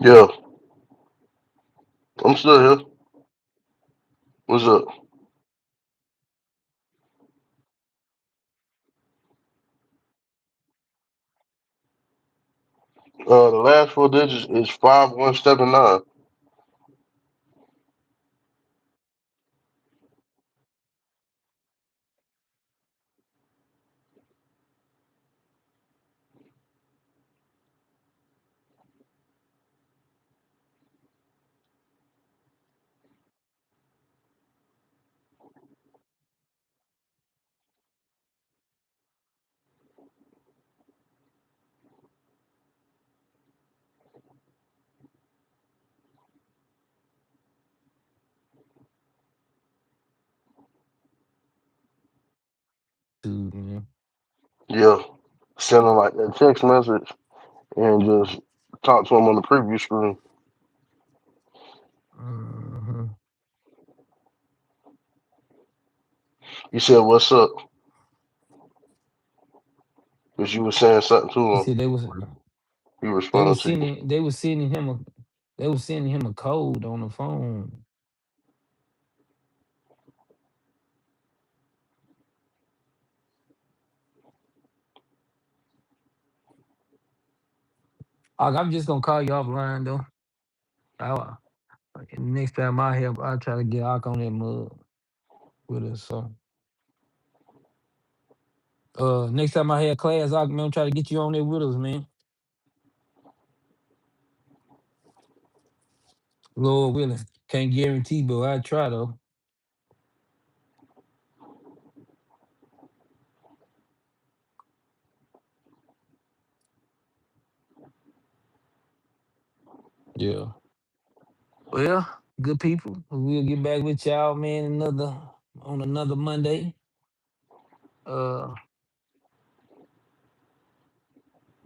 Yeah, I'm still here. What's up? The last four digits is 5179. Yeah, send him like that text message and just talk to him on the preview screen. Mm-hmm. You said, "What's up?" Because you were saying something to He him. said He they responded was to you. sending him a code on the phone. I'm just gonna call you offline though. I, next time I help, I try to get Ark on that mug with us. So next time I have class, I'm gonna try to get you on there with us, man. Lord willing. Can't guarantee, but I try though. Yeah. Well, good people. We'll get back with y'all, man, another Monday. Uh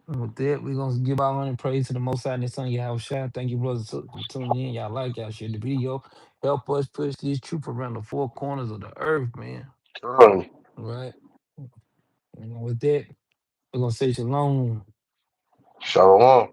with that, we're gonna give our honor and praise to the most high and his son, Yahweh Shai. Thank you, brothers, for tuning in. Y'all like, y'all share the video. Help us push this truth around the four corners of the earth, man. Come All right. And with that, we're gonna say shalom. Shalom.